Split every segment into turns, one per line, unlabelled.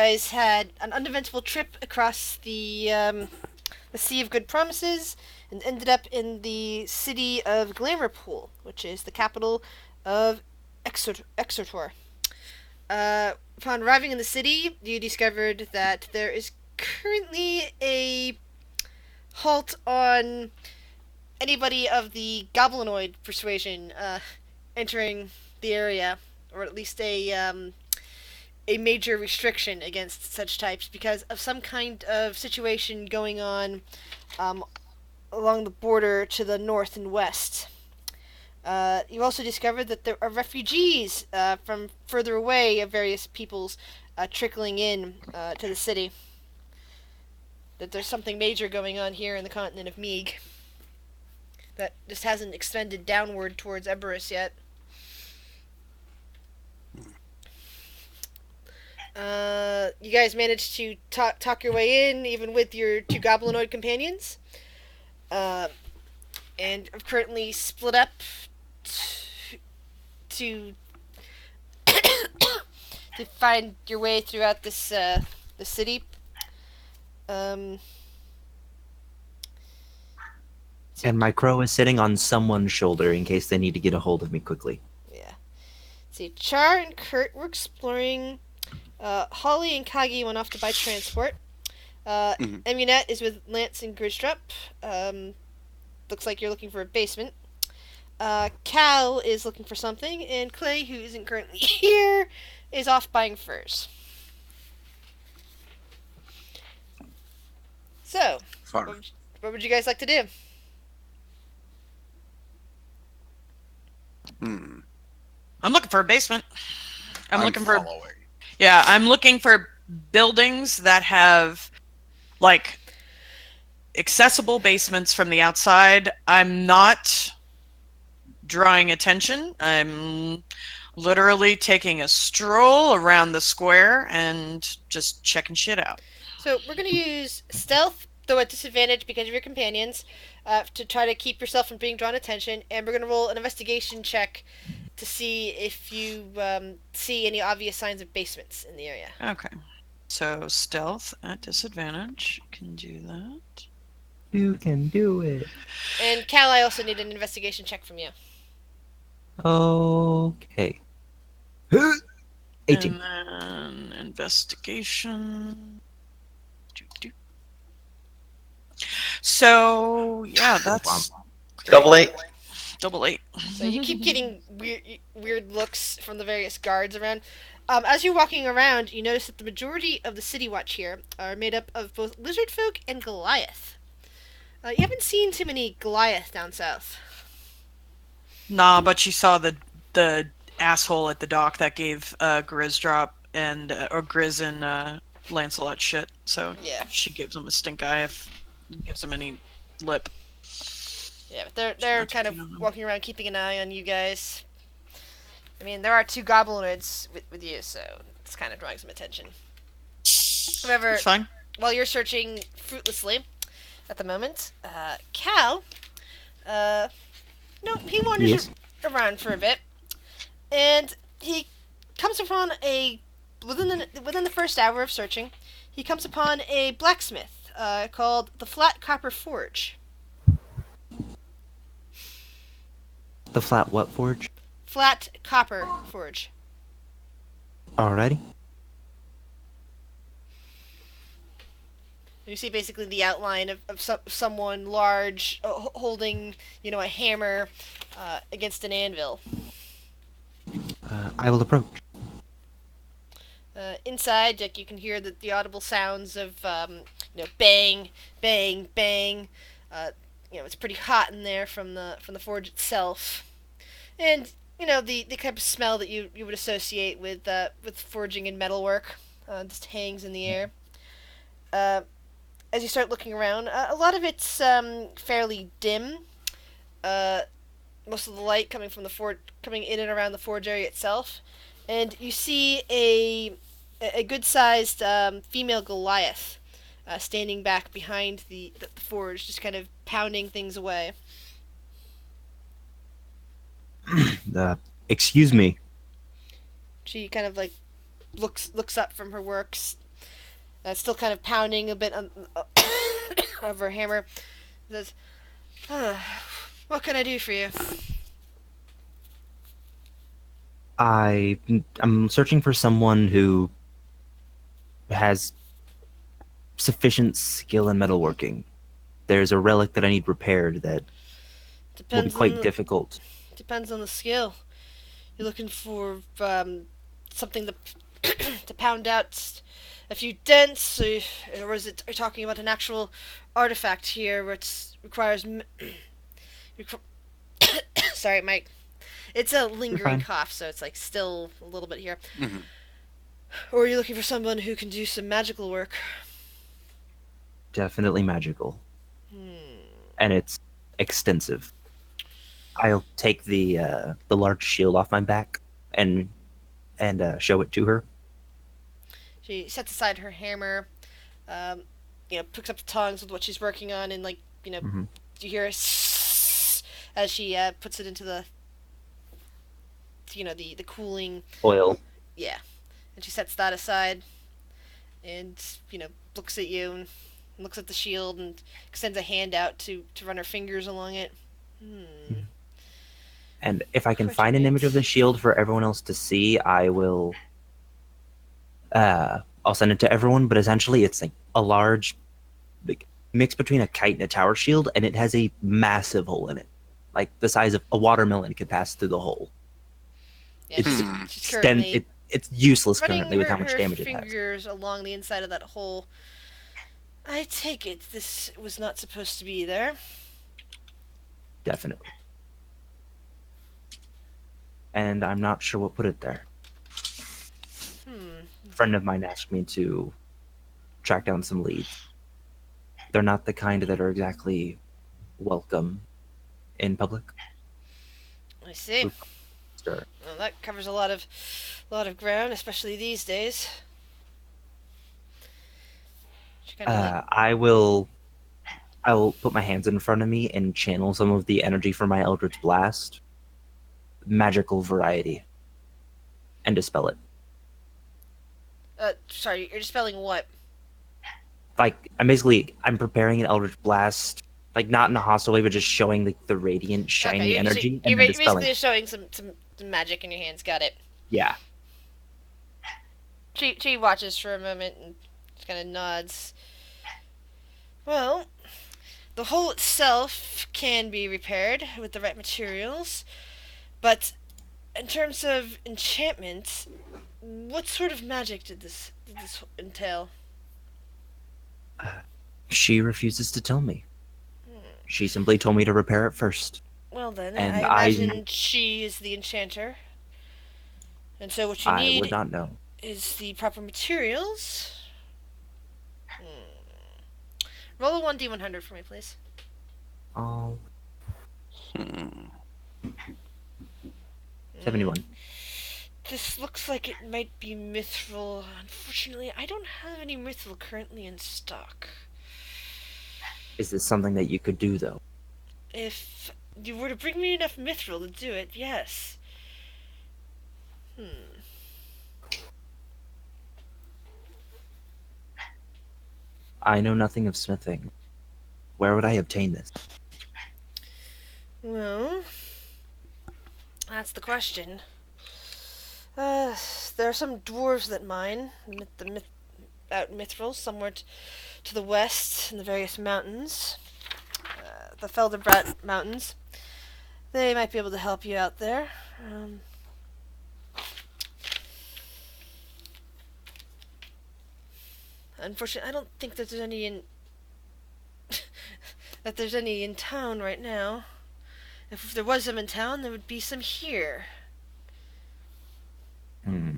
guys had an uneventful trip across the Sea of Good Promises and ended up in the city of Glamourpool, which is the capital of Exeter. Upon arriving in the city, you discovered that there is currently a halt on anybody of the goblinoid persuasion entering the area, or at least a major restriction against such types because of some kind of situation going on um, along the border to the north and west. You also discovered that there are refugees from further away of various peoples trickling in to the city. That there's something major going on here in the continent of Meeg that just hasn't extended downward towards Eberus yet. You guys managed to talk your way in, even with your two goblinoid companions, and have currently split up to to find your way throughout the city. Um,
And my crow is sitting on someone's shoulder in case they need to get a hold of me quickly.
yeah. See, Char and Kurt were exploring. Holly and Kagi went off to buy transport. Emunet is with Lance and Gridstrup. Looks like you're looking for a basement. Cal is looking for something, and Clay, who isn't currently here, is off buying furs. So, what would you guys like to do?
I'm looking for a basement. I'm looking for buildings that have like accessible basements from the outside. I'm not drawing attention. I'm literally taking a stroll around the square and just checking shit out.
So we're going to use stealth, though at disadvantage because of your companions, to try to keep yourself from being drawn attention, and we're going to roll an investigation check to see if you see any obvious signs of basements in the area.
Okay. So stealth at disadvantage. Can do that.
You can do it.
And Cal, I also need an investigation check from you.
Okay. 18.
And then investigation. So yeah, that's
Double eight.
double eight.
So you keep getting weird looks from the various guards around. As you're walking around, you notice that the majority of the city watch here are made up of both lizard folk and Goliath. You haven't seen too many Goliath down south.
Nah, but you saw the asshole at the dock that gave Grizz drop and or Grizz and Lancelot shit. So
Yeah.
she gives him a stink eye if he gives him any lip.
Yeah, but they're kind of walking around keeping an eye on you guys. I mean, there are two goblinoids with you, so it's kind of drawing some attention. However,
It's fine.
while you're searching fruitlessly at the moment, Cal, he wanders
Yes.
around for a bit, and he comes upon within the first hour of searching, he comes upon a blacksmith called the Flat Copper Forge.
The flat what forge?
Flat Copper Forge.
Alrighty.
You see basically the outline of someone large holding, a hammer against an anvil.
I will approach.
Inside, you can hear the audible sounds of, bang, bang, bang. It's pretty hot in there from the forge itself, and the type of smell that you would associate with forging and metalwork just hangs in the air. As you start looking around, a lot of it's fairly dim. Most of the light coming from coming in and around the forge area itself, and you see a good-sized female Goliath standing back behind the forge, just kind of pounding things away.
Excuse me.
She kind of looks up from her works, Still kind of pounding a bit on, of her hammer. Says, "What can I do for you?"
I'm searching for someone who has sufficient skill in metalworking. There's a relic that I need repaired that will be
Depends on
quite
the
difficult.
depends on the skill. You're looking for something to to pound out a few dents, or is it? Are you talking about an actual artifact here, where it requires? Sorry, Mike. It's a
You're
lingering
fine.
cough, so it's like still a little bit here.
Mhm.
Or are you looking for someone who can do some magical work?
Definitely magical,
Hmm.
and it's extensive. I'll take the large shield off my back and show it to her.
She sets aside her hammer, um, picks up the tongs with what she's working on, and
Hmm.
you hear a as she puts it into the cooling,
Oil.
yeah, and she sets that aside, and looks at you and looks at the shield and extends a hand out to run her fingers along it. Hmm.
And if I can
Quite
find an image of
right.
the shield for everyone else to see, I will. I'll send it to everyone. But essentially, it's like a large like, mix between a kite and a tower shield, and it has a massive hole in it, like the size of a watermelon could pass through the hole.
Yeah,
It's
she's
extend.
currently
It's useless
running
currently with how much
her
damage it has.
fingers along the inside of that hole. I take it this was not supposed to be there.
Definitely. And I'm not sure what put it there.
Hmm.
A friend of mine asked me to track down some leads. They're not the kind that are exactly welcome in public.
I see.
Sure.
Well, that covers a lot of ground, especially these days. She kind of
I will put my hands in front of me and channel some of the energy from my Eldritch Blast, magical variety, and dispel it.
sorry, you're dispelling what?
Like I'm preparing an Eldritch Blast, like not in a hostile way, but just showing like the radiant, shiny
Okay,
energy,
you're
and then
basically
dispelling.
just showing some magic in your hands. Got it.
Yeah.
She watches for a moment and kind of nods. Well, the hole itself can be repaired with the right materials, but in terms of enchantment, what sort of magic did this entail?
She refuses to tell me. She simply told me to repair it first.
Well then, I
And
imagine she is the enchanter, and so what you
I would
need
not know.
is the proper materials. Roll a 1d100 for me, please.
Oh,
Hmm.
71.
This looks like it might be mithril. Unfortunately, I don't have any mithril currently in stock.
Is this something that you could do, though?
If you were to bring me enough mithril to do it, yes.
I know nothing of smithing. Where would I obtain this?
Well, that's the question. There are some dwarves that mine out mithril somewhere to the west in the various mountains, the Felderbrat Mountains. They might be able to help you out there. Unfortunately, I don't think that there's any in that there's any in town right now. If there was some in town, there would be some here.
Hmm.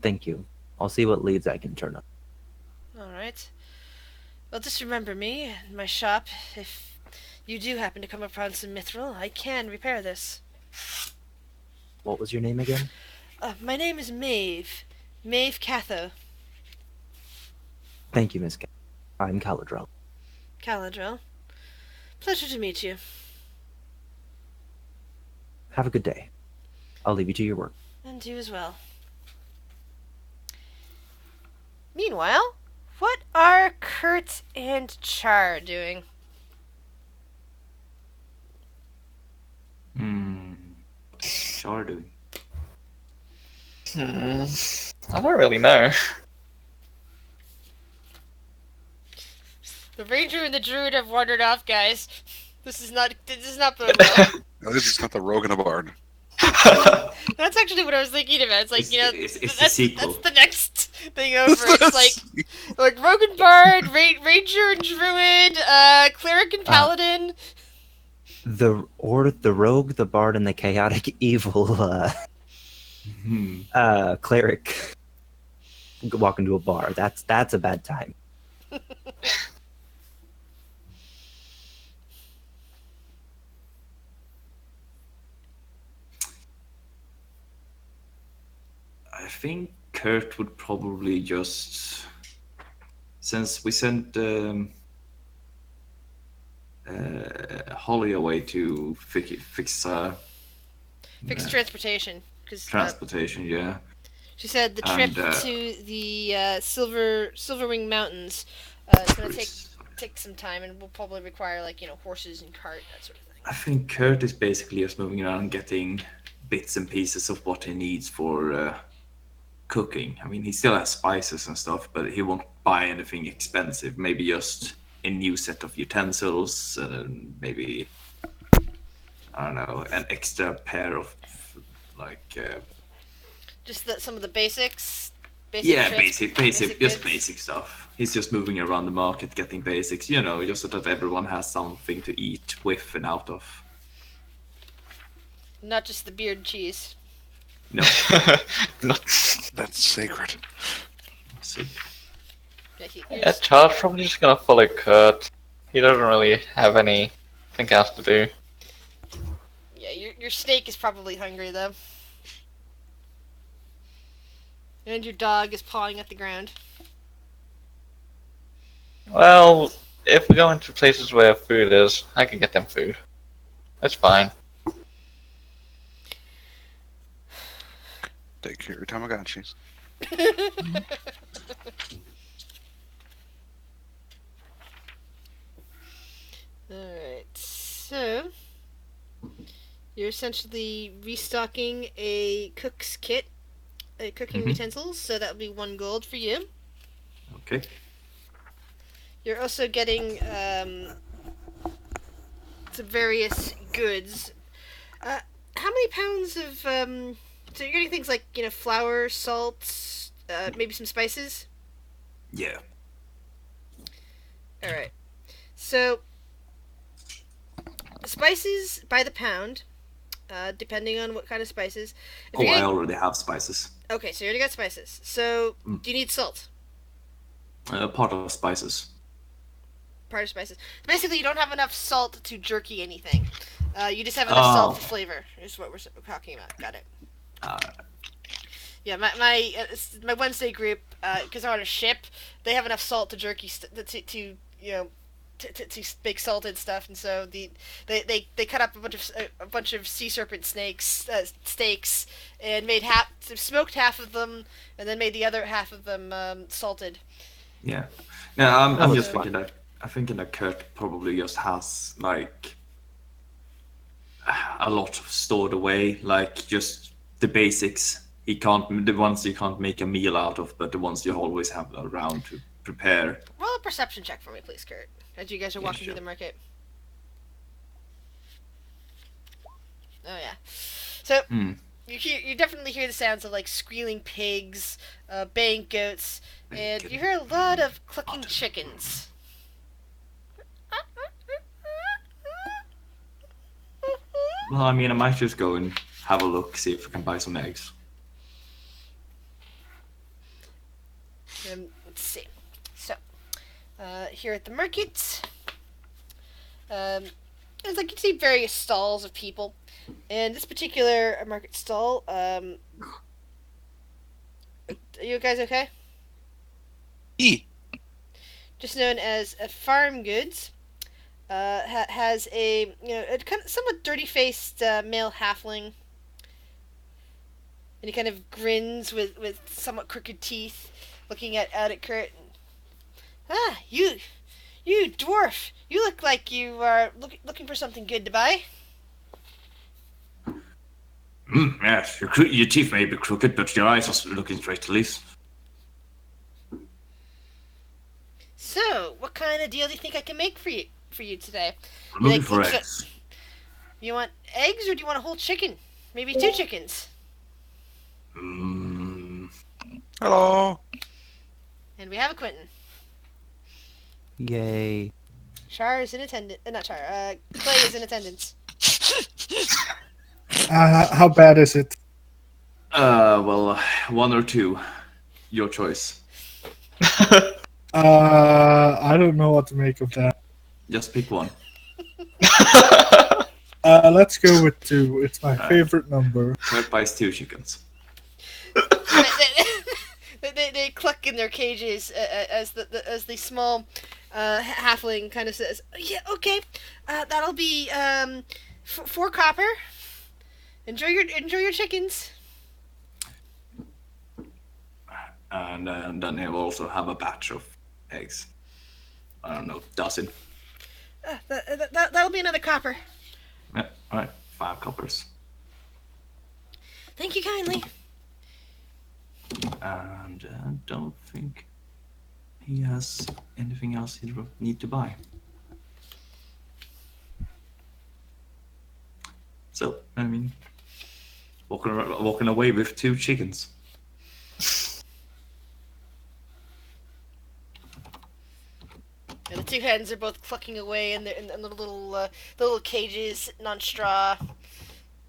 Thank you. I'll see what leads I can turn up.
All right. Well, just remember me and my shop. If you do happen to come upon some mithril, I can repair this.
What was your name again?
My name is Maeve. Maeve Catho.
Thank you, Miss K. I'm Caladrel.
Caladrel. Pleasure to meet you.
Have a good day. I'll leave you to your work.
And and do as well. Meanwhile, what are Kurt and Char doing?
Sure doing.
I don't really know.
The ranger and the druid have wandered off, guys. This is not bode well.
At least it's not the rogue and a bard.
That's actually what I was thinking about. It's like,
It's the
that's
sequel.
the next thing over. It's like rogue and bard, ranger and druid, cleric and paladin.
The rogue, the bard, and the chaotic evil cleric walk into a bar. That's a bad time.
I think Kurt would probably just, since we sent Holly away to fix
Transportation. Cause,
transportation, yeah.
she said the trip
And,
to the Silverwing Mountains is going to take some time and will probably require horses and cart, that sort of thing.
I think Kurt is basically just moving around getting bits and pieces of what he needs for cooking. I mean, he still has spices and stuff, but he won't buy anything expensive. Maybe just a new set of utensils, and maybe, I don't know, an extra pair of
Just some of the basics.
Basic
goods.
stuff. He's just moving around the market getting basics, just so that everyone has something to eat with and out of.
Not just the beard cheese.
No.
That's sacred.
See.
Yeah, Char's probably just gonna follow Kurt. He doesn't really have anything else to do.
Yeah, your snake is probably hungry though. And your dog is pawing at the ground.
Well, if we go into places where food is, I can get them food. That's fine.
Take care of your Tamagotchis.
Alright, so you're essentially restocking a cook's kit, cooking utensils, so that would be 1 gold for you.
Okay.
You're also getting some various goods. How many pounds of so you're getting things like flour, salt, maybe some spices.
Yeah.
All right. So spices by the pound, depending on what kind of spices. If you're
I
getting-
already have spices.
Okay, so you already got spices. So do you need salt?
Part of spices.
Part of spices. So basically, you don't have enough salt to jerky anything. You just have enough salt for flavor. Is what we're talking about. Got it. Yeah, my Wednesday group, because they're on a ship, they have enough salt to jerky to make salted stuff, and so they cut up a bunch of sea serpent steaks, and smoked half of them, and then made the other half of them salted.
Yeah. Now I'm
was
just thinking that Kurt probably just has a lot stored away, just the basics. The ones you can't make a meal out of, but the ones you always have around to prepare.
Roll a perception check for me, please, Kurt, as you guys are walking
sure.
through the market. Oh yeah. So you definitely hear the sounds of squealing pigs, baying goats, and you hear a lot of clucking chickens.
Well, I mean, I might just go and have a look, see if I can buy some eggs.
Let's see. So, here at the market, there's you see various stalls of people, and this particular market stall. Are you guys okay? Just known as Farm Goods. Has a kind of somewhat dirty-faced male halfling, he kind of grins with somewhat crooked teeth, looking out at Kurt. Ah, you dwarf! You look like you are looking for something good to buy.
Yes, your teeth may be crooked, but your eyes are looking straight at least.
So, what kind of deal do you think I can make for you today?
I'm looking for eggs.
You want eggs, or do you want a whole chicken? Maybe 2 chickens.
Hello.
And we have a Quentin.
Yay.
Char is in attendance. Not Char. Clay is in attendance.
How bad is it?
Well, 1 or 2. Your choice.
I don't know what to make of that.
Just pick one.
Let's go with 2. It's my favorite number.
Kurt buys 2 chickens.
They cluck in their cages as the small halfling kind of says, "Yeah, okay, that'll be 4 copper. Enjoy your chickens."
And then he'll also have a batch of eggs. I don't know, dozen.
That'll be another copper.
Yeah, alright, 5 coppers.
Thank you kindly.
And I don't think he has anything else he'd need to buy. So, I mean, walking away with 2 chickens.
And the 2 hens are both clucking away in the little cages, non-straw.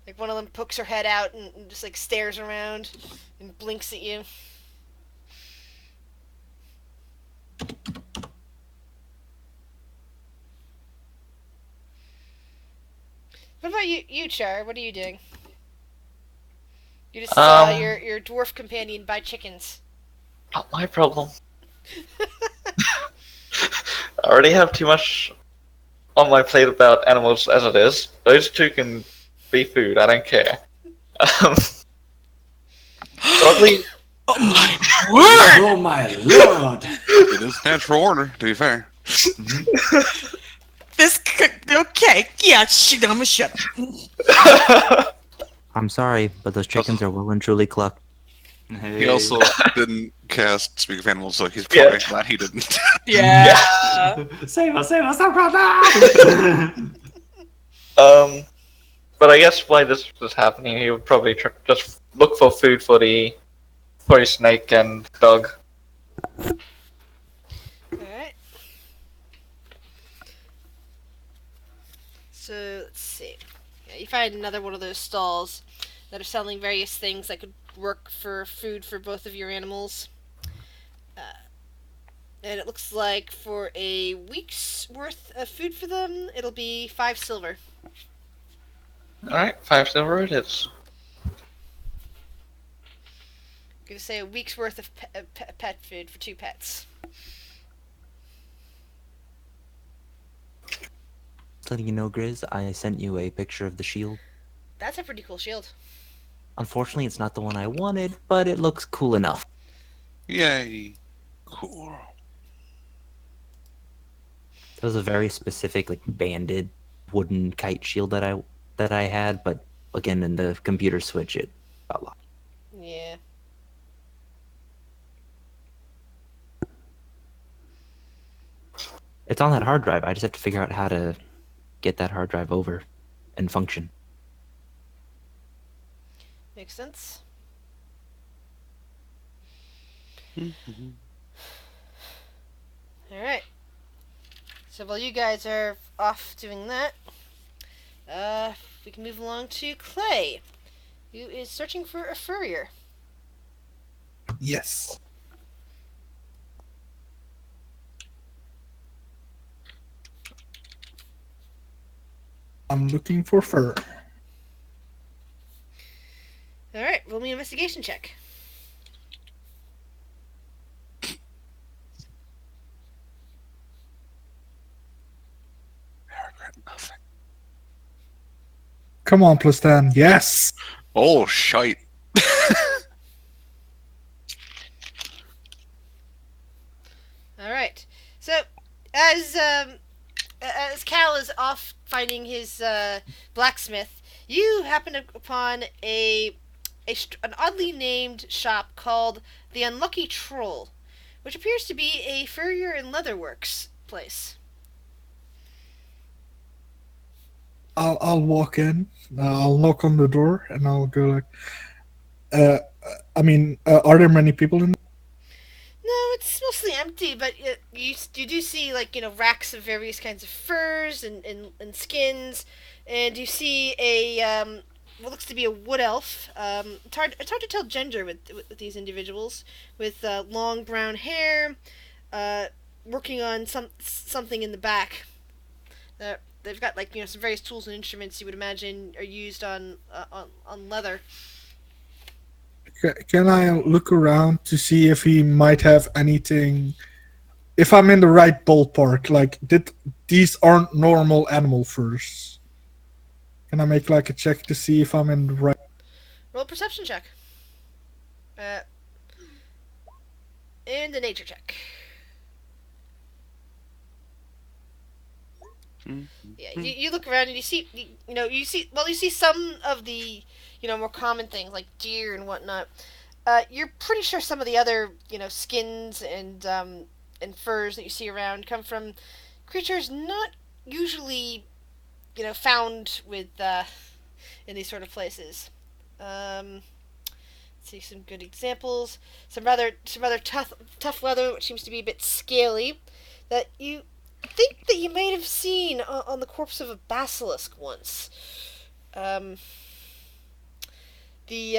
Like one of them pokes her head out and just like stares around and blinks at you. What about you, Char? What are you doing? You just saw your dwarf companion buy chickens.
Not my problem. I already have too much on my plate about animals as it is. Those 2 can be food. I don't care. Probably.
Oh my word!
Oh my lord!
It is natural order, to be fair.
Okay, yeah, I'm gonna shut up.
I'm sorry, but those chickens are well and truly clucked.
Hey.
He also didn't cast Speak of Animals, so he's probably glad he didn't.
Yeah.
Save us, our brother!
But I guess while this was happening, he would probably just look for food for his snake and dog.
Alright. So, let's see. Yeah, you find another one of those stalls that are selling various things that could work for food for both of your animals. And it looks like for a week's worth of food for them, it'll be 5 silver.
Alright, 5 silver it is.
I'm gonna say a week's worth of pet food for 2 pets.
Letting you know, Grizz, I sent you a picture of the shield.
That's a pretty cool shield.
Unfortunately, it's not the one I wanted, but it looks cool enough.
Yay. Cool.
It was a very specific, like, banded wooden kite shield that I had, but again, in the computer switch, it got lost.
Yeah.
It's on that hard drive. I just have to figure out how to get that hard drive over and function.
Makes sense. Alright. So while you guys are off doing that, we can move along to Clay, who is searching for a furrier.
Yes. I'm looking for fur.
Alright, roll me an investigation check.
I regret nothing.
Come on, plus 10. Yes!
Oh, shite.
as Cal is off finding his blacksmith, you happen upon an oddly named shop called the Unlucky Troll, which appears to be a furrier and leatherworks place.
I'll walk in. I'll knock on the door, and I'll go like, are there many people in?
No, it's mostly empty, but you do see, like, racks of various kinds of furs and skins, and you see what looks to be a wood elf. It's hard to tell gender with these individuals, with long brown hair, working on something in the back. They've got, like, some various tools and instruments you would imagine are used on leather.
Can I look around to see if he might have anything? If I'm in the right ballpark, like these aren't normal animal furs. Can I make like a check to see if I'm in the right?
Roll a perception check. And a nature check. Yeah, you look around and you see, you see some of the, more common things like deer and whatnot. You're pretty sure some of the other, skins and furs that you see around come from creatures not usually, found with in these sort of places. Let's see some good examples. Some rather tough leather, which seems to be a bit scaly, that you think that you might have seen on the corpse of a basilisk once. You see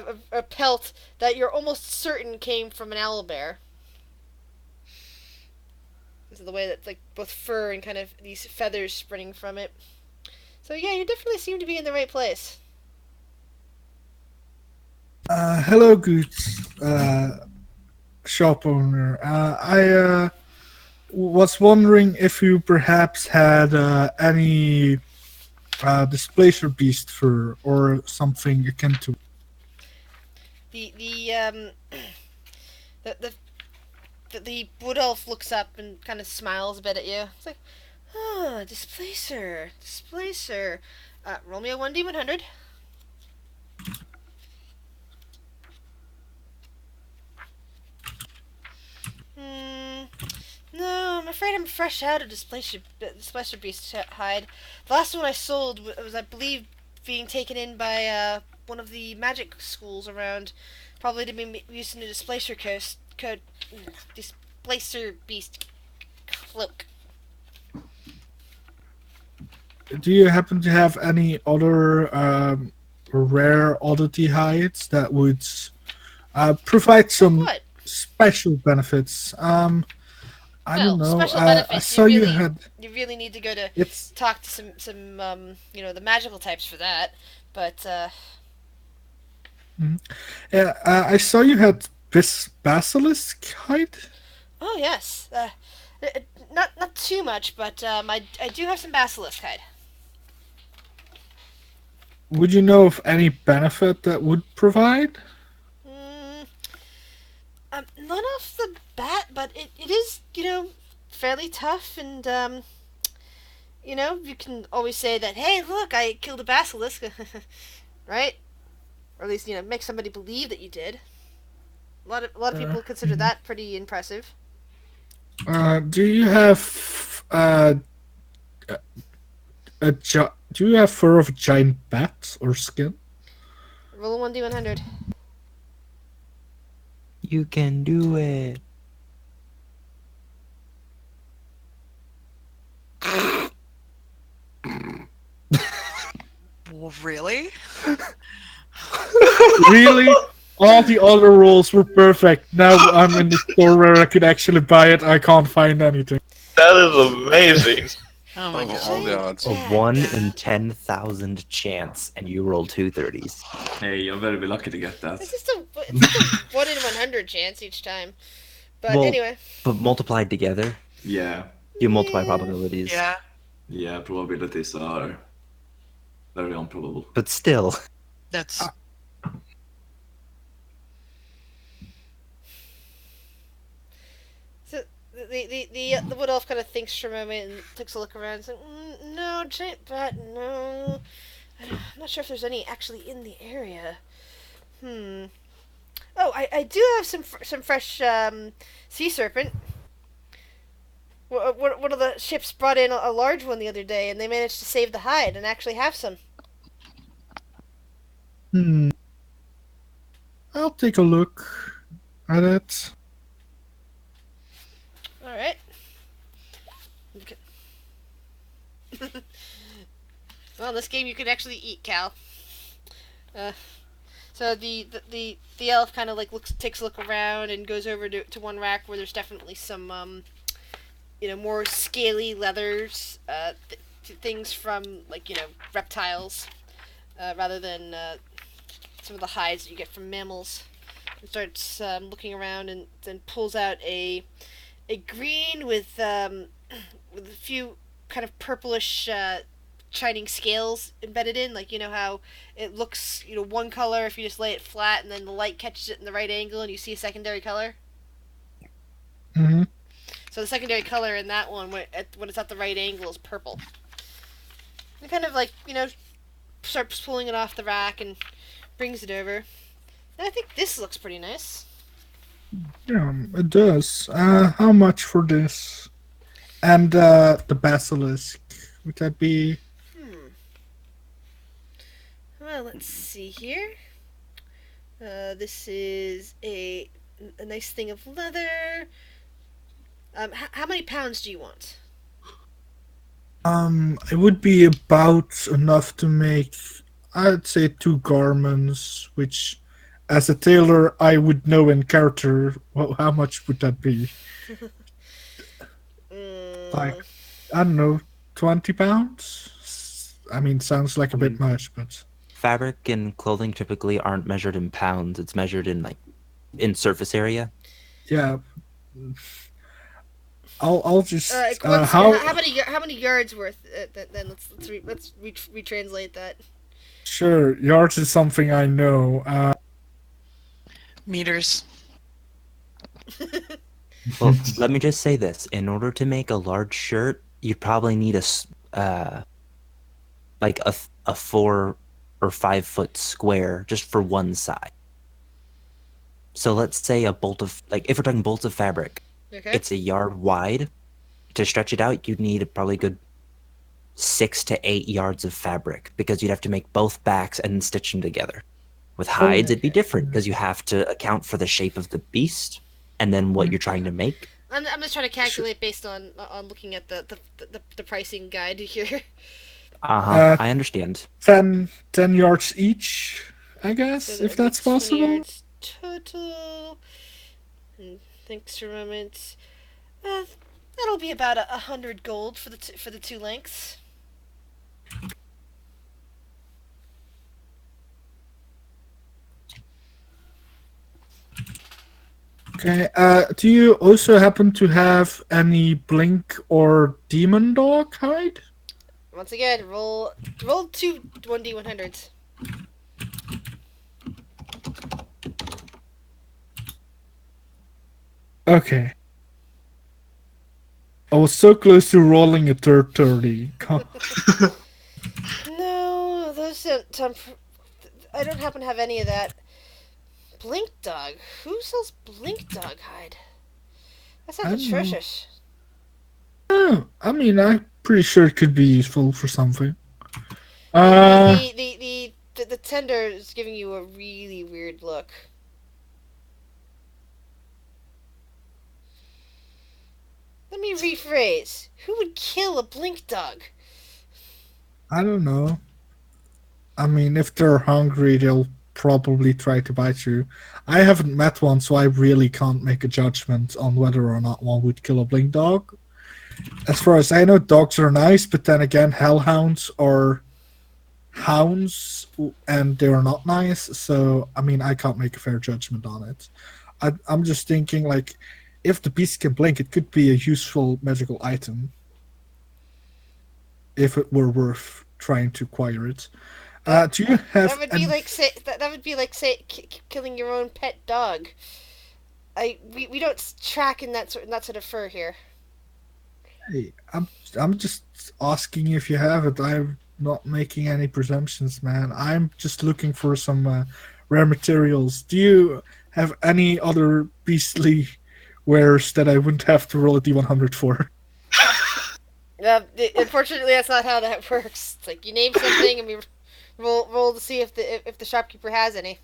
a pelt that you're almost certain came from an owlbear. This is the way that's like both fur and kind of these feathers spreading from it. So yeah, you definitely seem to be in the right place.
Hello, good shop owner. I was wondering if you perhaps had any displacer beast fur or something akin to.
The wood elf looks up and kind of smiles a bit at you. It's like, displacer. Roll me a 1d100. No, I'm afraid I'm fresh out of displacer beast hide. The last one I sold was, I believe, being taken in by one of the magic schools around, probably to be used in a displacer displacer beast cloak.
Do you happen to have any other rare oddity hides that would provide some
What?
special benefits? I don't know.
Special benefits.
I saw you had.
You really need to go to
It's
talk to some the magical types for that. But
yeah. I saw you had this basilisk hide.
oh yes, not too much, but I do have some basilisk hide.
Would you know of any benefit that would provide?
Not off the bat, but it is, fairly tough, and, you can always say that, hey, look, I killed a basilisk, right? Or at least, make somebody believe that you did. A lot of people consider that pretty impressive.
Do you have do you have fur of a giant bat or skin?
Roll a 1d100.
You can do it.
Well, really?
Really? All the other rolls were perfect. Now I'm in the store where I could actually buy it. I can't find anything.
That is amazing.
Oh my god.
All the odds.
A 1 in 10,000 chance, and you roll 2 30s.
Hey, you're very lucky to get that.
It's just a 1 in 100 chance each time. But
Well,
anyway.
But multiplied together,
Yeah,
you multiply probabilities.
Yeah.
yeah, probabilities are very improbable.
But still,
That's
the wood elf kind of thinks for a moment and takes a look around and says, "No, giant bat, no. I'm not sure if there's any actually in the area. Oh, I do have some fresh sea serpent. One of the ships brought in a large one the other day, and they managed to save the hide and actually have some.
I'll take a look at it.
All right. Okay. Well, this game you can actually eat, Cal. So the elf kind of like takes a look around and goes over to one rack where there's definitely some more scaly leathers, things from like reptiles, rather than some of the hides that you get from mammals. And starts looking around and then pulls out a green with a few kind of purplish shining scales embedded in, like how it looks one color if you just lay it flat and then the light catches it in the right angle and you see a secondary color.
Mm-hmm.
So the secondary color in that one when it's at the right angle is purple. And kind of like starts pulling it off the rack and brings it over. And I think this looks pretty nice.
Yeah, it does. How much for this? And the basilisk, would that be?
Well, let's see here. This is a nice thing of leather. How many pounds do you want?
It would be about enough to make, I'd say, 2 garments, which, as a tailor, I would know in character. Well, how much would that be? Like, I don't know, 20 pounds? I mean, sounds like a bit much, but...
Fabric and clothing typically aren't measured in pounds. It's measured in surface area.
Yeah. I'll just...
how many yards worth? Then let's retranslate that.
Sure, yards is something I know.
Meters.
Well, let me just say this: in order to make a large shirt, you'd probably need a 4 or 5 foot square just for one side. So let's say a bolt of if we're talking bolts of fabric,
Okay.
it's a yard wide. To stretch it out, you'd need probably a good 6 to 8 yards of fabric because you'd have to make both backs and stitch them together. With hides, it'd be different because you have to account for the shape of the beast and then what you're trying to make.
I'm just trying to calculate based on looking at the pricing guide here.
I understand.
10 yards each, I guess,
So
if that's
20
possible.
yards total. And thanks for a moment. That'll be about 100 gold for the two lengths.
Okay, do you also happen to have any blink or demon dog hide?
Once again, roll 2 1d100s.
Okay. I was so close to rolling a third 30.
No, those don't. I don't happen to have any of that. Blink dog. Who sells blink dog hide? That sounds
I don't know.
atrocious.
Oh, I mean, I'm pretty sure it could be useful for something.
The tender is giving you a really weird look. Let me rephrase. Who would kill a blink dog?
I don't know. I mean, if they're hungry, they'll probably try to bite you. I haven't met one, so I really can't make a judgment on whether or not one would kill a blink dog. As far as I know, dogs are nice, but then again, hellhounds are hounds, and they are not nice. So, I mean, I can't make a fair judgment on it. I'm just thinking, like, if the beast can blink, it could be a useful magical item. If it were worth trying to acquire it. Do you have?
That would be like killing your own pet dog. we don't track in that sort of fur here.
Hey, I'm just asking if you have it. I'm not making any presumptions, man. I'm just looking for some rare materials. Do you have any other beastly wares that I wouldn't have to roll a D100 for?
Unfortunately, that's not how that works. It's like you name something and we roll to see if the shopkeeper has any.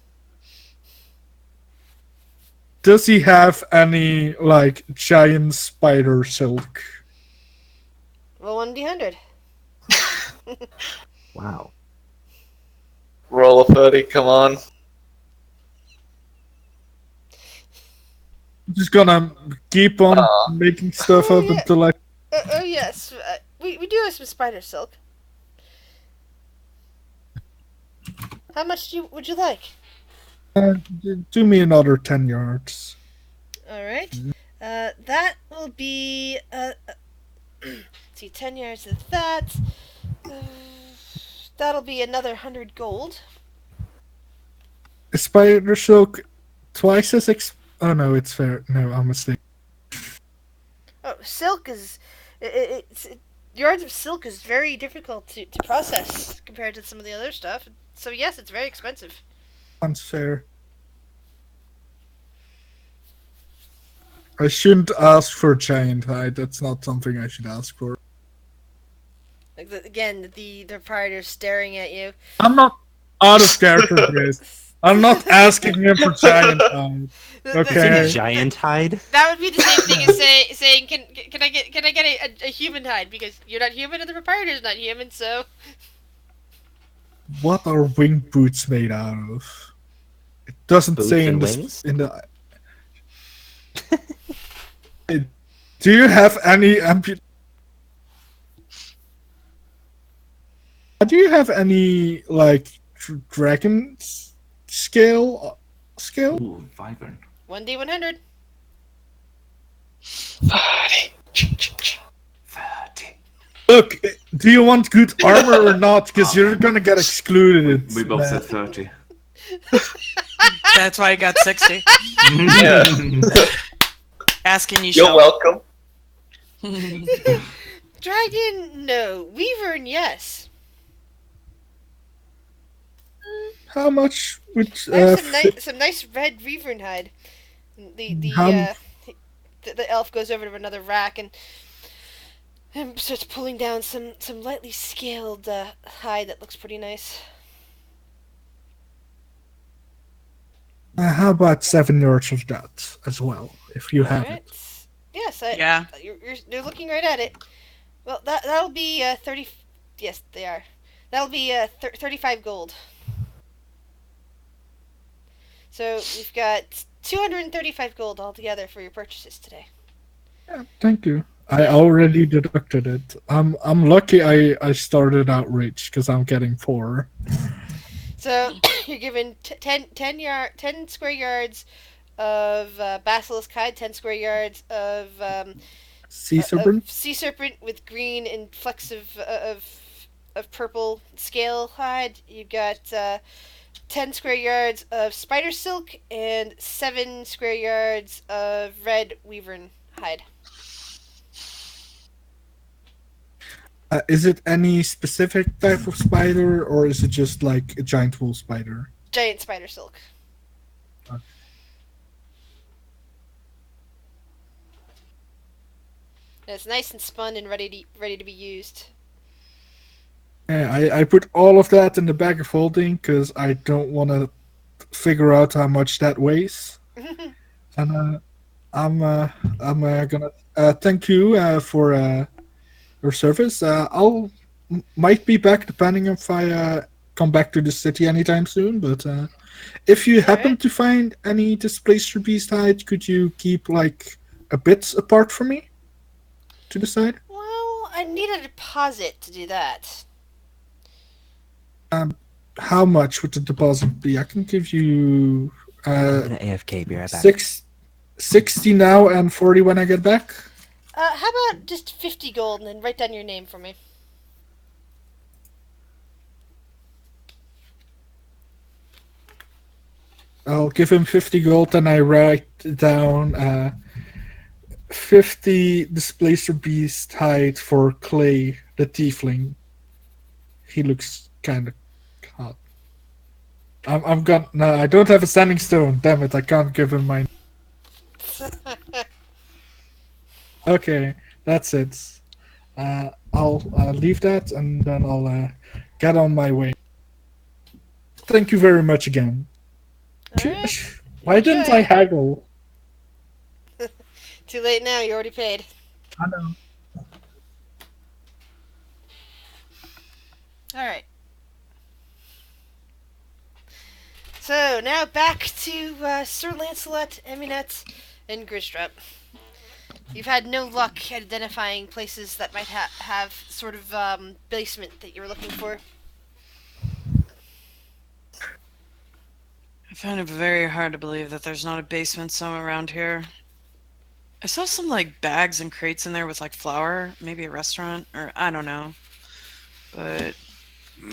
Does he have any like giant spider silk?
Roll 1d100.
Wow.
Roll a 30, come on.
I'm just gonna keep on making stuff
Oh,
up
yeah.
until I.
Oh yes, we do have some spider silk. How much would you like?
Do me another 10 yards.
All right. That will be see, 10 yards of that. That'll be another 100 gold.
Is spider silk twice as Oh no, it's fair. No, I'm mistaken.
Oh, silk is yards of silk is very difficult to process compared to some of the other stuff. So yes, it's very expensive.
Sounds fair. I shouldn't ask for giant hide. That's not something I should ask for.
Like the proprietor's staring at you.
I'm not out of character, guys. I'm not asking him for giant hide. Okay.
Giant hide?
That would be the same thing as saying, can I get a human hide, because you're not human and the proprietor's not human, so.
What are wing boots made out of? It doesn't
Boots
say in
and
the
wings?
Do you have any Do you have any like dragon scale?
Ooh, Wyvern.
1d100.
30.
Look, do you want good armor or not? Because you're gonna get excluded.
We both
man.
said 30.
That's why I got 60.
Yeah.
Asking you
You're
shall.
welcome.
Dragon, no. Wyvern, yes.
How much would
I have some nice red wyvern hide.
How-
The elf goes over to another rack and starts pulling down some lightly scaled hide that looks pretty nice.
how about 7 yards of that as well, if you have
Alright.
it?
Yes,
Yeah.
you're looking right at it. Well, that'll be 30. Yes, they are. That'll be 35 gold. So we've got 235 gold altogether for your purchases today.
Yeah, thank you. I already deducted it. I'm lucky I started out rich because I'm getting 4.
So you're given 10 square yards of basilisk hide, 10 square yards of
Sea serpent.
sea serpent with green and flecks of purple scale hide. You got 10 square yards of spider silk and 7 square yards of red wyvern hide.
Is it any specific type of spider, or is it just like a giant wool spider?
Giant spider silk.
Okay.
And it's nice and spun and ready to be used.
Yeah, I put all of that in the bag of holding because I don't want to figure out how much that weighs. And I'm gonna thank you for your service. Might be back depending if I come back to the city anytime soon. But if you happen
Alright.
to find any displaced beast hide, could you keep like a bit apart from me to the side?
Well, I need a deposit to do that.
How much would the deposit be? I can give you
I'm gonna AFK, be right back.
60 now and 40 when I get back.
How about just 50 gold and then write down your name for me?
I'll give him 50 gold, and I write down 50 displacer beast hide for Clay, the tiefling. He looks kind of hot. I'm gonna. No, I don't have a standing stone. Damn it! I can't give him my. Okay, that's it. I'll leave that, and then I'll get on my way. Thank you very much again.
Alright.
Why didn't I
Enjoy.
haggle?
Too late now, you already paid.
I know.
Alright. So, now back to Sir Lancelot, Eminette, and Gristrap. You've had no luck at identifying places that might have sort of basement that you were looking for.
I find it very hard to believe that there's not a basement somewhere around here. I saw some like bags and crates in there with like flour, maybe a restaurant, or I don't know. But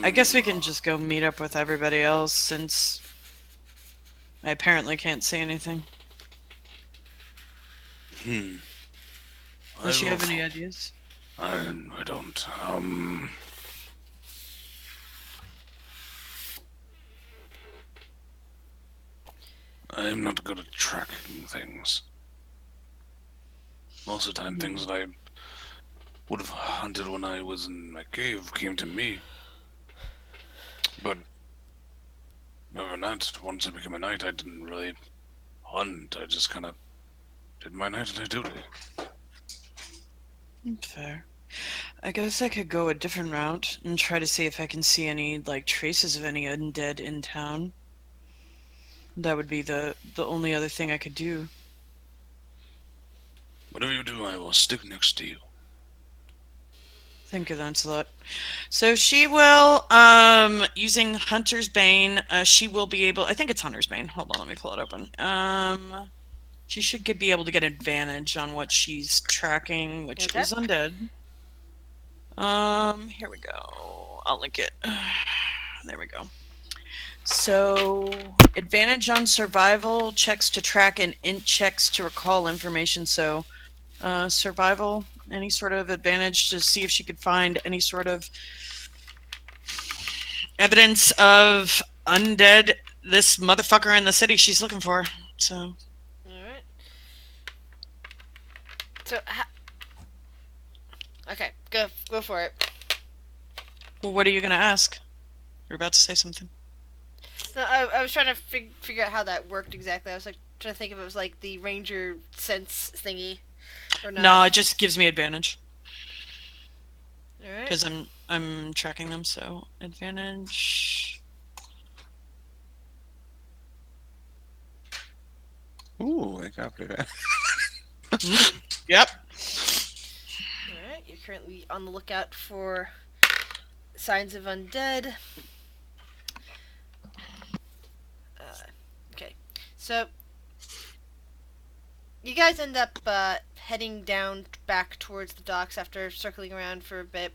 I guess we can just go meet up with everybody else since I apparently can't see anything. Unless you have any ideas?
I don't. I'm not good at tracking things. Most of the time, things that I would have hunted when I was in my cave came to me. But other than that, once I became a knight, I didn't really hunt. I just kind of did my knightly duty.
Fair. I guess I could go a different route and try to see if I can see any like traces of any undead in town. That would be the only other thing I could do.
Whatever you do, I will stick next to you.
Thank you, Lancelot. So she will, using Hunter's Bane, she will be able, I think it's Hunter's Bane. Hold on, let me pull it open. She should be able to get advantage on what she's tracking, which
Okay.
is undead. Here we go. I'll link it. There we go. So, advantage on survival, checks to track, and int checks to recall information. So, survival, any sort of advantage to see if she could find any sort of evidence of undead, this motherfucker in the city she's looking for. So,
Alright. So, okay, go for it.
well, what are you going to ask? You're about to say something.
No, I was trying to figure out how that worked exactly. I was like trying to think if it was like the ranger sense thingy or not.
No, it just gives me advantage
Alright.
because I'm tracking them. So advantage.
Ooh, I copy that.
Yep.
Alright, you're currently on the lookout for signs of undead. Okay, so you guys end up heading down back towards the docks after circling around for a bit.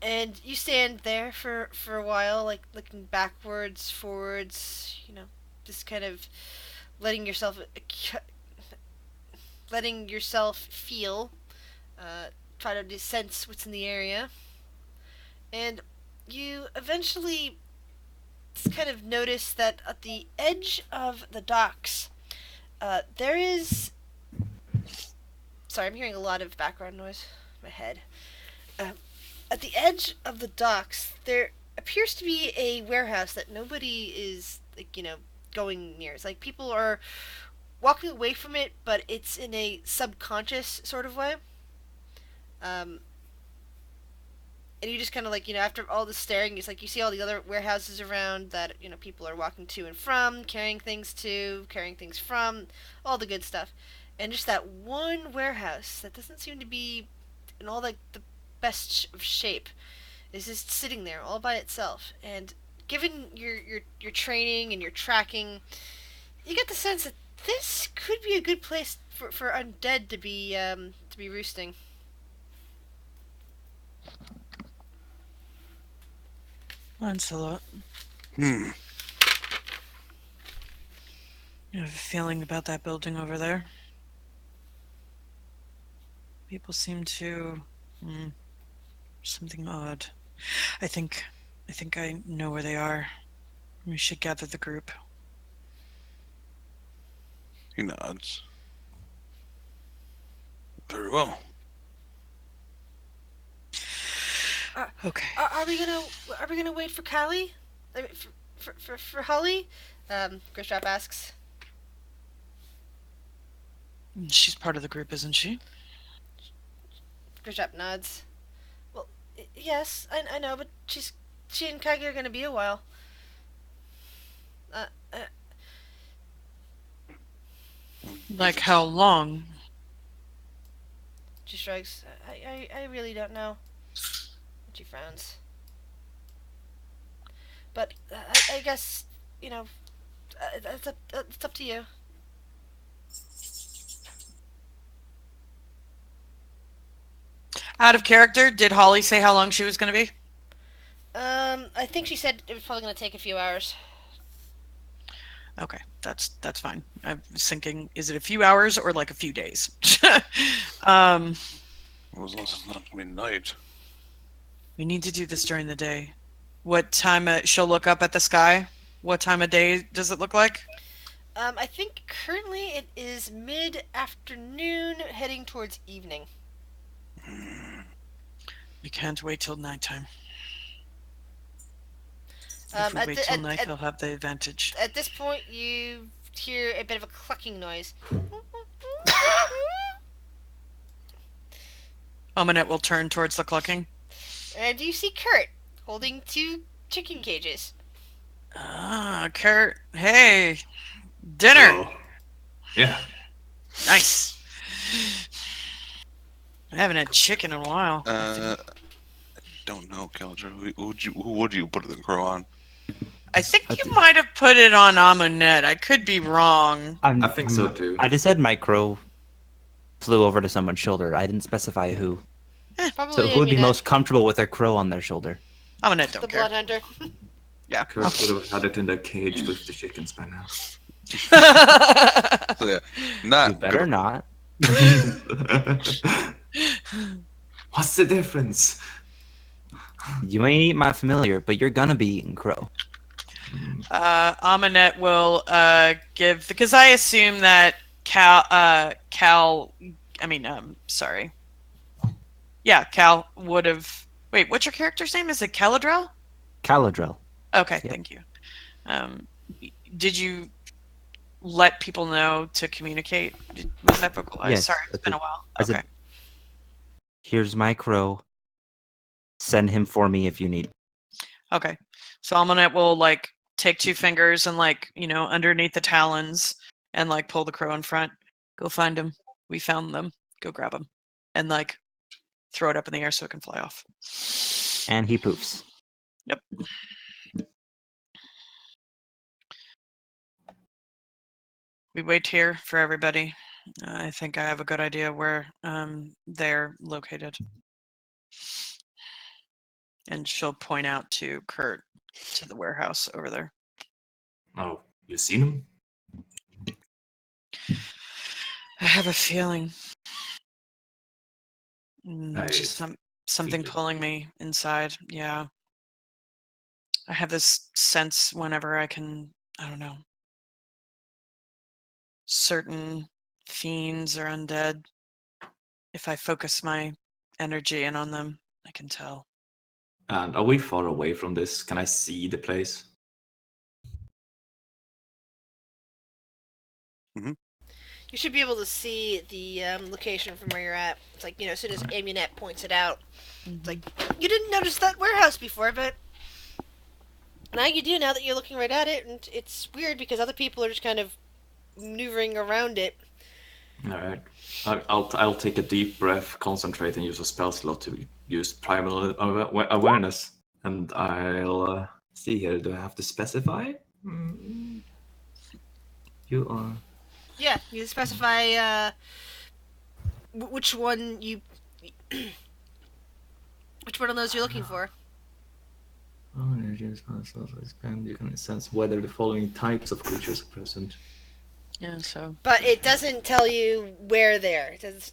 And you stand there for a while, like looking backwards, forwards, just kind of letting yourself feel, try to sense what's in the area. And you eventually kind of notice that at the edge of the docks, there is... Sorry, I'm hearing a lot of background noise in my head. At the edge of the docks, there appears to be a warehouse that nobody is, going near. It's like people are walking away from it, but it's in a subconscious sort of way. And you just kind of after all the staring, it's like you see all the other warehouses around that, people are walking to and from, carrying things to, carrying things from, all the good stuff. And just that one warehouse that doesn't seem to be in all the best of shape is just sitting there all by itself. And given your training and your tracking, you get the sense that this could be a good place for undead to be roosting.
Lancelot. feeling about that building over there. People seem to... something odd. I think I know where they are. We should gather the group.
He nods. Very well.
Okay.
Are we gonna wait for Callie? I mean, for Holly? Grishtrap asks.
She's part of the group, isn't she?
Grishtrap nods. Well, yes, I know, but she and Kagi are gonna be a while.
Like how long?
She shrugs. I really don't know. She frowns. But I guess, it's up to you.
Out of character, did Holly say how long she was going to be?
I think she said it was probably gonna take a few hours.
Okay, that's fine. I was thinking, is it a few hours or like a few days?
Well, as long as it's not midnight.
We need to do this during the day. What time she'll look up at the sky? What time of day does it look like?
I think currently it is mid-afternoon, heading towards evening.
We can't wait till nighttime.
Um,
If we
at
wait
the-
till
at-
night,
at-
they'll have the advantage.
At this point, you hear a bit of a clucking noise.
Omanet will turn towards the clucking.
And you see Kurt holding 2 chicken cages.
Ah, Kurt. Hey, dinner.
Oh. Yeah.
Nice. I haven't had chicken in a while.
I don't know, Keldra. Who would you put the crow on?
I think you might have put it on Amunet. I could be wrong.
I think so too.
I just said my crow flew over to someone's shoulder. I didn't specify who.
Probably
So who would be
Amunet,
most comfortable with their crow on their shoulder?
Amunet
the
don't
blood
care.
hunter.
Yeah.
Kurt would have had it in the cage with the chickens by now.
So, yeah, not
You better
good.
not.
What's the difference?
You may eat my familiar, but you're gonna be eating crow.
Amunet will give, because I assume that Cal would have. Wait, what's your character's name? Is it Caladrel?
Caladrel.
Okay,
Yep.
thank you. Did you let people know to communicate? Was that vocalized?
Yes,
Sorry, it's
that's
been a
it.
while.
I said-
Okay.
Here's my crow. Send him for me if you need.
Okay. So Amunet will like take 2 fingers and underneath the talons and pull the crow in front. Go find him. We found them. Go grab him. And throw it up in the air so it can fly off.
And he poofs.
Yep. We wait here for everybody. I think I have a good idea where they're located. And she'll point out to Kurt to the warehouse over there.
Oh, you seen him?
I have a feeling.
I
Just something
feel it.
pulling me inside. Yeah. I have this sense whenever I can, I don't know, certain fiends or undead, if I focus my energy in on them, I can tell.
And are we far away from this? Can I see the place?
You should be able to see the location from where you're at. It's like, as soon as Amunet points it out, it's like, you didn't notice that warehouse before, but now you do, now that you're looking right at it, and it's weird because other people are just kind of maneuvering around it.
All right. I'll take a deep breath, concentrate, and use a spell slot to use primal awareness. And I'll see here. Do I have to specify? You are.
Yeah, you specify which one you... which one of those you're looking for.
Oh, energy is not so expand. You can sense whether the following types of creatures are present.
Yeah, so
But it doesn't tell you where there. This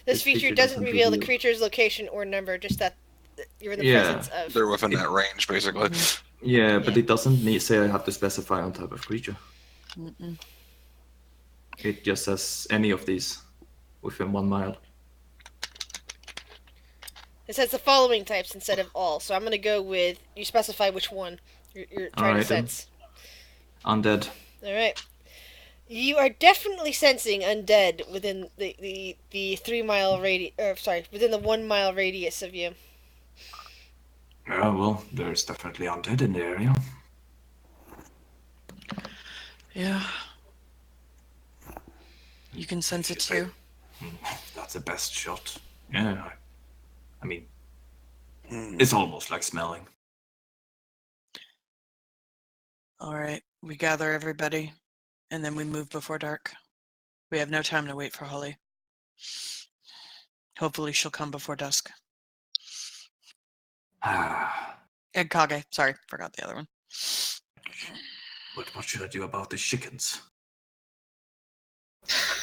This
feature
feature
doesn't
doesn't
reveal the
reveal-
creature's location or number, just that you're in the
Yeah.
presence of.
They're within that range, basically.
Yeah, but
Yeah.
it doesn't say I have to specify on type of creature.
mm-mm.
It just says any of these within 1 mile.
It says the following types instead of all, so I'm gonna go with you specify which one you're trying to
Alright, then.
sense.
Undead.
All right. You are definitely sensing undead within the 3 mile radius. Sorry, within the 1 mile radius of you.
Yeah, well, there's definitely undead in the area.
Yeah. You can sense it too.
That's the best shot. Yeah. I mean,
Hmm.
it's almost like smelling.
All right, we gather everybody, and then we move before dark. We have no time to wait for Holly. Hopefully, she'll come before dusk.
Ah,
And Kage, sorry, forgot the other one.
but what should I do about the chickens?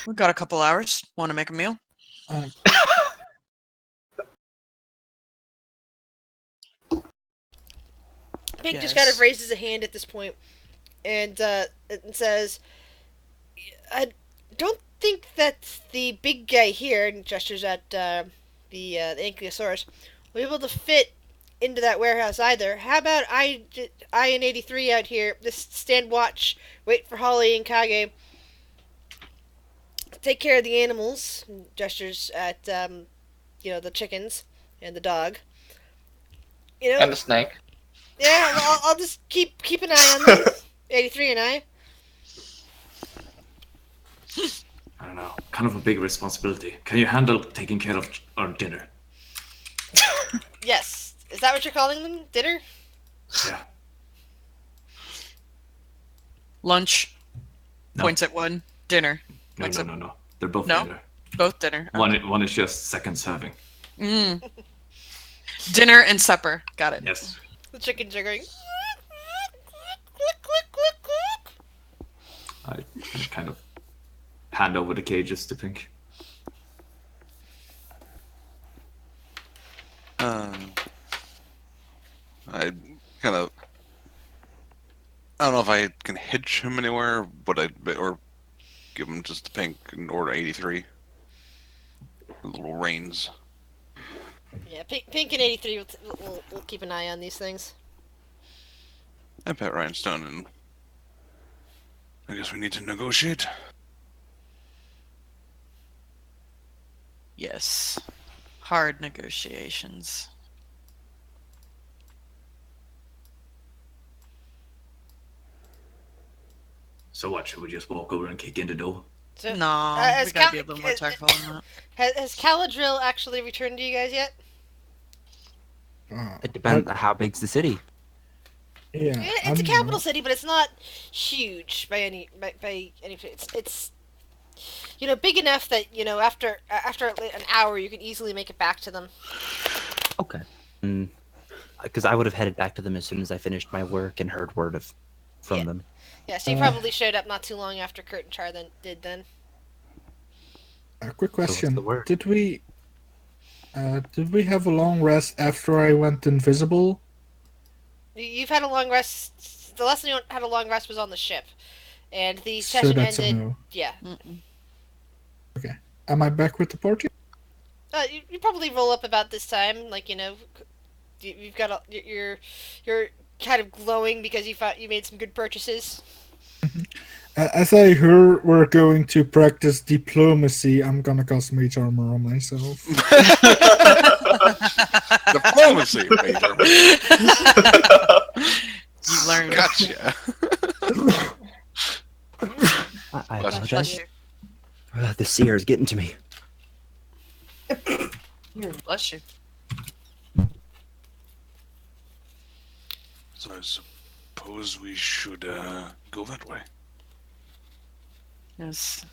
We've got a couple hours. Want to make a meal?
Pink just
Yes.
kind of raises a hand at this point, and says, "I don't think that the big guy here," and gestures at the Ankylosaurus, will be able to fit into that warehouse either. How about I and 83 out here, just stand watch, wait for Holly and Kage, take care of the animals," and gestures at the chickens and the dog.
And the snake.
Yeah, I'll just keep an eye on them. 83 and I.
I don't know. Kind of a big responsibility. Can you handle taking care of our dinner?
Yes. Is that what you're calling them? Dinner?
Yeah.
Lunch.
No.
Points at one. Dinner.
No,
What's
no,
up?
no, no. They're both
No?
dinner.
Both dinner.
One is just second serving.
Dinner and supper. Got it.
Yes.
The chickens are going.
I kind of hand over the cages to Pink.
I kind of. I don't know if I can hitch him anywhere, or give him just the Pink and order 83. Little reins.
Yeah, Pink and 83 will keep an eye on these things.
I pet Rhinestone, and I guess we need to negotiate.
Yes. Hard negotiations.
So what, should we just walk over and kick in the door?
So,
No,
has
we gotta be a
Cal-
little more tactful than that.
has Caladrill actually returned to you guys yet?
It depends on how big's the city.
Yeah,
It's a
I'm
capital
not-
city, but it's not huge by any. It's big enough that after an hour you could easily make it back to them.
Okay. Because I would have headed back to them as soon as I finished my work and heard word from
Yeah.
them.
Yeah, so you probably showed up not too long after Kurt and Char did then.
A quick
what's
question:
the word?
Did we have a long rest after I went invisible?
You've had a long rest. The last time you had a long rest was on the ship, and the
So
session
that's a
ended.
no.
Yeah,
Am I back with the party?
you probably roll up about this time. Like you've got you're kind of glowing because you made some good purchases.
As I heard we're going to practice diplomacy, I'm gonna cast mage armor on myself.
Diplomacy, Major.
You learned.
Gotcha.
I
Bless
apologize.
you.
The seer is getting to me.
Bless you.
So I suppose we should go that way.
Yes.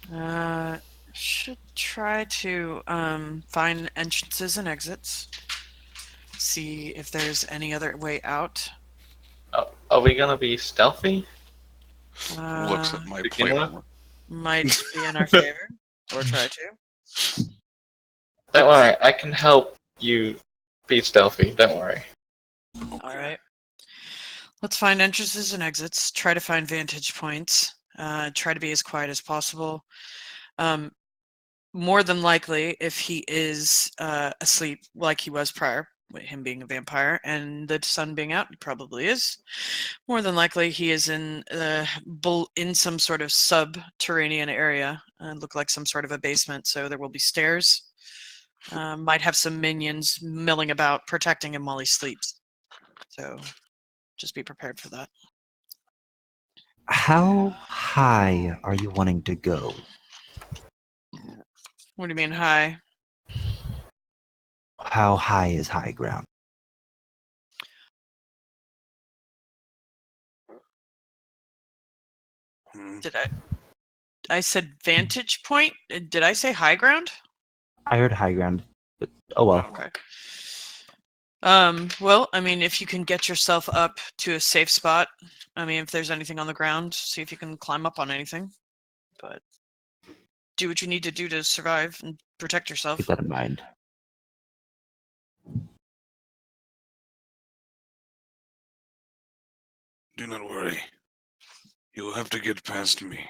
Should try to find entrances and exits. See if there's any other way out.
Are we gonna be stealthy?
Looks at my
begin
plate
with?
armor.
might be in our favor, or try to.
Don't worry, I can help you be stealthy. Don't worry.
All right. Let's find entrances and exits. Try to find vantage points. Try to be as quiet as possible. More than likely, if he is asleep like he was prior, with him being a vampire and the sun being out, he probably is. More than likely, he is in some sort of subterranean area. Look like some sort of a basement, so there will be stairs. Might have some minions milling about, protecting him while he sleeps. So just be prepared for that.
How high are you wanting to go?
What do you mean high?
How high is high ground?
Did I said vantage point? Did I say high ground?
I heard high ground, but oh well.
Okay. Well, I mean, if you can get yourself up to a safe spot, I mean, if there's anything on the ground, see if you can climb up on anything. But do what you need to do to survive and protect yourself.
Keep that in mind.
Do not worry. You will have to get past me.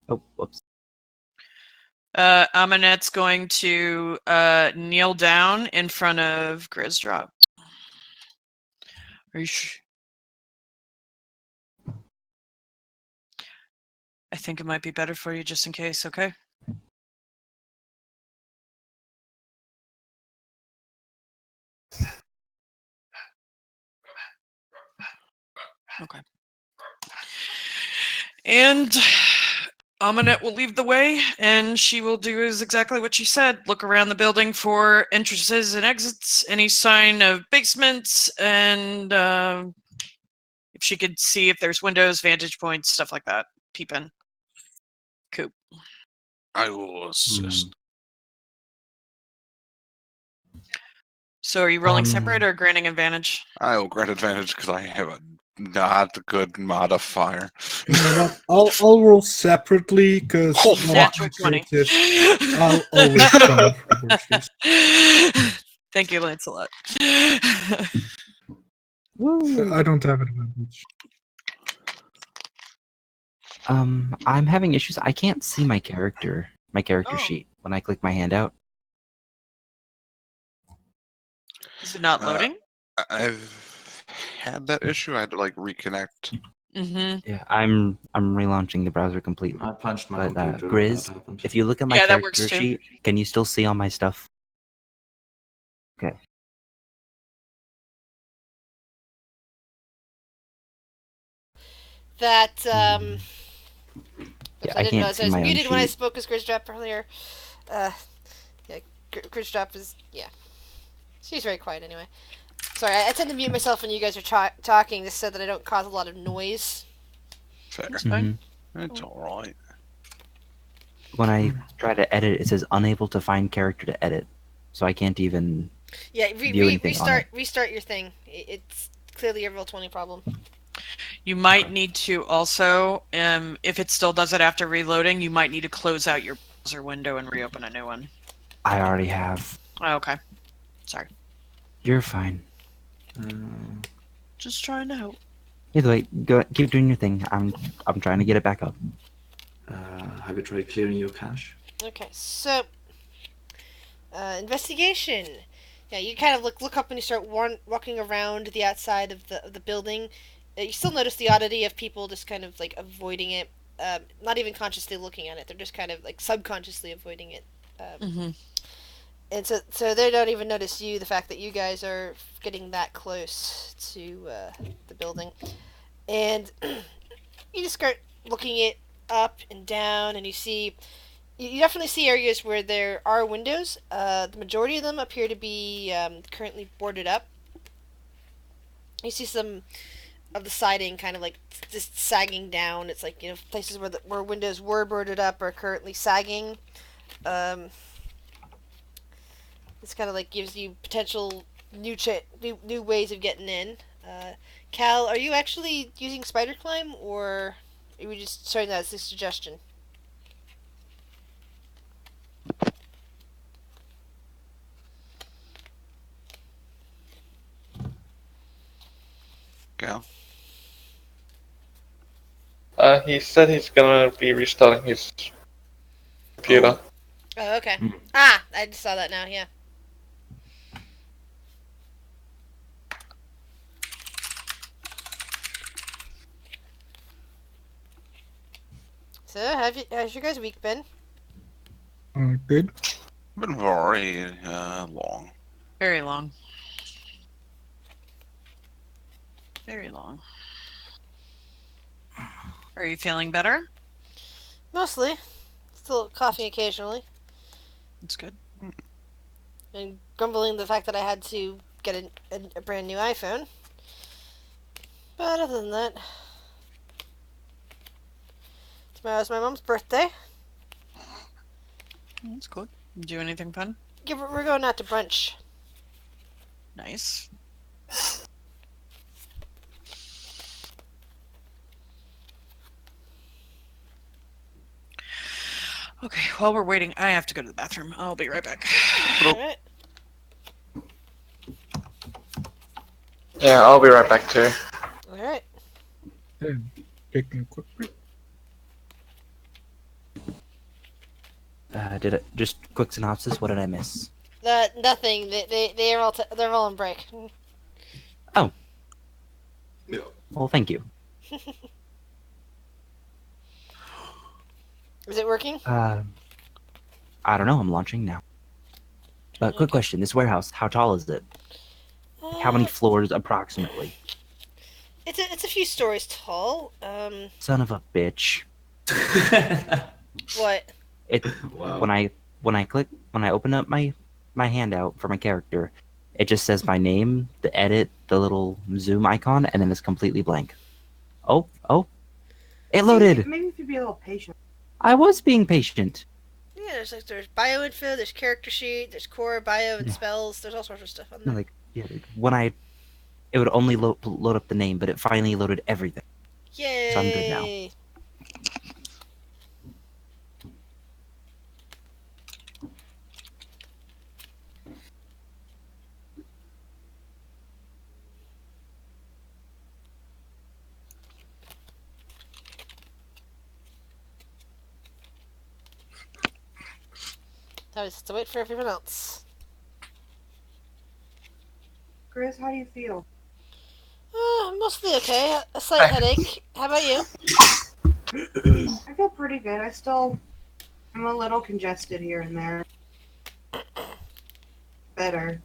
Oh, whoops.
Amanet's going to kneel down in front of Grizzdrop. Are you I think it might be better for you just in case, okay? Okay. And Amanet will lead the way, and she will do exactly what she said. Look around the building for entrances and exits, any sign of basements, and if she could see if there's windows, vantage points, stuff like that. Peep in. Coop.
I will assist.
So are you rolling separate or granting advantage?
I will grant advantage because I have a not good modifier.
You know what? I'll roll separately because
Natural 20.
I'll always cover for this.
Thank you, Lancelot.
I don't have advantage.
I'm having issues. I can't see my character sheet when I click my hand out.
Is it not loading?
I've had that issue. I had to like reconnect.
Mm-hmm.
Yeah, I'm relaunching the browser completely.
I punched my
But
computer.
Grizz,
that happened.
if you look at my
Yeah, that works
character
too.
sheet, can you still see all my stuff? Okay.
That
Yeah,
I
I
didn't
can't
know. So I
see
was
my own
muted when I
sheet.
spoke as Grizzdrop earlier. Yeah, Grizzdrop is she's very quiet anyway. Sorry, I tend to mute myself when you guys are talking, just so that I don't cause a lot of noise.
Fair.
Mhm.
It's all right.
When I try to edit, it says unable to find character to edit, so I can't even.
Yeah,
View anything on
restart your thing. It's clearly a Roll20 problem.
You might need to also, if it still does it after reloading, you might need to close out your browser window and reopen a new one.
I already have.
Oh, okay. Sorry.
You're fine.
Just trying to help.
Either way, go keep doing your thing. I'm trying to get it back up.
Have you tried clearing your cache?
Okay, so investigation. Yeah, you kind of look up and you start walking around the outside of the building. You still notice the oddity of people just kind of like avoiding it, not even consciously looking at it. They're just kind of like subconsciously avoiding it. And so they don't even notice you. The fact that you guys are getting that close to the building, and you just start looking it up and down, and you definitely see areas where there are windows. The majority of them appear to be currently boarded up. You see some of the siding kind of like just sagging down. It's like, places where windows were boarded up are currently sagging. This kind of like gives you potential new ways of getting in. Cal, are you actually using spider climb, or are we just starting that as a suggestion?
Gal.
He said he's gonna be restarting his computer.
Oh, okay.
Mm.
Ah, I just saw that now. Yeah. So, how's your guys' week been?
Good.
Been very long.
Very long. Very long. Are you feeling better?
Mostly. Still coughing occasionally.
That's good.
And grumbling the fact that I had to get a brand new iPhone. But other than that, tomorrow's my mom's birthday.
That's good. Do anything fun?
Yeah, we're going out to brunch.
Nice. Okay, while we're waiting, I have to go to the bathroom. I'll be right back.
Alright.
Yeah, I'll be right back too.
Alright.
Taking a quick break.
Did it just quick synopsis? What did I miss?
Nothing. They're all on break.
Well, thank you.
Is it working?
I don't know. I'm launching now. But quick question: this warehouse, how tall is it? How many floors approximately?
It's a few stories tall.
Son of a bitch!
What?
It
Wow.
when I open up my handout for my character, it just says my name, the edit, the little zoom icon, and then it's completely blank. Oh, it loaded.
Maybe if you'd be a little patient.
I was being patient.
Yeah, there's bio info, there's character sheet, there's core bio and
Yeah.
spells. There's all sorts of stuff on
No,
there.
it would only load up the name, but it finally loaded everything.
Yay!
So I'm good now.
Now we just have to wait for everyone else.
Chris, how do you feel?
Mostly okay. A slight headache. How about you?
I feel pretty good. I'm a little congested here and there. Better.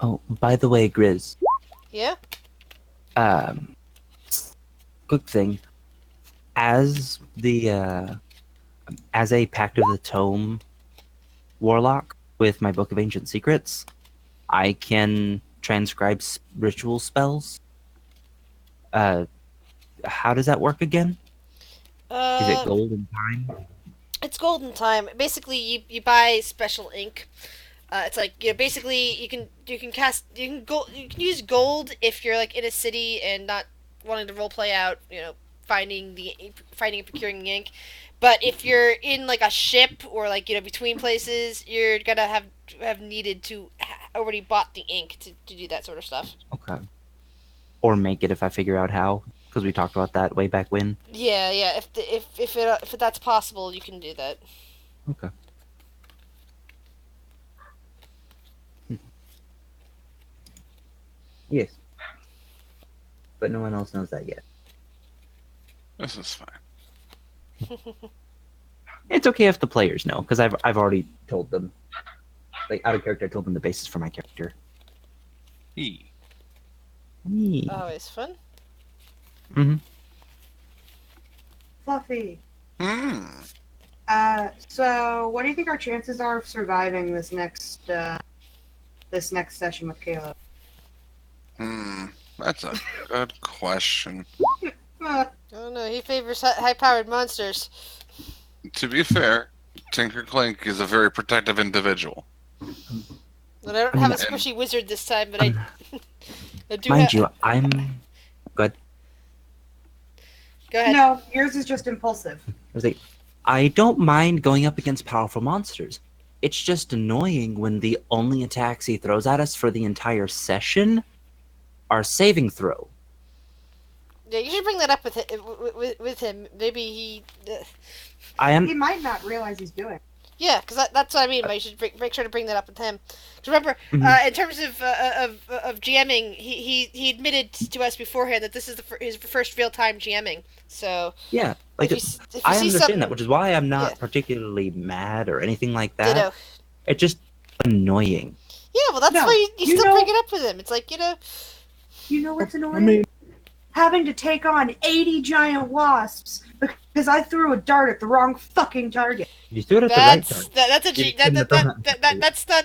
Oh, by the way, Grizz.
Yeah?
Quick thing. As a Pact of the Tome warlock with my Book of Ancient Secrets, I can transcribe ritual spells. How does that work again? Is it gold and time?
It's golden time. Basically, you buy special ink. It's like basically you can use gold if you're like in a city and not wanting to roleplay out finding and procuring the ink. But if you're in like a ship or like between places, you're gonna have needed to already bought the ink to do that sort of stuff.
Okay. Or make it if I figure out how, because we talked about that way back when.
Yeah. If that's possible, you can do that.
Okay. Yes. But no one else knows that yet.
This is fine.
It's okay if the players know, because I've already told them. Like, out of character, I told them the basis for my character.
E.
Yee.
Always fun.
Mm-hmm.
Fluffy.
Hmm.
So what do you think our chances are of surviving this next session with Caleb?
That's a good question.
Oh no, he favors high-powered monsters.
To be fair, Tinker Clink is a very protective individual.
And I don't
I
have
mean,
a squishy wizard this time, but I do
mind
have.
you, I'm good.
Go ahead.
No, yours is just impulsive.
I was like, I don't mind going up against powerful monsters. It's just annoying when the only attacks he throws at us for the entire session are saving throw.
Yeah, you should bring that up with him. Maybe he.
I am
He might not realize he's doing it.
Yeah, because that's what I mean. But you should make sure to bring that up with him. 'Cause remember, in terms of GMing, he admitted to us beforehand that this is his first real time GMing. So
yeah, like
if you
I
see
understand
something-
that, which is why I'm not
Yeah.
particularly mad or anything like that.
Ditto.
It's just annoying.
Yeah, well, that's
No,
why you
you
still
know-
bring it up with him. It's like
You know what's annoying?
I mean,
Having to take on 80 giant wasps because I threw a dart at the wrong fucking target.
You threw it at the right
that's
time.
that's a
You
G,
shouldn't have done that.
that's not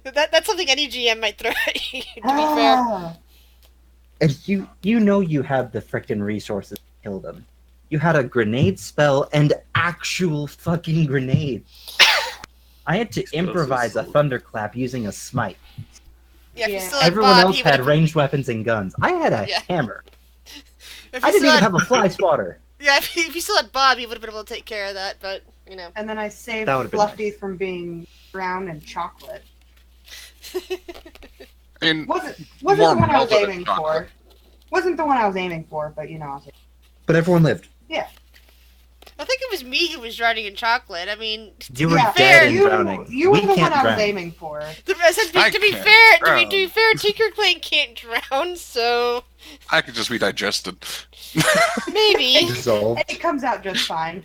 that's something any GM might throw at you. To be fair.
Ah.
And you know you have the frickin' resources to kill them. You had a grenade spell and actual fucking grenade. I had to improvise a thunderclap using a smite.
Yeah, if you
Yeah.
still had
Everyone
Bob,
else
he
had
would've-
ranged weapons and guns. I had a
Yeah.
hammer.
If
I
you
didn't
still
even
had-
have a fly swatter.
Yeah, if you still had Bob, he would have been able to take care of that. But
And then I saved
That would've been
Fluffy from being brown and chocolate.
I mean,
Wasn't
More
the one I was
melted
aiming
chocolate.
for. Wasn't the one I was aiming for, but I'll take it.
But everyone lived.
I think it was me who was drowning in chocolate. I mean,
You were
Yeah,
dead and
you,
drowning.
you
We
were the
can't
one I was
drown.
aiming for.
I said,
I
to be
can't
fair,
drown.
to be fair, Tinker Clan can't drown, so
I could just be digested.
maybe.
Dissolved.
It comes out just fine.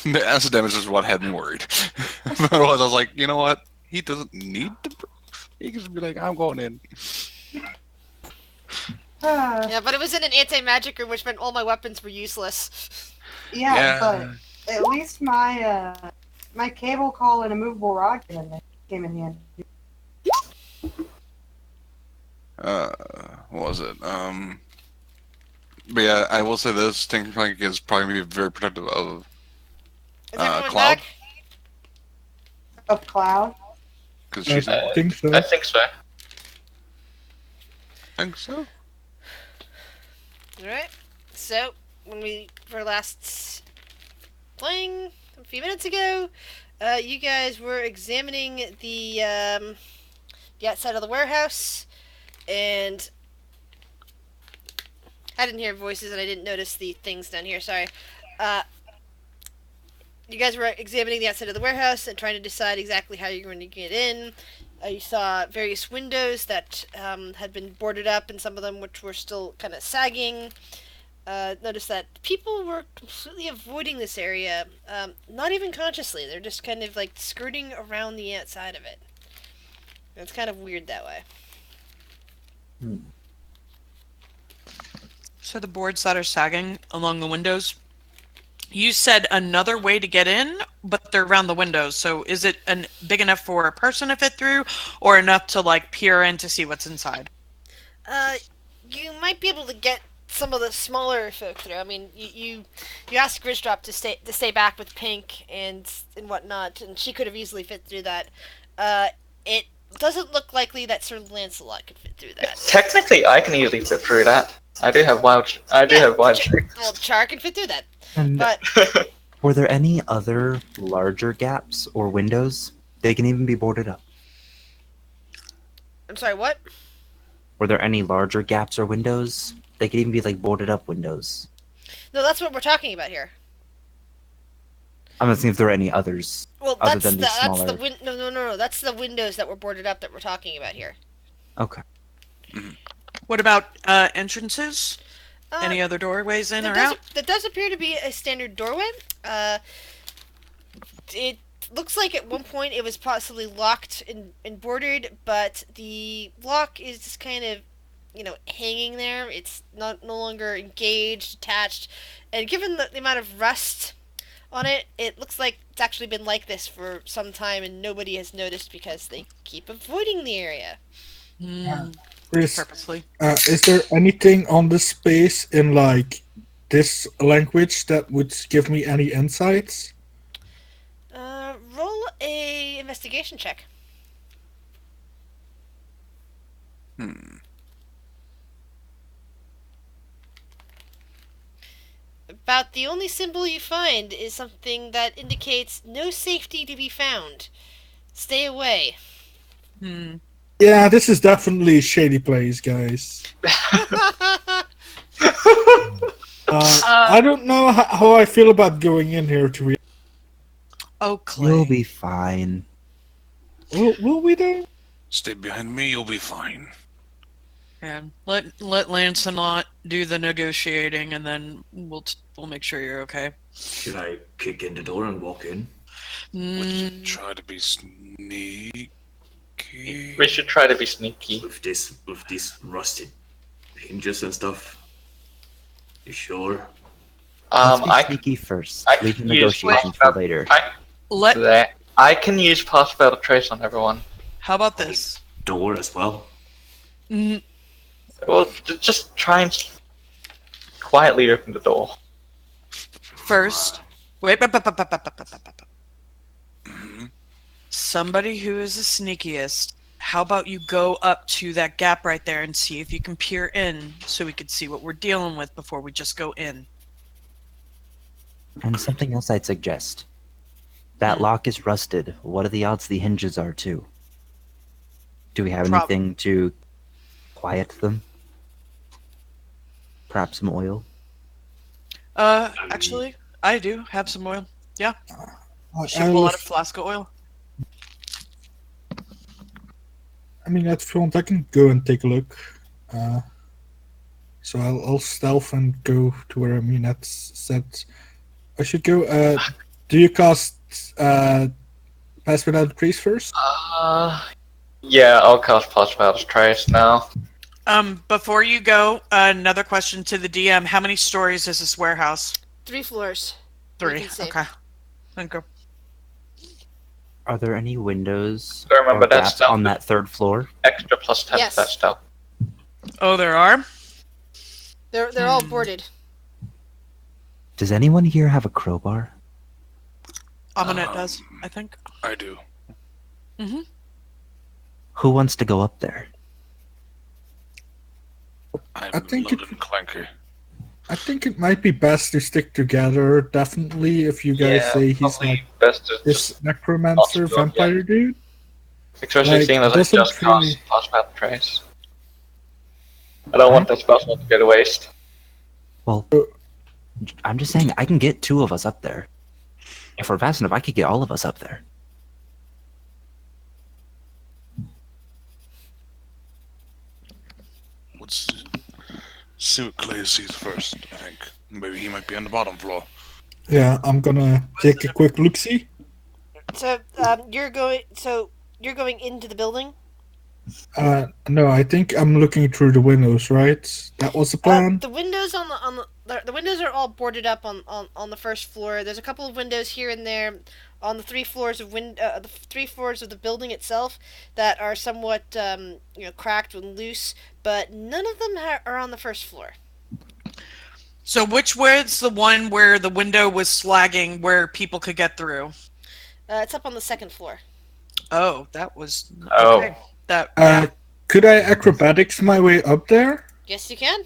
The acid damage is what had me worried. Otherwise, I was like, you know what? He doesn't need to. He can just be like, I'm going in.
Ah,
Yeah, but it was in an anti-magic room, which meant all my weapons were useless.
yeah, but at least my cable call and a movable rod came in handy.
What was it? But yeah, I will say this: Tinker Clank is probably gonna be very protective of
Is everyone
Cloud?
back?
Of Cloud.
because she's.
I think so.
I think so.
think so.
Alright, so, when we were last playing a few minutes ago, you guys were examining the outside of the warehouse, and I didn't hear voices and I didn't notice the things down here, sorry. You guys were examining the outside of the warehouse and trying to decide exactly how you're going to get in. You saw various windows that had been boarded up, and some of them which were still kind of sagging. Noticed that people were completely avoiding this area, not even consciously. They're just kind of like skirting around the outside of it. It's kind of weird that way.
So the boards that are sagging along the windows, you said another way to get in, but they're around the windows. So is it big enough for a person to fit through, or enough to like peer in to see what's inside?
You might be able to get some of the smaller folk through. I mean, you asked Grisdrop to stay back with Pink and whatnot, and she could have easily fit through that. It doesn't look likely that Sir Lancelot could fit through that.
Technically, I can easily fit through that. I do have wild strength.
Well, Char can fit through that,
And
but
were there any other larger gaps or windows? They can even be boarded up.
I'm sorry, what?
Were there any larger gaps or windows? They could even be like boarded up windows.
No, that's what we're talking about here.
I'm asking if there are any others.
Well,
Other
that's
than
the
these
that's the
smaller-
no. That's the windows that were boarded up that we're talking about here.
Okay.
What about entrances? Any other doorways in or out?
There does appear to be a standard doorway. It looks like at one point it was possibly locked and boarded, but the lock is just kind of, hanging there. It's no longer engaged, attached, and given the amount of rust on it, it looks like it's actually been like this for some time, and nobody has noticed because they keep avoiding the area.
Chris,
Purposely.
is there anything on the space in like this language that would give me any insights?
Roll a investigation check.
Hmm.
About the only symbol you find is something that indicates no safety to be found. Stay away.
Hmm.
Yeah, this is definitely a shady place, guys. I don't know how I feel about going in here. To be,
Oh,
You'll
Clay.
be fine.
will we though?
Stay behind me, you'll be fine.
Yeah. Let Lancelot do the negotiating, and then we'll make sure you're okay.
Should I kick in the door and walk in?
Mm,
Try to be sneaky.
We should try to be sneaky.
With these rusted hinges and stuff? You sure?
Let's be
I
sneaky first.
I
Leave the
can use
negotiations for later.
I can use pass without a trace on everyone.
how about this?
Door as well?
Mm,
Well, just try and quietly open the door.
First, wait.
Mhm.
Somebody who is the sneakiest. How about you go up to that gap right there and see if you can peer in, so we can see what we're dealing with before we just go in.
And something else I'd suggest. That lock is rusted. What are the odds the hinges are too? Do we have anything to quiet them? Perhaps some oil?
Actually, I do have some oil. Yeah, should pull out a flask of oil.
I mean, if you want, I can go and take a look. So I'll stealth and go to where Aminat said I should go. Do you cast Pass Without a Trace first?
Yeah, I'll cast pass without a trace now.
Before you go, another question to the DM. How many stories is this warehouse?
3 floors.
3.
can see.
Okay. Thank you.
Are there any windows
So remember,
or
that's
gaps
not-
on that third floor?
Extra plus 10
Yes.
for that stealth.
Oh, there are?
They're all boarded.
Does anyone here have a crowbar?
Aminet does, I think.
I do.
Who wants to go up there?
I'm
I think it-
loaded and clanky.
I think it might be best to stick together. Definitely, if you guys
Yeah,
say he's
probably
like
best to
this
just,
necromancer
Awesome,
vampire dude.
especially
like,
seeing as I
doesn't
just
really-
cast pass without a trace. I don't want that spell slot to go to waste.
Well, I'm just saying I can get 2 of us up there. If we're fast enough, I could get all of us up there.
Let's see what Clay sees first, I think. Maybe he might be on the bottom floor.
Yeah, I'm gonna take a quick look. See.
So you're going into the building.
No, I think I'm looking through the windows. Right, that was the plan.
The windows on the windows are all boarded up on the first floor. There's a couple of windows here and there on the 3 floors of the 3 floors of the building itself that are somewhat cracked and loose, but none of them are on the first floor.
So which was the one where the window was slagging where people could get through?
It's up on the 2nd floor.
Oh, that was...
Oh.
Okay. That, yeah.
Could I acrobatics my way up there?
Yes, you can.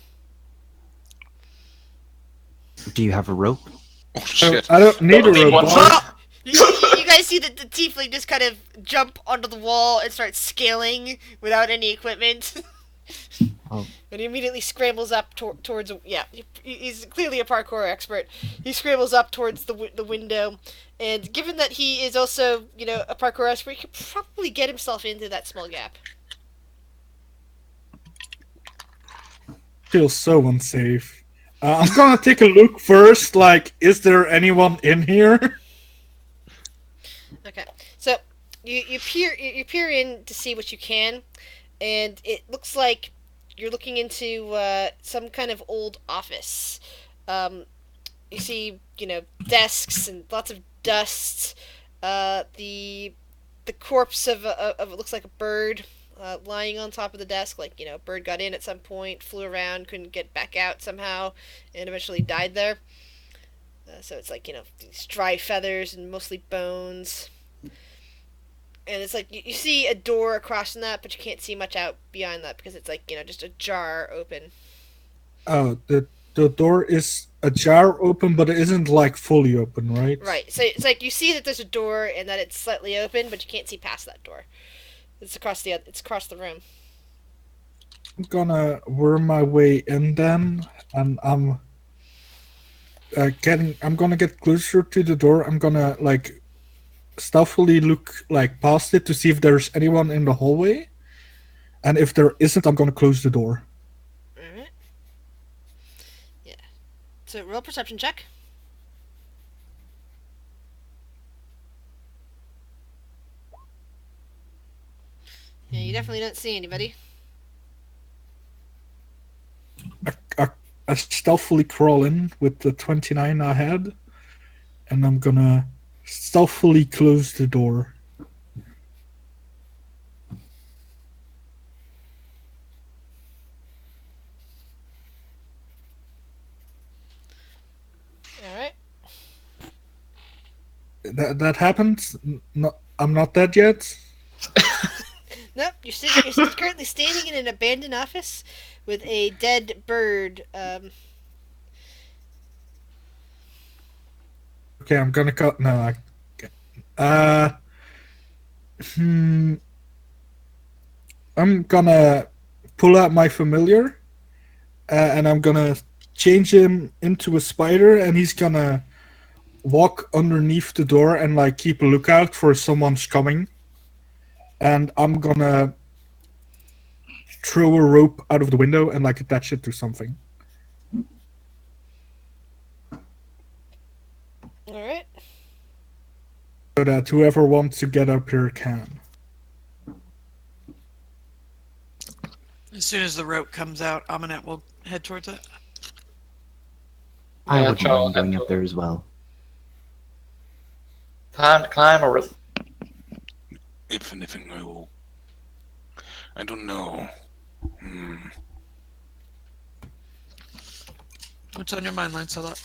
Do you have a rope?
Oh shit.
I don't need a
Don't need
rope.
one.
boss.
You guys see the tiefling just kind of jump onto the wall and start scaling without any equipment.
Oh.
And he immediately scrambles up towards... Yeah, he's clearly a parkour expert. He scrambles up towards the window, and given that he is also, a parkour expert, he could probably get himself into that small gap.
Feels so unsafe. I'm gonna take a look first. Like, is there anyone in here?
Okay, so you peer in to see what you can, and it looks like you're looking into some kind of old office. You see, desks and lots of dust. The corpse of it looks like a bird lying on top of the desk. Like, a bird got in at some point, flew around, couldn't get back out somehow, and eventually died there. So it's like, these dry feathers and mostly bones. And it's like you see a door across from that, but you can't see much out beyond that because it's like just a jar open.
Oh, the door is ajar open, but it isn't like fully open, right?
Right. So it's like you see that there's a door and that it's slightly open, but you can't see past that door. It's across the room.
I'm gonna worm my way in then, and I'm gonna get closer to the door. I'm gonna like stealthily look like past it to see if there's anyone in the hallway, and if there isn't, I'm gonna close the door.
All right. Yeah. So roll perception check. Yeah, you definitely don't see anybody.
I stealthily crawl in with the 29 I had, and I'm gonna stealthily close the door.
All right.
That happened. No, I'm not dead yet.
Nope. You're currently standing in an abandoned office with a dead bird.
Okay, I'm gonna cut. No, I'm gonna pull out my familiar, and I'm gonna change him into a spider, and he's gonna walk underneath the door and like keep a lookout for someone's coming. And I'm gonna throw a rope out of the window and like attach it to something.
All right.
So that whoever wants to get up here can.
As soon as the rope comes out, Aminette will head towards it.
I
Yeah,
wouldn't
Charles,
mind going up there as well.
Time to climb a river.
If anything, I don't know.
What's on your mind, Lancelot?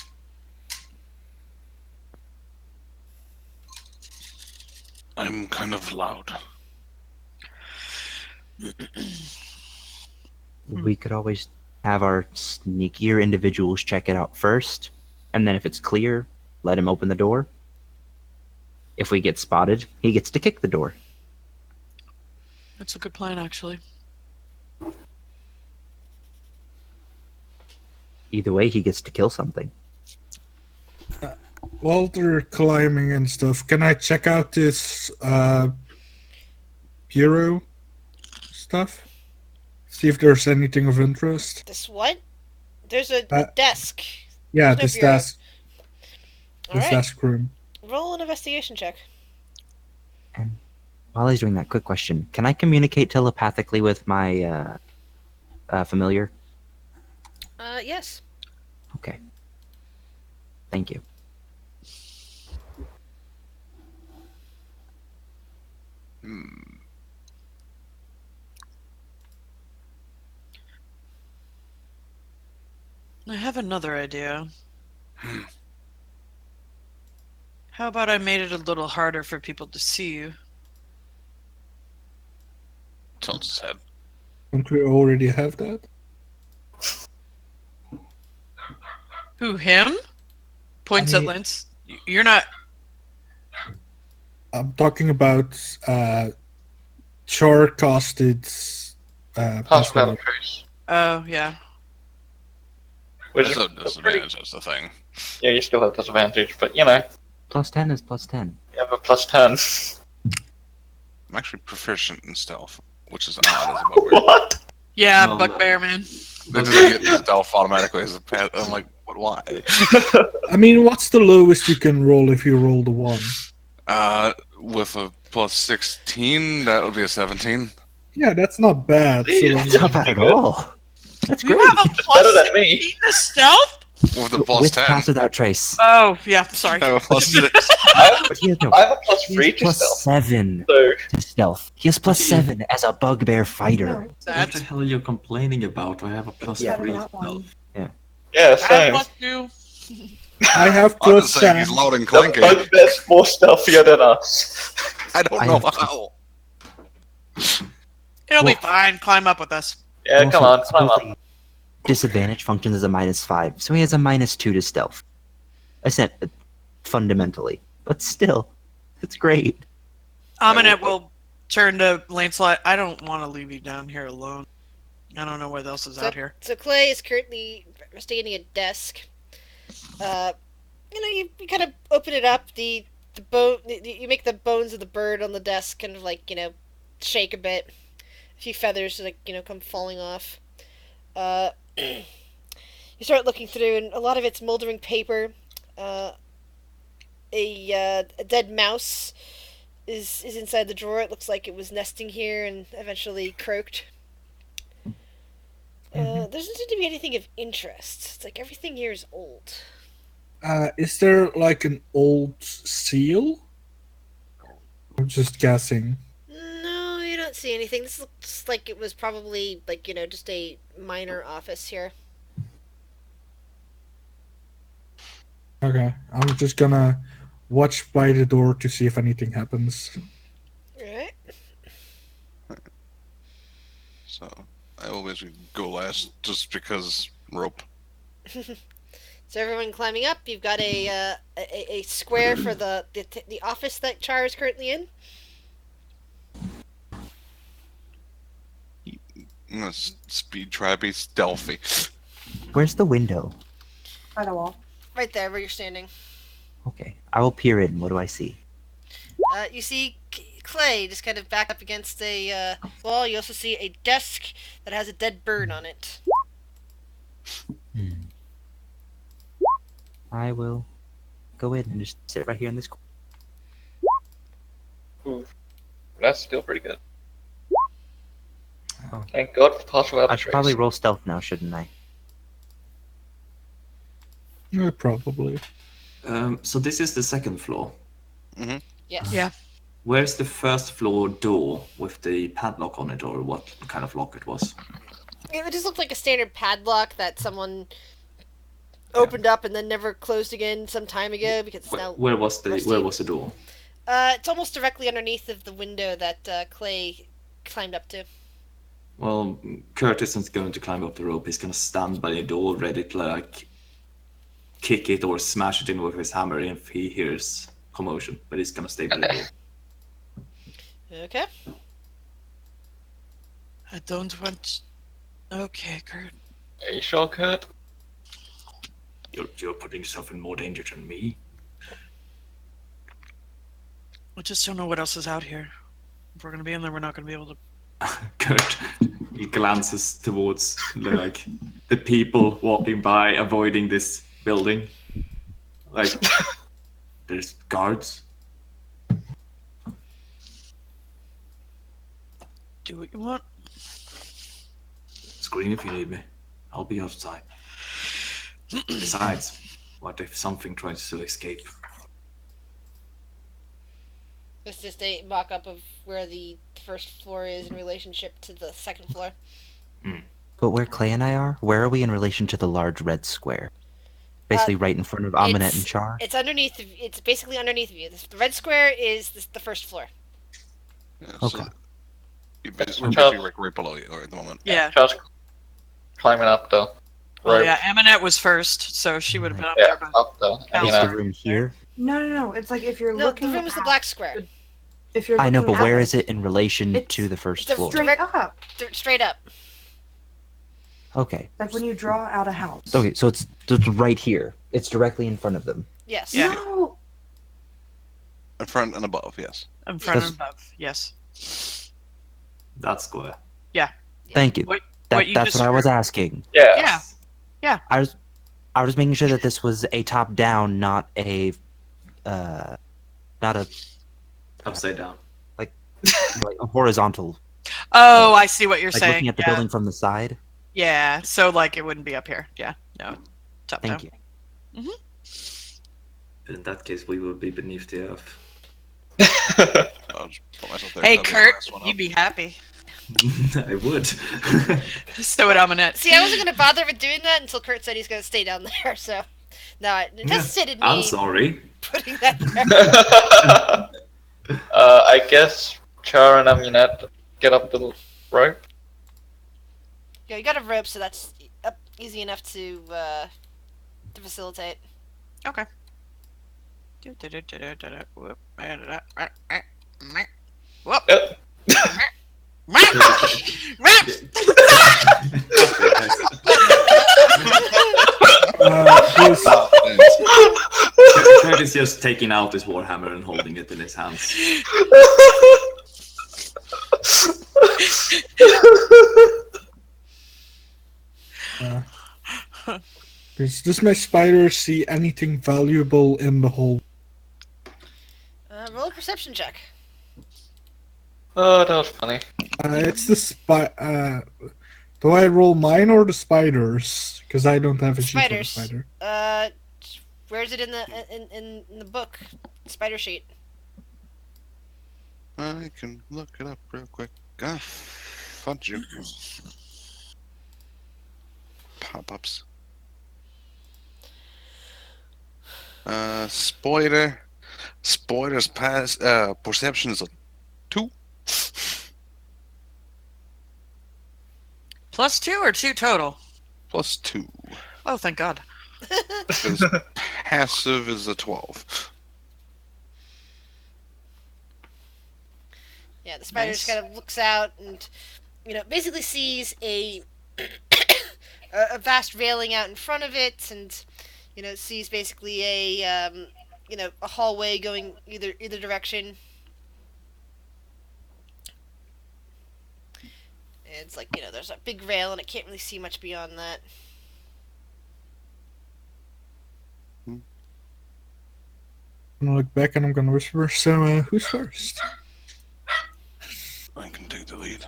I'm kind of loud.
We could always have our sneakier individuals check it out first, and then if it's clear, let him open the door. If we get spotted, he gets to kick the door.
That's a good plan, actually.
Either way, he gets to kill something.
While they're climbing and stuff, can I check out this bureau stuff? See if there's anything of interest.
This what? There's a
Uh,
desk.
Yeah,
There's no
this
bureau.
desk.
All
This
right.
desk room.
Roll an investigation check.
And while he's doing that, quick question. Can I communicate telepathically with my familiar?
Yes.
Okay. Thank you.
I have another idea. How about I made it a little harder for people to see you?
Tilts his head.
Don't we already have that?
Who, him? Points
I mean-
at Lance. You're not...
I'm talking about Char casted
Hospital trace.
Oh, yeah.
Which
That's
is
a disadvantage, that's the thing.
yeah, you still have disadvantage, but you know,
Plus 10 is plus 10.
you have a plus 10.
I'm actually proficient in stealth, which is odd as a bugbear.
What?
Yeah,
No,
Bugbear, man.
They just get stealth automatically as a pet. I'm like, but why?
I mean, what's the lowest you can roll if you roll the 1?
With a plus 16, that would be a 17.
Yeah, that's not bad. So,
Yeah.
It's not bad at all. That's
You
great.
have a plus
Better than me.
16 to stealth?
With a plus
With
10.
pass without trace.
Oh, yeah, sorry.
I have a plus 6.
But he has no.
I have a plus
He
3
has
to
plus
stealth.
7
So
to stealth. He has plus 7 as a bugbear fighter.
What
That's
the hell are you complaining about? I have a plus
Yeah.
3
That one.
stealth.
yeah,
I
same.
plus 2.
I have
I'm
plus
just saying he's
10.
loud and
The
clanky.
bugbear's more stealthier than us.
I don't
I
know
have-
how.
He'll be
Well-
fine. Climb up with us.
Yeah, come on, climb up.
supposedly Disadvantage functions as a -5, so he has a -2 to stealth. Fundamentally, but still, it's great.
Aminette will turn to Lancelot. I don't want to leave you down here alone. I don't know what else is out here.
So Clay is currently standing at a desk. You kind of open it up. The bone. You make the bones of the bird on the desk kind of like shake a bit. A few feathers come falling off. You start looking through, and a lot of it's moldering paper. A dead mouse is inside the drawer. It looks like it was nesting here and eventually croaked. There doesn't seem to be anything of interest. It's like everything here is old.
Is there like an old seal? I'm just guessing.
No, you don't see anything. This looks like it was probably just a minor office here.
Okay, I'm just gonna watch by the door to see if anything happens.
Alright.
So I always go last just because rope.
So everyone climbing up. You've got a square for the office that Char is currently in.
Speed trappy, stealthy.
Where's the window?
By the wall.
Right there where you're standing.
Okay, I will peer in. What do I see?
You see Clay just kind of back up against a wall. You also see a desk that has a dead bird on it.
I will go in and just sit right here in this corner.
Ooh, that's still pretty good.
Oh.
Thank God for partial
I should probably roll stealth now, shouldn't I?
Yeah, probably.
So this is the second floor.
Yes.
Yeah.
Where's the first floor door with the padlock on it, or what kind of lock it was?
It just looked like a standard padlock that someone opened up and then never closed again some time ago because it's now.
Where was the
rusty.
door?
It's almost directly underneath of the window that Clay climbed up to.
Well, Kurt isn't going to climb up the rope. He's going to stand by the door, ready to kick it or smash it in with his hammer if he hears commotion. But he's going to stay by the door.
Okay.
I don't want. Okay, Kurt.
Are you sure, Kurt?
You're putting yourself in more danger than me.
I just don't know what else is out here. If we're gonna be in there, we're not gonna be able to.
Kurt, he glances towards the people walking by, avoiding this building. There's guards.
Do what you want.
Scream if you need me. I'll be outside. Besides, what if something tries to escape?
It's just a mock-up of where the first floor is in relationship to the second floor.
But where Clay and I are, where are we in relation to the large red square? Basically right in front of Aminette and Char?
It's underneath. It's basically underneath of you. The red square is the first floor.
Yeah,
Okay.
So we're basically right below you at the moment.
Yeah.
Just climbing up the
Well,
rope.
yeah. Aminette was first, so she would have been up
Yeah,
there. But
up the.
Oh.
Is the room here?
No. It's like if you're
No,
looking.
the room is the
at-
black square.
If you're.
I know,
looking
but where
at
is it in relation
It's-
to the first
the
floor?
Straight up.
Straight up.
Okay.
Like when you draw out a house.
Okay, so it's right here. It's directly in front of them.
Yes.
Yeah.
No.
In front and above, yes.
in front
That's-
and above. Yes.
That's square.
Thank you.
What
That's
you
what
just
I was
heard-
asking.
Yeah.
Yeah.
I was making sure that this was a top down, not a
Upside down.
like a horizontal.
Oh, I see what you're
Like
saying.
looking at the
yeah.
building from the side.
Yeah. So it wouldn't be up here. Yeah. No. Top
Thank
down.
you.
But in that case, we will be beneath the earth.
I'll just put myself there.
Hey,
That'll be the
Kurt,
last one
you'd
up.
be happy.
I would.
So would Aminette.
See, I wasn't gonna bother with doing that until Kurt said he's gonna stay down there. So No, it necessitated
I'm
me
sorry.
putting that there.
I guess Char and Amunet get up the rope.
Yeah, you got a rope, so that's easy enough to facilitate.
Okay. Whoop.
Yep.
This,
Fred is just taking out his warhammer and holding it in his hands.
does my spider see anything valuable in the hole?
Roll a perception check.
Oh, that was funny.
It's the do I roll mine or the spiders? Because I don't have a sheet for the
Spiders.
spider.
Where is it in the in the book? Spider sheet.
I can look it up real quick. Ah, fudge you. Pop-ups. Spoilers pass. Perception is a 2.
+2 or 2 total?
+2.
Oh, thank God.
Because passive is a 12.
Yeah, the spider just kind of looks out and, basically sees a a vast railing out in front of it, and sees basically a a hallway going either direction. And it's like there's a big rail, and it can't really see much beyond that.
I'm gonna look back and I'm gonna whisper. So, who's first?
I can take the lead.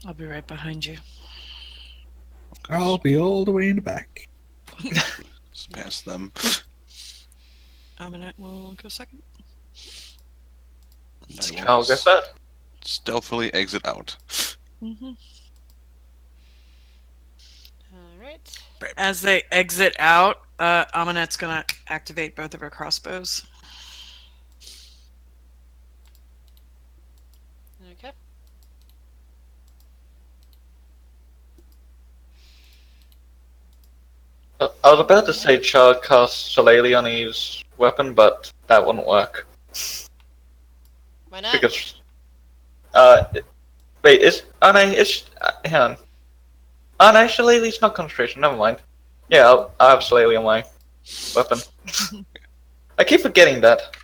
I'll be right behind you.
I'll be all the way in the back.
Just past them.
Aminette will go second.
I'll get that.
Stealthily exit out.
Mm-hmm.
All right.
As they exit out, Aminette's gonna activate both of her crossbows.
Okay.
I was about to say Char cast Shillelagh on his weapon, but that wouldn't work.
Why not?
Because, wait, hang on. Oh no, Shillelagh's not concentration, never mind. Yeah, I'll have Shillelagh on my weapon. I keep forgetting that.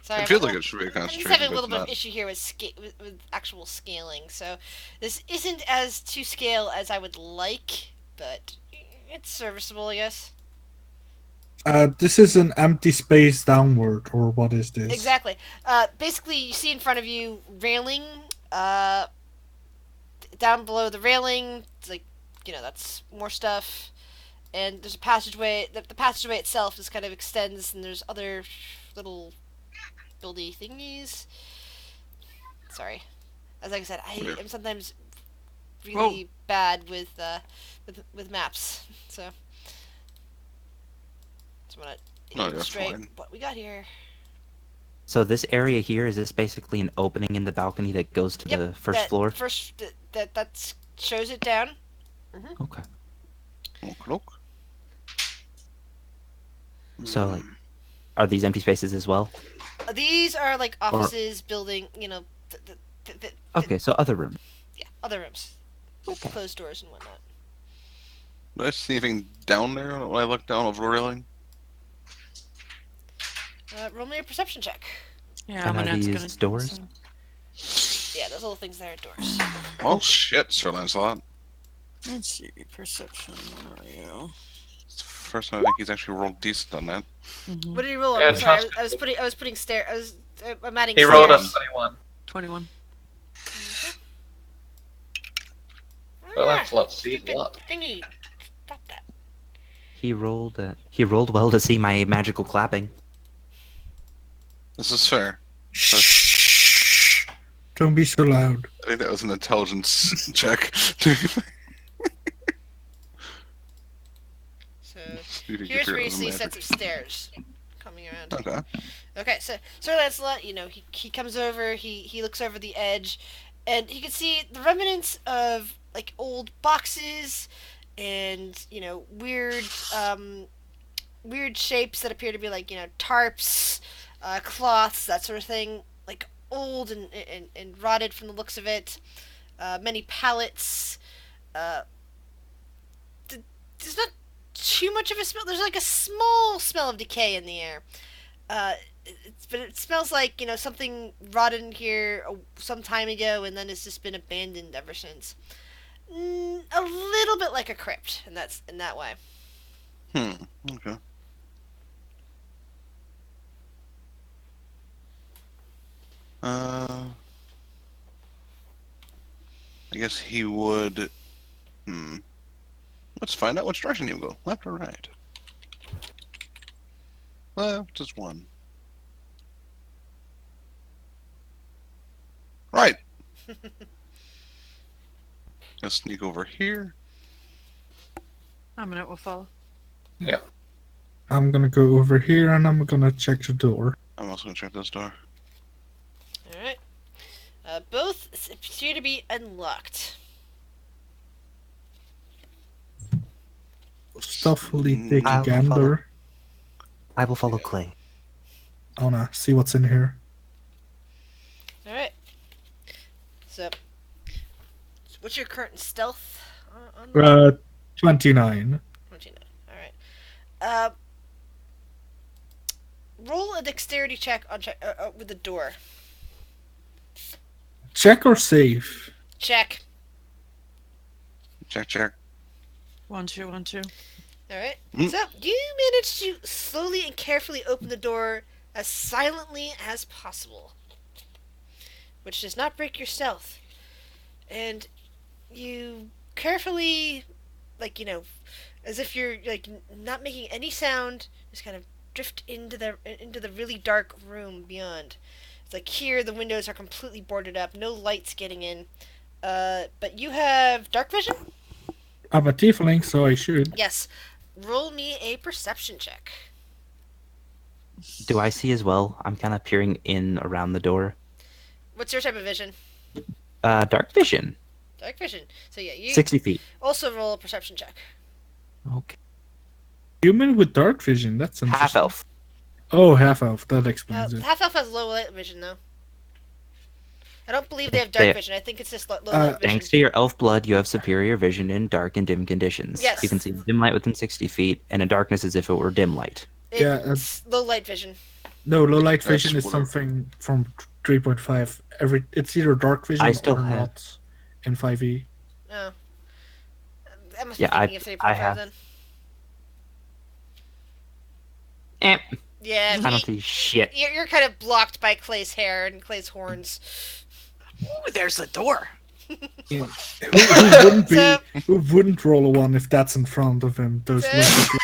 Sorry,
I feel
I'm-
like it should be a
I'm just
concentration,
having a
but
little bit
not.
of issue here with, with actual scaling. So this isn't as to scale as I would like, but it's serviceable, I guess.
This is an empty space downward, or what is this?
Exactly. Basically, you see in front of you railing. Down below the railing, it's like that's more stuff. And there's a passageway. The passageway itself just kind of extends, and there's other little buildy thingies. Sorry, as like I said, I am sometimes really bad with maps. So just want to
No, you're
illustrate
fine.
what we got here.
So this area here, is this basically an opening in the balcony that goes to
Yep,
the first
that
floor?
That shows it down.
Okay.
Look.
So, like, are these empty spaces as well?
These are like offices, building.
Okay, so other room.
Yeah, other rooms, with closed doors and whatnot.
Do I see anything down there when I look down over the railing?
Roll me a perception check.
Yeah,
And are
Aminette's
these
gonna do
doors?
so.
Yeah, those little things there are doors.
Oh shit, Sir Lancelot.
Let's see, perception. Where are you?
It's the first time I think he's actually rolled decent on that.
Mm-hmm.
What did he roll?
Yeah,
I'm sorry,
trust-
I was putting stare. I'm adding.
He rolled a
stairs.
21.
21.
Well, that's a lot to see. A lot.
Thingy. Stop that.
He rolled well to see my magical clapping.
This is fair.
Shh! Don't be so loud.
I think that was an intelligence check.
So Here's where you see sets of stairs coming around.
Okay.
Okay, so Sir Lancelot, he comes over, he looks over the edge, and he can see the remnants of like old boxes and weird weird shapes that appear to be like tarps, cloths, that sort of thing, like old and rotted from the looks of it. Many pallets. There's not too much of a smell. There's like a small smell of decay in the air. But it smells like something rotted in here some time ago, and then it's just been abandoned ever since. A little bit like a crypt, and that's in that way.
Okay. I guess he would. Let's find out which direction you go. Left or right? Left is one. Right. Let's sneak over here.
A minute will follow.
Yeah.
I'm gonna go over here and I'm gonna check the door.
I'm also gonna check this door.
Alright. Both appear to be unlocked.
Stealthily take
I
a
will
gander.
I will follow Clay.
I wanna see what's in here.
Alright. So, what's your current stealth on
29.
29. Alright. Roll a dexterity check on with the door.
Check or save?
Check.
Check.
1, 2, 1, 2.
Alright.
Mm.
So, you manage to slowly and carefully open the door as silently as possible, which does not break your stealth. And you carefully, as if you're not making any sound, just kind of drift into the really dark room beyond. It's like here the windows are completely boarded up, no lights getting in. But you have dark vision?
I'm a tiefling, so I should.
Yes. Roll me a perception check.
Do I see as well? I'm kind of peering in around the door.
What's your type of vision?
Dark vision.
Dark vision. So yeah, you
60 feet.
also roll a perception check.
Okay.
Human with dark vision, that's interesting.
Half elf.
Oh, half elf, that explains it.
Half elf has low light vision though. I don't believe they have dark
They-
vision. I think it's just low light vision.
Thanks to your elf blood, you have superior vision in dark and dim conditions.
Yes.
You can see dim light within 60 feet, and in darkness as if it were dim light.
Yeah,
It's low light vision.
No, low light
That's
vision is
whatever.
something from 3.5. It's either dark vision
I still
or
have-
not in 5e.
Oh. I must be
Yeah,
thinking of 3.5
have-
then.
Eh,
Yeah,
I don't see shit.
you're kind of blocked by Clay's hair and Clay's horns.
Ooh, there's the door.
Who wouldn't be?
So-
Who wouldn't roll a 1 if that's in front of him? Those
So-
little-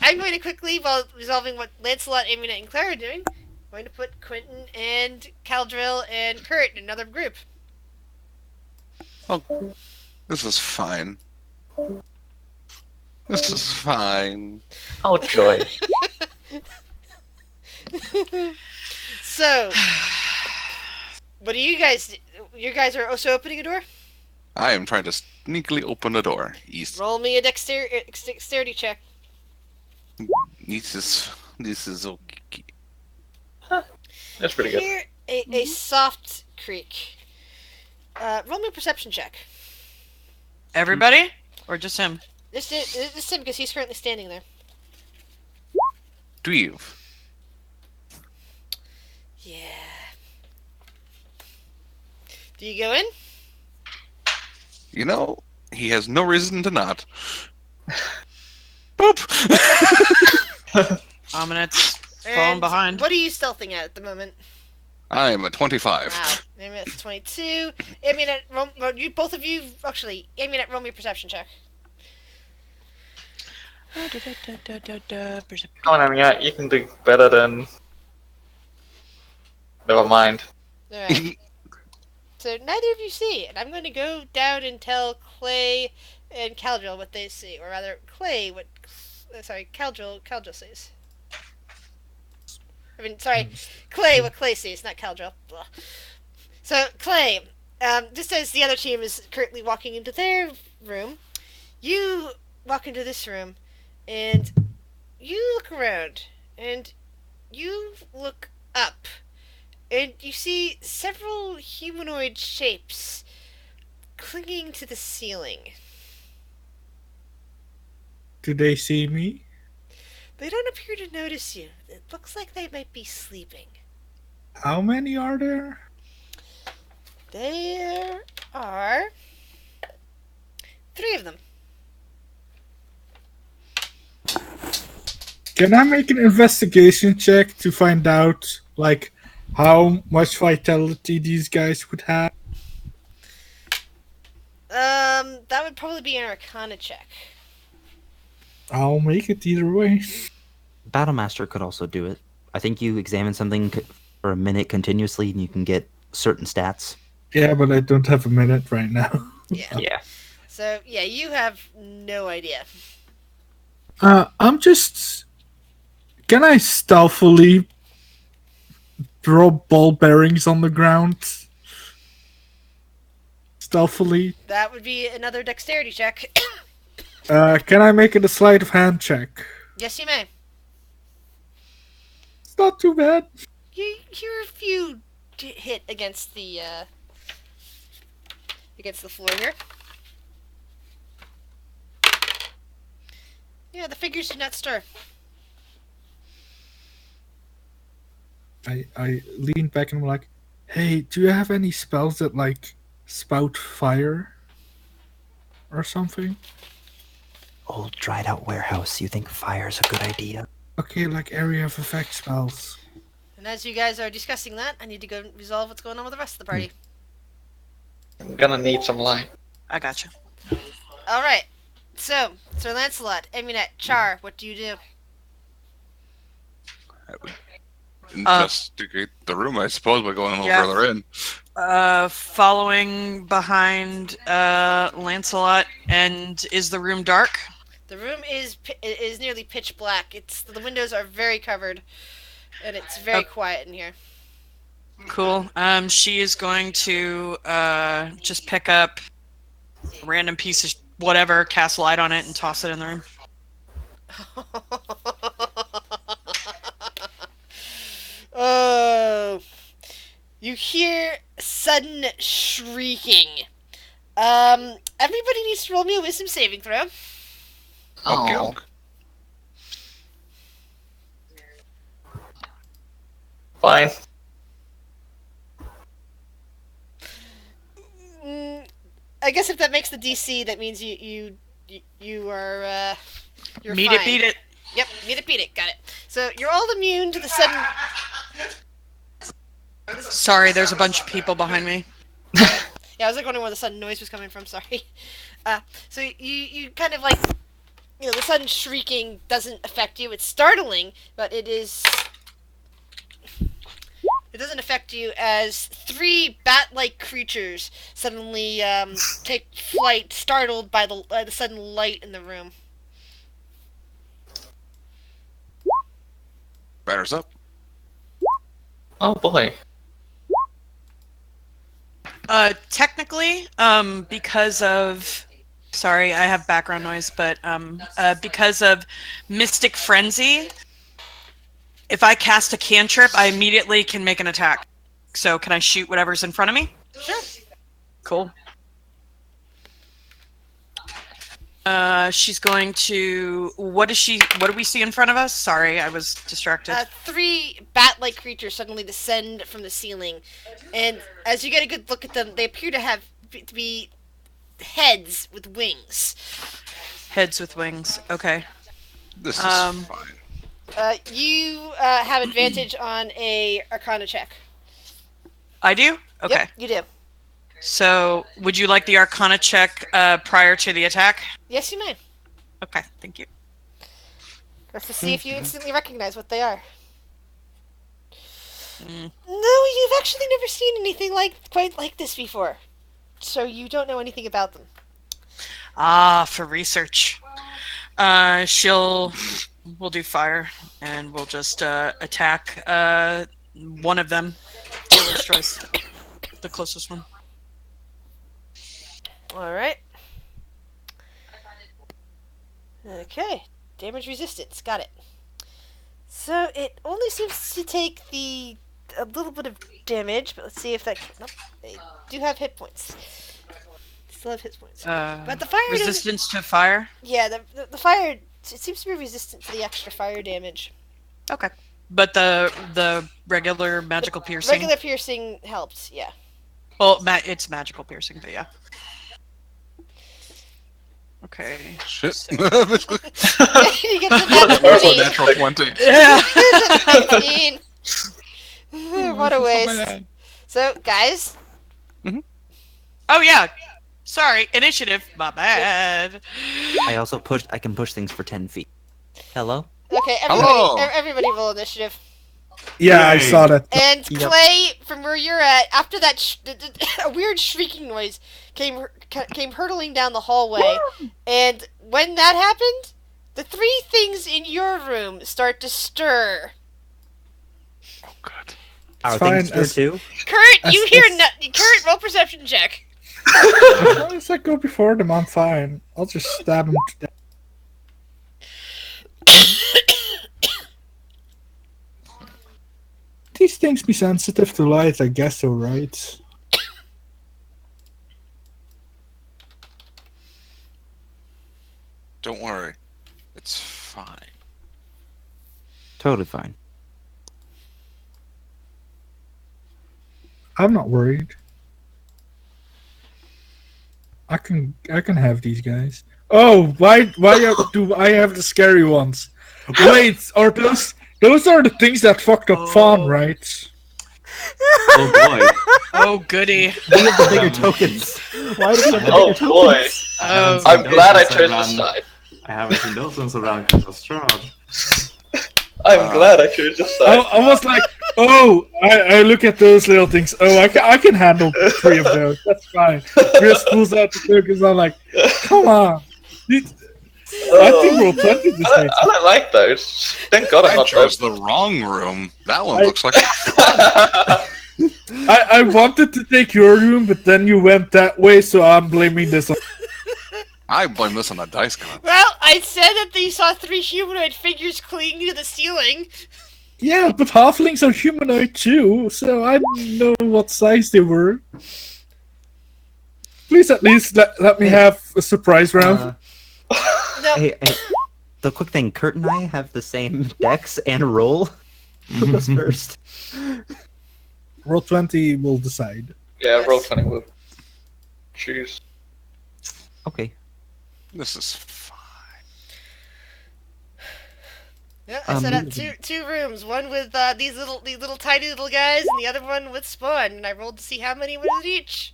I'm going to quickly, while resolving what Lancelot, Amunet, and Claire are doing, I'm going to put Quentin and Caldrill and Kurt in another group.
This is fine. This is fine.
Oh joy.
So, what do you guys do? You guys are also opening a door?
I am trying to sneakily open the door. East.
Roll me a dexterity check.
This is okay.
That's pretty good.
Hear a soft creak. Roll me a perception check.
Everybody? Or just him?
This is him because he's currently standing there.
Dweeb.
Yeah. Do you go in?
You know, he has no reason to not. Boop!
Ominet's falling
And
behind.
What are you stealthing at the moment?
I am a 25.
Wow. Amunet 22. Amunet, you both of you actually. Amunet, roll me a perception check.
Come on, Amy, you can do better than. Never mind.
All right. So neither of you see, and I'm going to go down and tell Clay and Caldril what they see, or rather Clay what. Sorry, Caldril says. I mean, sorry, Clay what Clay sees, not Caldril. Blah. So Clay, just as the other team is currently walking into their room, you walk into this room, and you look around, and you look up, and you see several humanoid shapes clinging to the ceiling.
Do they see me?
They don't appear to notice you. It looks like they might be sleeping.
How many are there?
There are 3 of them.
Can I make an investigation check to find out, like, how much vitality these guys would have?
That would probably be an Arcana check.
I'll make it either way.
Battlemaster could also do it. I think you examine something for a minute continuously, and you can get certain stats.
Yeah, but I don't have a minute right now.
Yeah.
Yeah.
So, yeah, you have no idea.
I'm just... Can I stealthily drop ball bearings on the ground? Stealthily?
That would be another dexterity check.
Can I make it a sleight of hand check?
Yes, you may.
It's not too bad.
You hear a few hit against the floor here. Yeah, the figures do not stir.
I lean back and I'm like, hey, do you have any spells that, like, spout fire? Or something?
Old dried out warehouse. You think fire's a good idea?
Okay, like area of effect spells.
And as you guys are discussing that, I need to go resolve what's going on with the rest of the party.
I'm gonna need some light.
I gotcha.
Alright. So, Sir Lancelot, Emunet, Char, what do you do?
I would investigate the room, I suppose, by going a little
Yeah.
further in.
Following behind Lancelot, and is the room dark?
The room is nearly pitch black. The windows are very covered, and it's very quiet in here.
Cool. She is going to just pick up a random piece of whatever, cast light on it, and toss it in the room.
Oh, you hear sudden shrieking. Everybody needs to roll me a wisdom saving throw.
Okay,
Oh.
okay.
Fine.
I guess if that makes the DC, that means you are you're
Meet
fine.
it, beat it.
Yep, meet it, beat it. Got it. So you're all immune to the sudden.
Sorry, there's a bunch of people behind me.
Yeah, I was like wondering where the sudden noise was coming from. Sorry. So you kind of like, the sudden shrieking doesn't affect you. It's startling, but it doesn't affect you as 3 bat-like creatures suddenly take flight, startled by the sudden light in the room.
Batter's up.
Oh boy.
Technically, because of... Sorry, I have background noise, but because of Mystic Frenzy, if I cast a cantrip, I immediately can make an attack. So can I shoot whatever's in front of me?
Sure.
Cool. She's going to... What do we see in front of us? Sorry, I was distracted.
3 bat-like creatures suddenly descend from the ceiling, and as you get a good look at them, they appear to be heads with wings.
Heads with wings. Okay.
This is fine.
You have advantage on a Arcana check.
I do? Okay.
Yep, you do.
So, would you like the Arcana check prior to the attack?
Yes, you may.
Okay, thank you.
That's to see if you instantly recognize what they are.
Mm.
No, you've actually never seen anything quite like this before. So you don't know anything about them.
For research. We'll do fire, and we'll just attack one of them. Dealer's choice. The closest one.
Alright. Okay. Damage resistance. Got it. So it only seems to take a little bit of damage, but let's see if that... Nope. They do have hit points. Still have hit points. But the fire
resistance to fire?
Yeah, the fire... It seems to be resistant to the extra fire damage.
Okay. But the regular magical piercing?
Regular piercing helped, yeah.
Well, it's magical piercing, but yeah. Okay.
Shit.
You get to
There's a natural 20.
Yeah.
19. What a waste. So, guys.
Oh, yeah. Sorry. Initiative. My bad.
I can push things for 10 feet. Hello?
Okay,
Hello.
everybody roll initiative.
Yeah, I
Yay.
saw that.
And
Yep.
Clay, from where you're at, after that, a weird shrieking noise came hurtling down the hallway. And when that happened, the three things in your room start to stir.
Oh, God.
Are
fine,
things here
as-
too?
Kurt, you
As-
hear
as-
Kurt, roll perception check.
As long as I go before them, I'm fine. I'll just stab them to death. These things be sensitive to light, I guess, alright.
Don't worry. It's fine.
Totally fine.
I'm not worried. I can have these guys. Oh, why do I have the scary ones? Wait, are those are the things that fucked up Fawn, right?
Oh boy.
Oh, goody.
We have the bigger tokens. Why do we have the
Oh
bigger
boy.
tokens?
Oh,
I'm glad I chose this side.
I haven't seen those ones around Strahd.
I'm glad I chose this side.
I was like, oh, I look at those little things. Oh, I can handle 3 of those. That's fine. Chris pulls out the tokens. I'm like, come on. I think roll 20 this
I
makes.
don't like those. Thank God I'm
I
not
chose
those.
the wrong room. That one
I-
looks like.
I wanted to take your room, but then you went that way, so I'm blaming this on.
I blame this on the dice god.
Well, I said that they saw 3 humanoid figures clinging to the ceiling.
Yeah, but halflings are humanoid too, so I didn't know what size they were. Please at least let me have a surprise round.
No,
Hey, the quick thing, Kurt and I have the same dex and roll. Who goes first?
Roll 20 will decide.
Yeah, roll 20 will choose.
Okay.
This is fine.
yeah, I set up two rooms. One with these little tiny little guys, and the other one with Spawn. And I rolled to see how many was in each.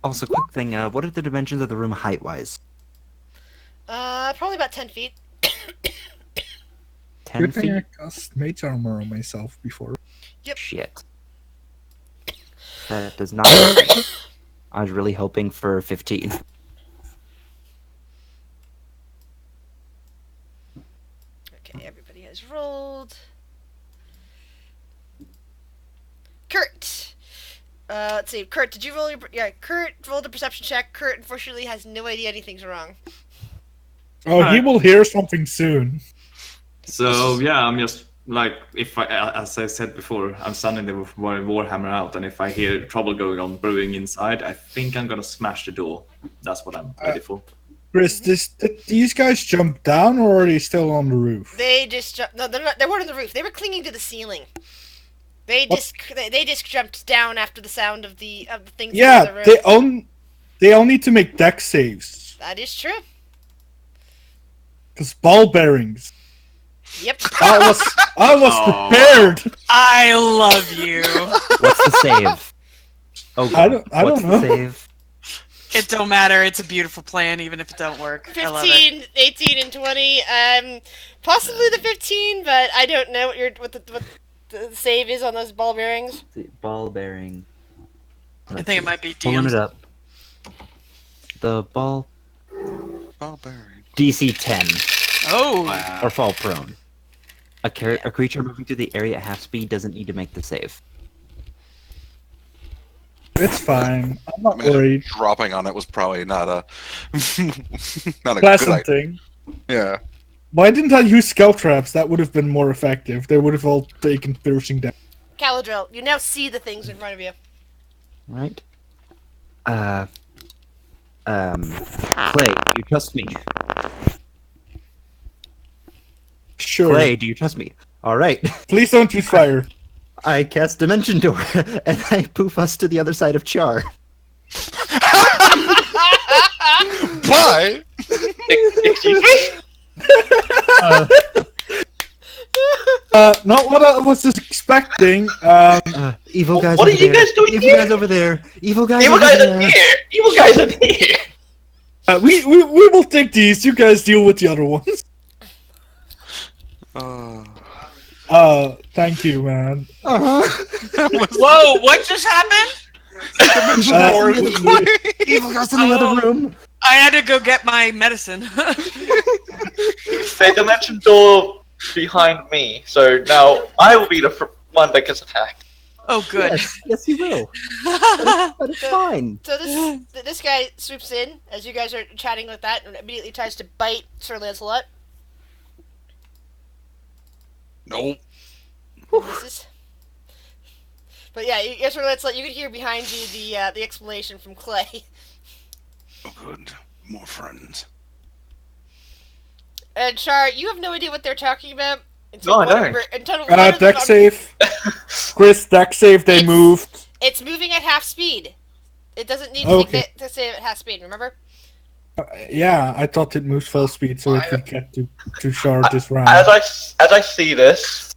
Also, quick thing, what are the dimensions of the room height-wise?
Probably about 10 feet.
10
Good thing I
feet?
cast mage armor on myself before.
Shit. That does not... I was really hoping for 15.
Okay, everybody has rolled. Kurt! Let's see. Kurt, did you roll your... Yeah, Kurt rolled a perception check. Kurt, unfortunately, has no idea anything's wrong.
Oh, he will hear something soon.
So yeah, I'm just like, if I, as I said before, I'm standing there with my warhammer out, and if I hear trouble going on brewing inside, I think I'm gonna smash the door. That's what I'm ready for.
Chris, did these guys jump down or are they still on the roof?
They just jumped... No, they're not, they weren't on the roof. They were clinging to the ceiling. They just jumped down after the sound of the things in the
Yeah,
room.
they all need to make deck saves.
That is true.
Because ball bearings.
Yep.
I was
Oh.
prepared.
I love you.
What's the save? Oh,
I don't
what's
know.
the save?
It don't matter. It's a beautiful plan, even if it don't work. I love it.
15, 18, and 20. Possibly the 15, but I don't know what the save is on those ball bearings.
Ball bearing.
I think it might be
Pulling
DM's.
it up. the ball.
Barbarian.
DC 10
Oh,
or fall prone. A creature moving through the area at half speed doesn't need to make the save.
It's fine. I'm not
Man,
worried.
dropping on it was probably not a not a good
Pleasant
idea.
thing.
Yeah.
Why didn't I use scout traps? That would have been more effective. They would have all taken piercing damage.
Caladriel, you now see the things in front of you.
Right? Clay, do you trust me?
Sure.
Clay, do you trust me? Alright.
Please don't use fire.
I cast Dimension Door, and I poof us to the other side of Char.
Bye.
Excuse me?
Not what I was expecting.
Evil guys
What
over
are you
there.
guys doing
Evil
here?
guys over there. Evil guys
Evil
over
guys
there.
are here! Evil guys are here!
We will take these. You guys deal with the other ones. Thank you, man.
whoa! What just happened?
Evil guys in the other room.
I had to go get my medicine.
They dimension door behind me, so now I will be the one that gets attacked.
Oh, good.
Yes, you will. But it's fine.
So this guy swoops in as you guys are chatting with that and immediately tries to bite Sir Lancelot.
Nope.
Misses. But yeah, Sir Lancelot, you can hear behind you the explanation from Clay.
Oh, good. More friends.
And Char, you have no idea what they're talking about.
No, I don't.
Deck save. Chris, deck save. They
It's-
moved.
It's moving at half speed. It doesn't need
Okay.
to save at half speed, remember?
Yeah, I thought it moved full speed so it could get to Shard this round.
As I see this,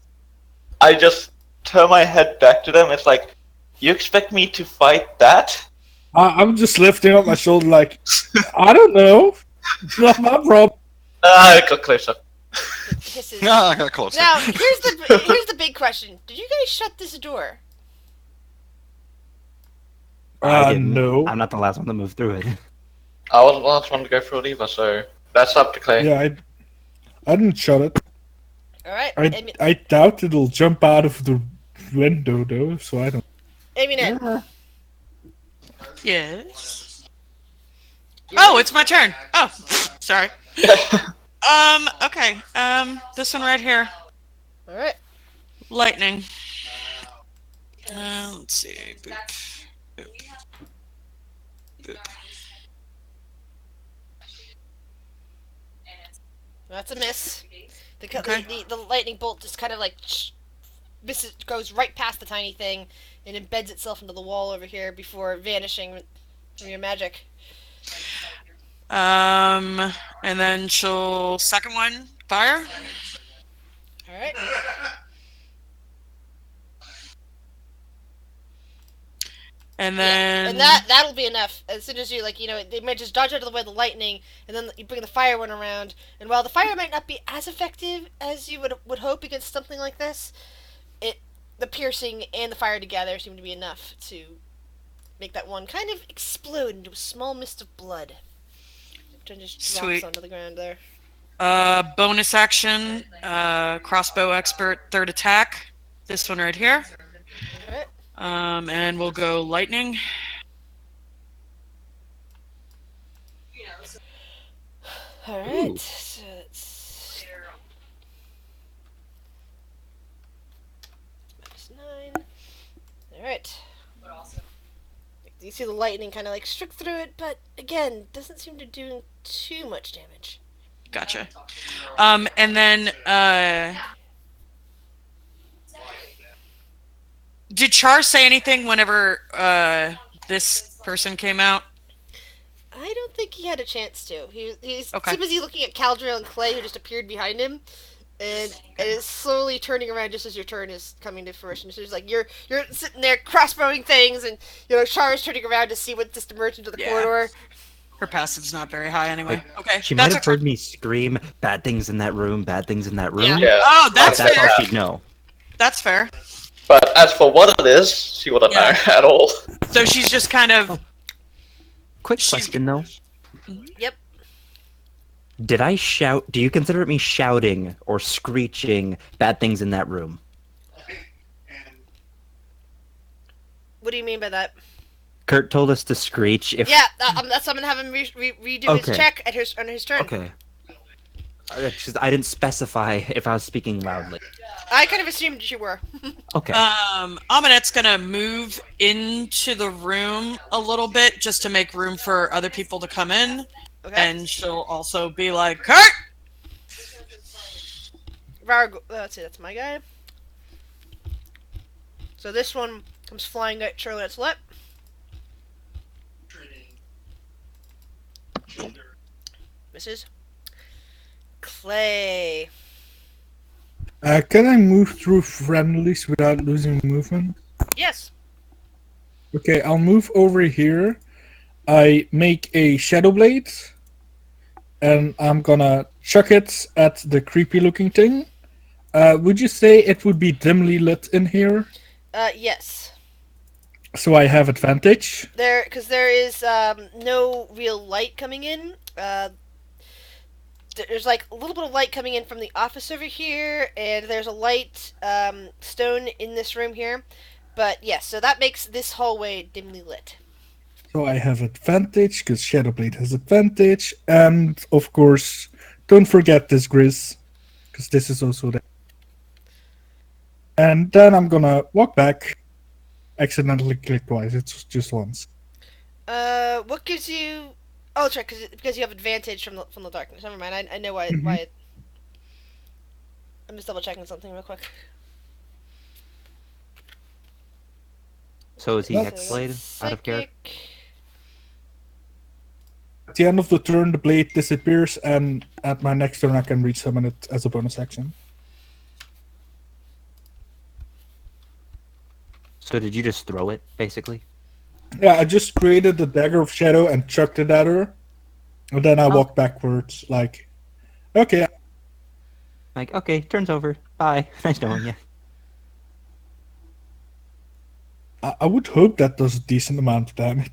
I just turn my head back to them. It's like, you expect me to fight that?
I'm just lifting up my shoulder like, I don't know. It's not my problem.
I got closer.
Hisses.
No, I got close.
Now, here's the big question. Did you guys shut this door?
I didn't.
No.
I'm not the last one to move through it.
I wasn't the last one to go through it either, so that's up to Clay.
Yeah, I didn't shut it.
Alright,
I doubt it'll jump out of the window though, so I don't.
Aminet.
Yes. Oh, it's my turn. Oh, sorry. Okay. This one right here.
Alright.
Lightning. Let's see. Boop. Boop. Boop.
That's a miss.
Okay.
The lightning bolt just kind of like misses, goes right past the tiny thing and embeds itself into the wall over here before vanishing from your magic.
And then she'll second one fire.
Alright.
And then
And that'll be enough. As soon as you they might just dodge out of the way of the lightning, and then you bring the fire one around. And while the fire might not be as effective as you would hope against something like this, the piercing and the fire together seem to be enough to make that one kind of explode into a small mist of blood. Which just
Sweet.
drops onto the ground there.
bonus action, crossbow expert, third attack. This one right here.
Alright.
And we'll go lightning.
Alright. So it's -9. Alright. You see the lightning kind of like struck through it, but again, doesn't seem to do too much damage.
Gotcha. And then, did Char say anything whenever this person came out?
I don't think he had a chance to. He's
Okay.
too busy looking at Caldriel and Clay, who just appeared behind him, and is slowly turning around just as your turn is coming to fruition. So it's like you're sitting there crossbowing things, and Char is turning around to see what just emerged into the corridor.
Her passive's not very high anyway. Okay,
She might
that's
have heard me scream, "Bad things in that room, bad things in that room."
Yeah.
Yeah.
Oh, that's
That's
fair.
all she'd know.
That's fair.
But as for what it is, she wouldn't know at all.
So she's just kind of.
Quick question though.
Yep.
Did I shout? Do you consider me shouting or screeching bad things in that room?
What do you mean by that?
Kurt told us to screech if.
Yeah, that's why I'm gonna have him redo his
Okay.
check on his turn.
Okay. I didn't specify if I was speaking loudly.
I kind of assumed you were.
Okay.
Amanette's gonna move into the room a little bit just to make room for other people to come in.
Okay.
And she'll also be like, Kurt!
Let's see, that's my guy. So this one comes flying at Charlotte's lip. Misses. Clay.
Can I move through friendlies without losing movement?
Yes.
Okay, I'll move over here. I make a Shadow Blade, and I'm gonna chuck it at the creepy looking thing. Would you say it would be dimly lit in here?
Yes.
So I have advantage?
Because there is no real light coming in. There's like a little bit of light coming in from the office over here, and there's a light stone in this room here. But yes, so that makes this hallway dimly lit.
So I have advantage, because Shadow Blade has advantage. And, of course, don't forget this Grizz, because this is also there. And then I'm gonna walk back. Accidentally click twice, it's just once.
What gives you... Oh, that's right, because you have advantage from the darkness. Never mind, I know why it... I'm just double checking something real quick.
So is he
That's-
Hexblade out of character?
At the end of the turn, the blade disappears, and at my next turn, I can re-summon it as a bonus action.
So did you just throw it, basically?
Yeah, I just created the Dagger of Shadow and chucked it at her. And then I walked backwards, like, okay.
Like, okay, turn's over. Bye. Nice knowing you.
I would hope that does a decent amount of damage.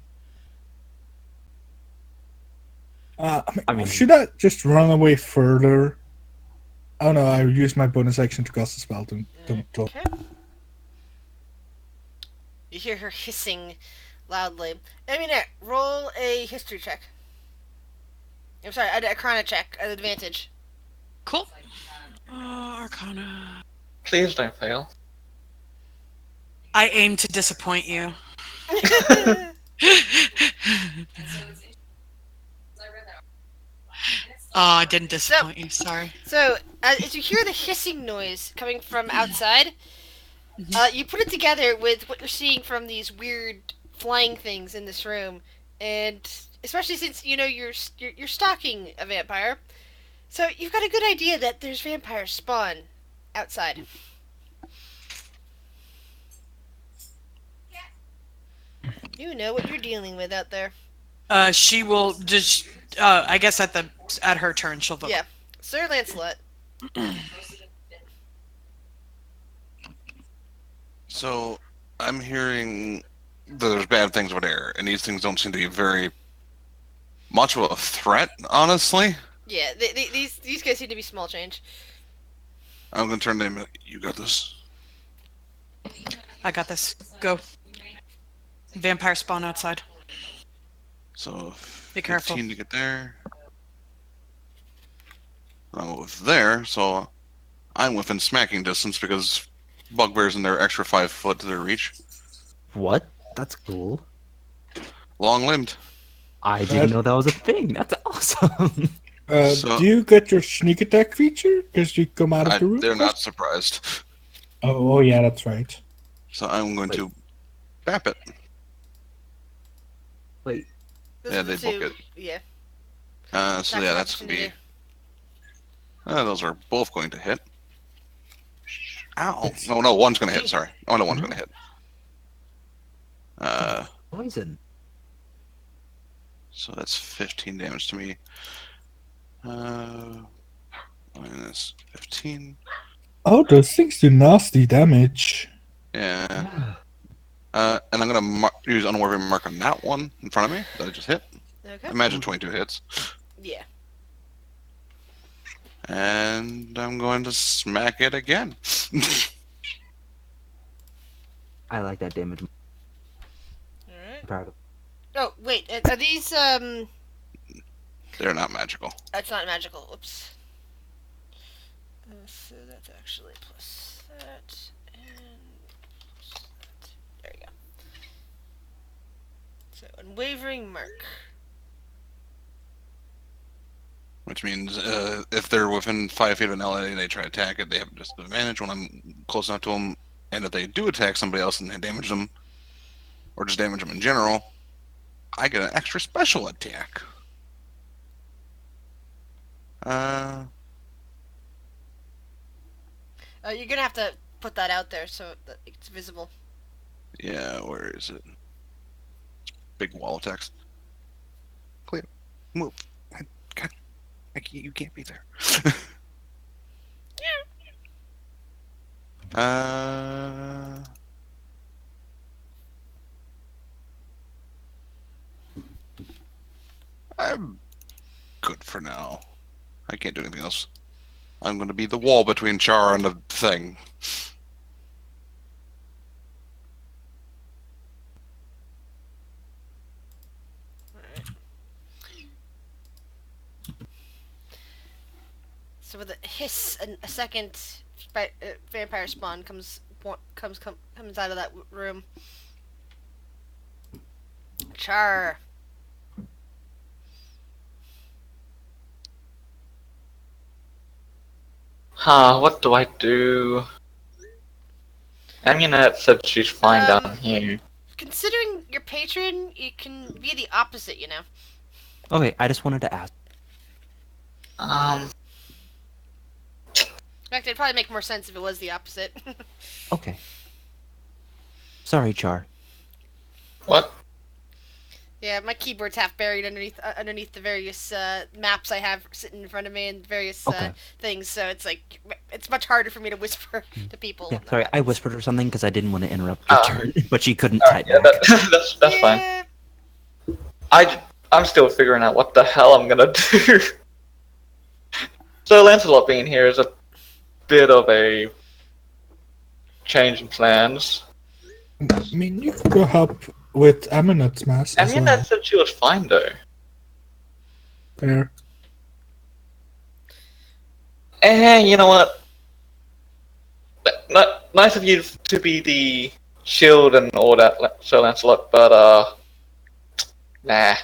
I mean, should I just run away further? Oh no, I used my bonus action to cast a spell. Don't.
Okay. You hear her hissing loudly. Eminette, roll a history check. I'm sorry, a Arcana check at advantage.
Cool. Arcana.
Please don't fail.
I aim to disappoint you. Oh, I didn't disappoint you, sorry.
So, as you hear the hissing noise coming from outside, you put it together with what you're seeing from these weird flying things in this room, and especially since you're stalking a vampire, so you've got a good idea that there's vampires spawn outside. You know what you're dealing with out there.
She will just, I guess at her turn she'll vote.
Yeah, Sir Lancelot.
So, I'm hearing that there's bad things over there, and these things don't seem to be very much of a threat, honestly.
Yeah, these guys seem to be small change.
I'm gonna turn to him. You got this.
I got this. Go. Vampire spawn outside.
So,
Be careful.
15 to get there. I'm with there, so I'm within smacking distance because bugbears in their extra 5 foot to their reach.
What? That's cool.
Long-limbed.
I didn't know that was a thing. That's awesome.
So-
Do you get your sneak attack feature? Because you come out of the room?
They're not surprised.
Oh, yeah, that's right.
So I'm going to bap it.
Wait.
Those
Yeah,
are the
they book
two-
it.
Yeah.
So yeah, that's going to be... those are both going to hit. Ow. No, one's going to hit, sorry. Oh, no, one's going to hit.
Poison.
So that's 15 damage to me. Minus 15.
Oh, those things do nasty damage.
Yeah. And I'm going to use Unworthy Mark on that one in front of me that I just hit.
Okay.
Imagine 22 hits.
Yeah.
And I'm going to smack it again.
I like that damage.
Alright.
I'm proud of.
Oh, wait. Are these,
They're not magical.
That's not magical. Whoops. So that's actually plus that, and plus that. There you go. So, unwavering mark.
Which means if they're within 5 feet of an ally and they try to attack it, they have just an advantage when I'm close enough to them. And if they do attack somebody else and they damage them, or just damage them in general, I get an extra special attack.
You're gonna have to put that out there so that it's visible.
Yeah, where is it? Big wall of text. Cleo, move. God, you can't be there. I'm good for now. I can't do anything else. I'm going to be the wall between Char and the thing.
So with a hiss, a second vampire spawn comes out of that room. Char.
What do I do? Amunet said she's fine down here.
Considering your patron, you can be the opposite, you know.
Okay, I just wanted to ask.
In fact, it'd probably make more sense if it was the opposite.
Okay. Sorry, Char.
What?
Yeah, my keyboard's half buried underneath the various maps I have sitting in front of me and various
Okay.
things. So it's like it's much harder for me to whisper to people.
Yeah,
when that
sorry, I
happens.
whispered her something because I didn't want to interrupt your turn, but she couldn't type
Yeah,
back.
that's fine.
Yeah.
I'm still figuring out what the hell I'm gonna do. So Lancelot being here is a bit of a change in plans.
I mean, you could go help with Amunet's mass as
Amunet
well.
said she was fine though.
There.
You know what? Nice of you to be the shield and all that, Sir Lancelot, but nah.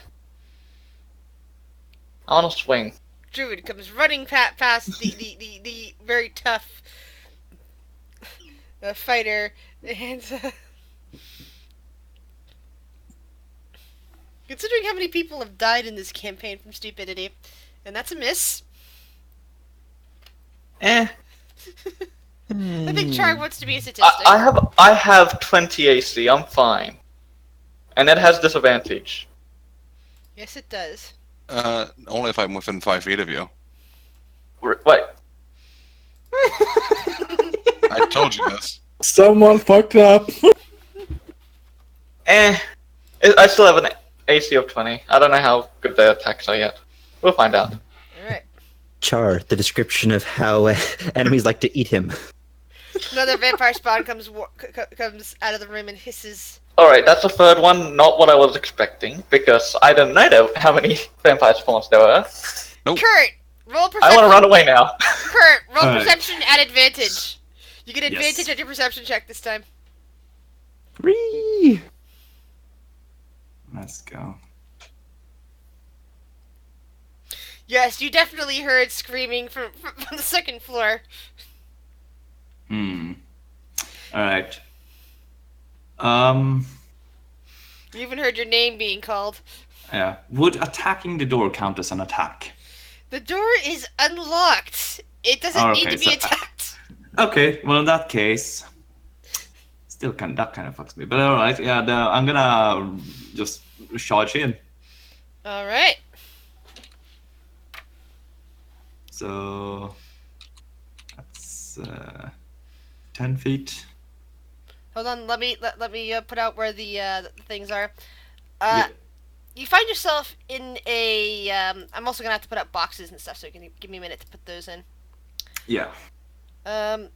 I wanna swing.
Druid comes running past the very tough fighter, and considering how many people have died in this campaign from stupidity, and that's a miss. I think Char wants to be a statistic.
I have 20 AC. I'm fine, and it has disadvantage.
Yes, it does.
Only if I'm within 5 feet of you.
Wait.
I told you this.
Someone fucked up.
I still have an AC of 20. I don't know how good their attacks are yet. We'll find out.
Alright.
Char, the description of how enemies like to eat him.
Another vampire spawn comes out of the room and hisses.
Alright, that's the third one. Not what I was expecting, because I don't know how many vampire spawns there were.
Nope.
Kurt, roll perception.
I want to run away now.
Kurt, roll
Alright.
perception at advantage. You get advantage
Yes.
at your perception check this time.
3.
Let's go.
Yes, you definitely heard screaming from the second floor.
Alright.
You even heard your name being called.
Yeah. Would attacking the door count as an attack?
The door is unlocked. It doesn't
Oh,
need
okay,
to be
so-
attacked.
Okay, well in that case, that kind of fucks me. But alright, yeah, I'm gonna just charge in.
Alright.
So that's 10 feet.
Hold on, let me put out where the things are.
Yeah.
you find yourself in a. I'm also gonna have to put up boxes and stuff, so you can give me a minute to put those in.
Yeah.
Um,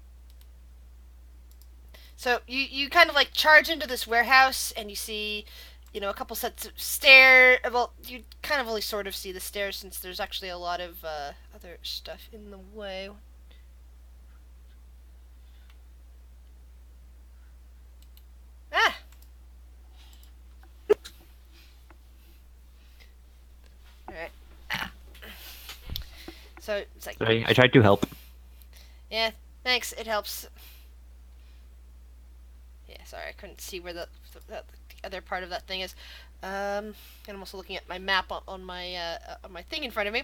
so you kind of like charge into this warehouse, and you see, a couple sets of stairs. Well, you kind of only sort of see the stairs since there's actually a lot of other stuff in the way. Ah. All right. So it's like,
Sorry, I tried to help.
yeah, thanks. It helps. Yeah, sorry, I couldn't see where the other part of that thing is. And I'm also looking at my map on my thing in front of me.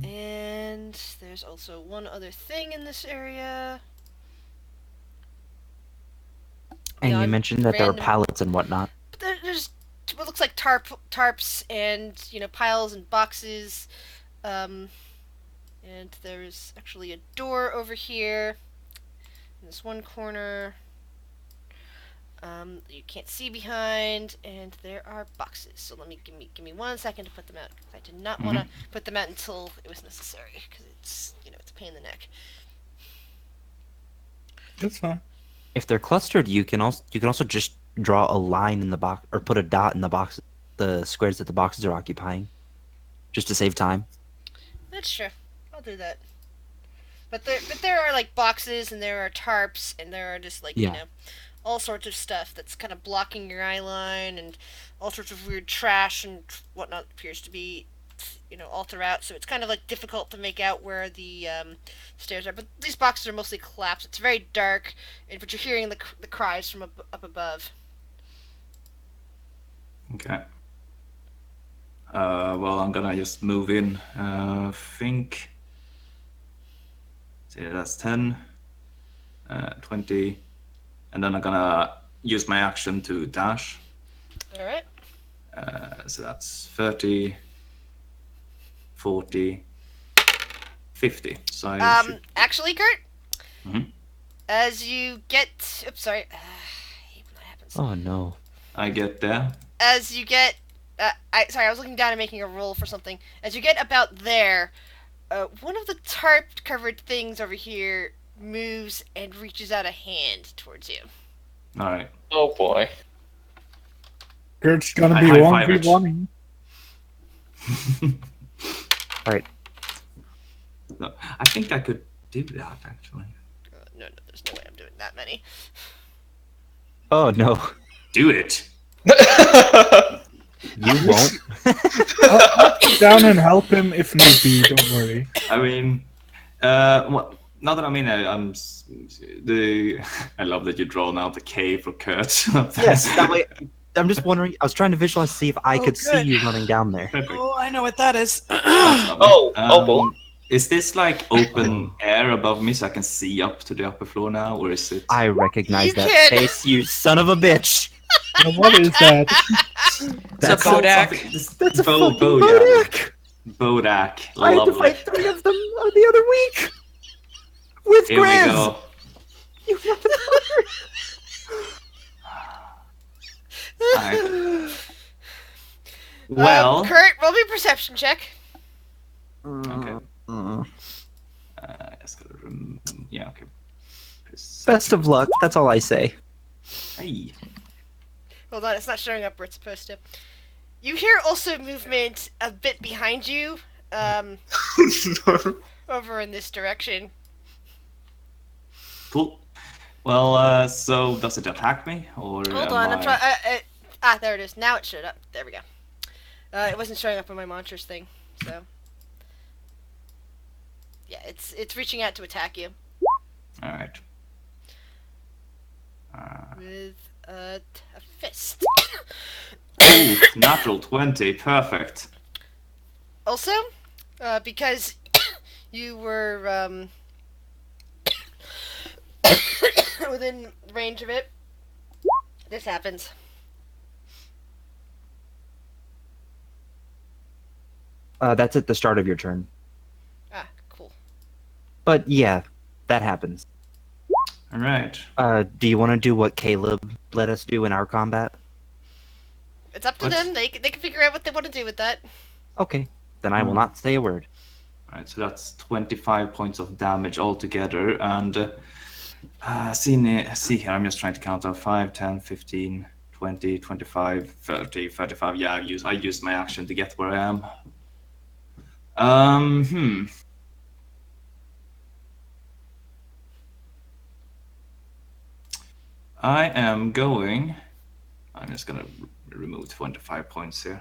And there's also one other thing in this area.
And you
Beyond
mentioned that there were
random-
pallets and whatnot.
But there's what looks like tarps and piles and boxes. And there's actually a door over here in this one corner. You can't see behind, and there are boxes. So give me 1 second to put them out. I did not want to put them out until it was necessary, because it's it's a pain in the neck.
That's fine.
If they're clustered, you can also just draw a line in the box or put a dot in the box, the squares that the boxes are occupying, just to save time.
That's true. I'll do that. But there are like boxes, and there are tarps, and there are just like all sorts of stuff that's kind of blocking your eye line, and all sorts of weird trash and whatnot appears to be, all throughout. So it's kind of like difficult to make out where the stairs are. But these boxes are mostly collapsed. It's very dark, but you're hearing the cries from up above.
Okay. Well, I'm gonna just move in. Think. See, that's 10, 20, and then I'm gonna use my action to dash.
All right.
So that's 30, 40, 50. So I should...
Actually, Kurt,
Mhm.
as you get, oops, sorry, I hate when that happens.
Oh no.
I get there.
As you get, I was looking down and making a roll for something. As you get about there, one of the tarp-covered things over here moves and reaches out a hand towards you.
All right.
Oh boy.
Kurt's gonna
I
be
high-five it.
1v1.
Right.
No, I think I could do that actually.
No, there's no way I'm doing that many.
Oh no.
Do it.
You won't.
I'll get down and help him if need be. Don't worry.
I mean, well, now that I'm in, I love that you drawn out the K for Kurt.
Yes, that way. I'm just wondering. I was trying to visualize to see if I could see
good.
you running down there.
Perfect.
Oh, I know what that is.
Boy.
Is this like open air above me so I can see up to the upper floor now, or is it?
I recognize
You
that
kid.
face, you son of a bitch.
Now, what is that?
It's a Bodak.
That's a
Bo-
fucking
Bodak.
Bodak.
Bodak.
I had to
Lovely.
fight 3 of them the other week. With
Here we
Grizz.
go.
You
Alright. Well.
Kurt, roll me a perception check.
Okay.
Mm.
Just gotta yeah. Okay.
Best of luck. That's all I say.
Hey.
Hold on, it's not showing up where it's supposed to. You hear also movement a bit behind you, over in this direction.
Cool. Well, so does it attack me or?
Hold on, I'm trying. There it is. Now it showed up. There we go. It wasn't showing up on my monsters thing, so yeah, it's reaching out to attack you
All right.
with a fist.
Ooh, natural 20, perfect.
Also, because you were within range of it, this happens.
That's at the start of your turn.
Ah, cool.
But yeah, that happens.
All right.
Do you want to do what Caleb let us do in our combat?
It's up to
What?
them. They can figure out what they want to do with that.
Okay, then I will not say a word.
Alright, so that's 25 points of damage altogether. And see here, I'm just trying to count out 5, 10, 15, 20, 25, 30, 35. Yeah, I used my action to get where I am. I am going. I'm just gonna remove 25 points here.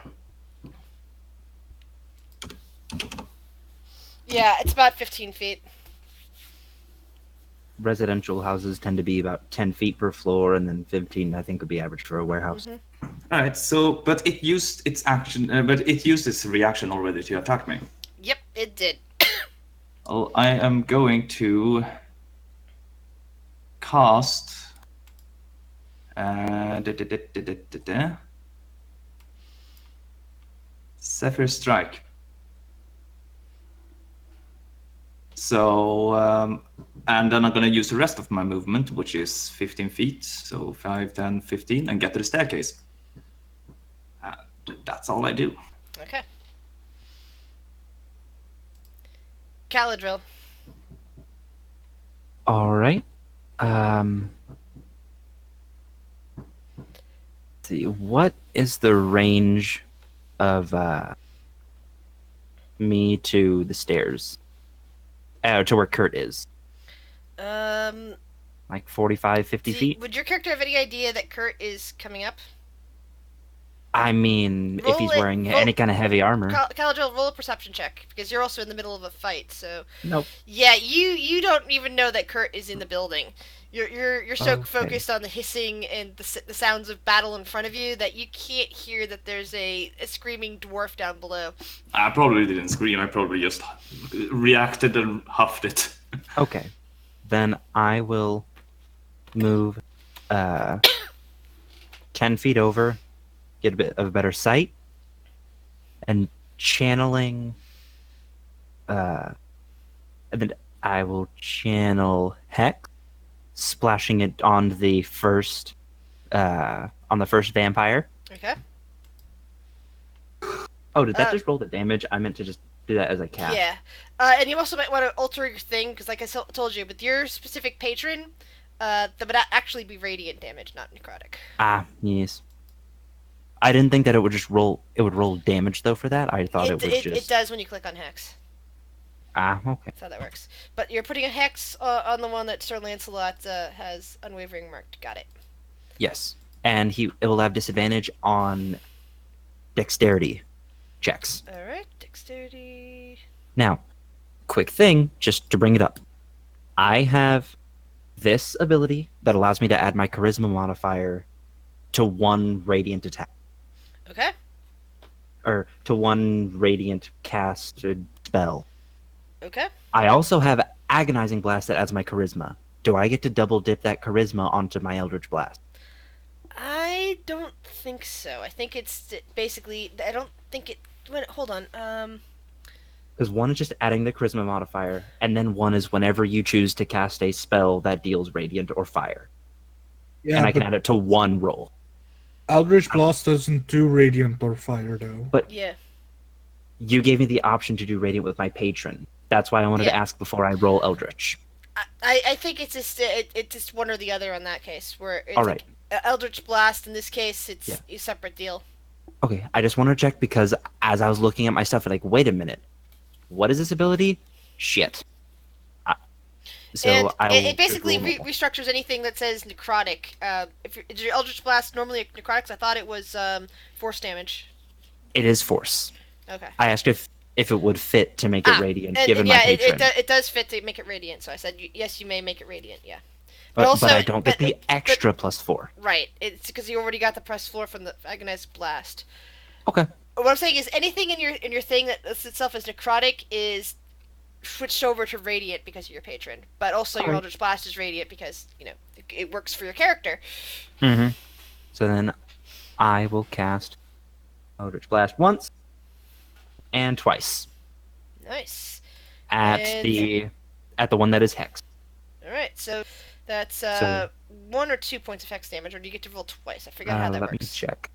Yeah, it's about 15 feet.
Residential houses tend to be about 10 feet per floor, and then 15, I think, would be average for a warehouse.
All right. So, but it used its action, but it used its reaction already to attack me.
Yep, it did.
Well, I am going to cast. Zephyr Strike. So, and then I'm going to use the rest of my movement, which is 15 feet. So 5, 10, 15, and get to the staircase. And that's all I do.
Okay. Caladrill.
All right. Let's see, what is the range of me to the stairs? To where Kurt is? Like 45, 50 feet?
Would your character have any idea that Kurt is coming up?
I mean, if he's
Roll it-
wearing
roll-
any kind of heavy armor.
Caladrill, roll a perception check, because you're also in the middle of a fight, so...
Nope.
Yeah, you don't even know that Kurt is in the building. You're so
Okay.
focused on the hissing and the sounds of battle in front of you that you can't hear that there's a screaming dwarf down below.
I probably didn't scream. I probably just reacted and huffed it.
Okay. Then I will move 10 feet over, get a bit of a better sight, and channeling and then I will channel Hex, splashing it on the first vampire.
Okay.
Oh, did that just roll the damage? I meant to just do that as a cast.
Yeah. And you also might want to alter your thing, because like I told you, with your specific patron, that would actually be radiant damage, not necrotic.
Ah, yes. I didn't think that it would just roll. It would roll damage though for that. I thought it was just.
It does when you click on Hex.
Ah, okay.
That's how that works. But you're putting a Hex on the one that Sir Lancelot has unwavering marked. Got it.
Yes, and it will have disadvantage on dexterity checks.
All right, dexterity.
Now, quick thing, just to bring it up. I have this ability that allows me to add my charisma modifier to one radiant attack.
Okay.
Or to one radiant casted spell.
Okay.
I also have agonizing blast that adds my charisma. Do I get to double dip that charisma onto my eldritch blast?
I don't think so. I think it's basically. I don't think it. Wait, hold on.
Because one is just adding the charisma modifier, and then one is whenever you choose to cast a spell that deals radiant or fire.
Yeah,
And I can
but
add it to one roll.
Eldritch Blast doesn't do radiant or fire though.
But
Yeah.
you gave me the option to do radiant with my patron. That's why I wanted to
Yeah.
ask before I roll eldritch.
I think it's just one or the other on that case. Where it's
All right.
Eldritch Blast in this case, it's
Yeah.
a separate deal.
Okay, I just want to check because as I was looking at my stuff, I'm like, wait a minute. What is this ability? Shit. So
and
I
it basically restructures anything that says necrotic. If your Eldritch Blast normally a necrotics, I thought it was force damage.
It is force.
Okay.
I asked if it would fit to make it radiant, given my
yeah,
patron.
it does fit to make it radiant. So I said yes, you may make it radiant. Yeah.
But I don't get the extra +4.
Right. It's because you already got the +4 from the agonized blast.
Okay.
What I'm saying is anything in your thing that lists itself as necrotic is switched over to radiant because of your patron, but also your
Alright.
Eldritch Blast is radiant because it works for your character.
Mm-hmm. So then I will cast Eldritch Blast once and twice
Nice.
at
And-
the one that is hexed.
All right. So that's
So-
1 or 2 points of hex damage, or do you get to roll twice? I forgot how that
Let me
works.
check.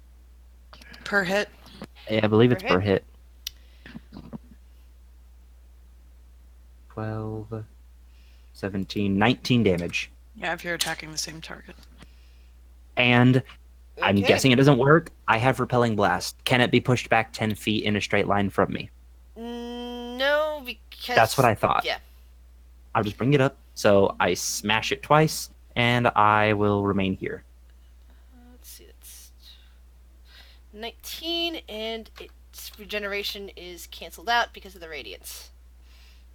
per hit?
I believe it's
Per
per hit. 12, 17, 19 damage.
Yeah, if you're attacking the same target.
And I'm
Okay.
guessing it doesn't work. I have Repelling Blast. Can it be pushed back 10 feet in a straight line from me?
No, because
That's what I thought.
Yeah.
I'll just bring it up. So I smash it twice, and I will remain here.
Let's see. That's 19, and its regeneration is canceled out because of the radiance.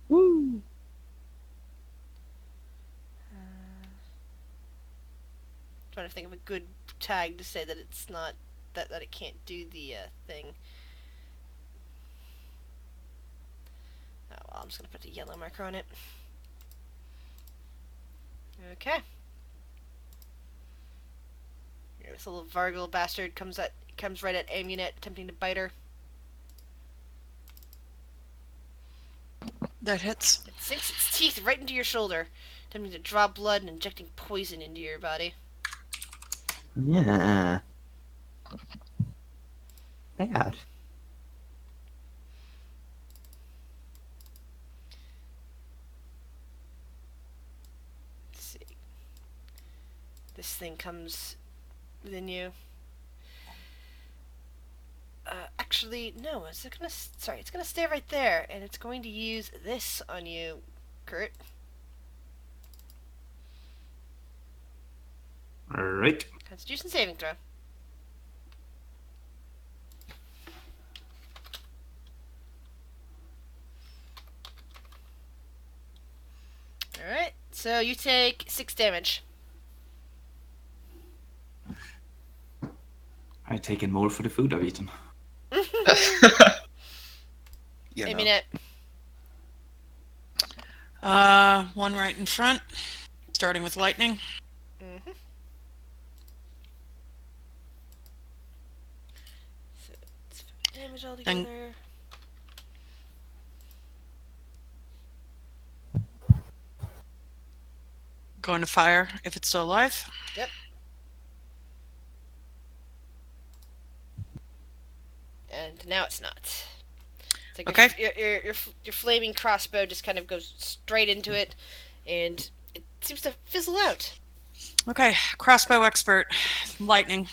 Woo!
Trying to think of a good tag to say that it's not that it can't do the thing. Oh well, I'm just gonna put a yellow marker on it. Okay. Here, this little Vargal bastard comes right at Amunet, attempting to bite her.
That hits.
It sinks its teeth right into your shoulder, attempting to draw blood and injecting poison into your body.
Yeah. Bad.
Let's see. This thing comes within you. Actually, no. It's gonna stay right there, and it's going to use this on you, Kurt.
All right.
Constitution saving throw. Alright, so you take 6 damage.
I've taken more for the food I've eaten.
You
Maybe
know.
not.
One right in front, starting with lightning.
Mm-hmm. So it's 5 damage altogether.
Going to fire if it's still alive.
Yep. And now it's not. It's like
Okay.
your flaming crossbow just kind of goes straight into it, and it seems to fizzle out.
Okay, crossbow expert, lightning.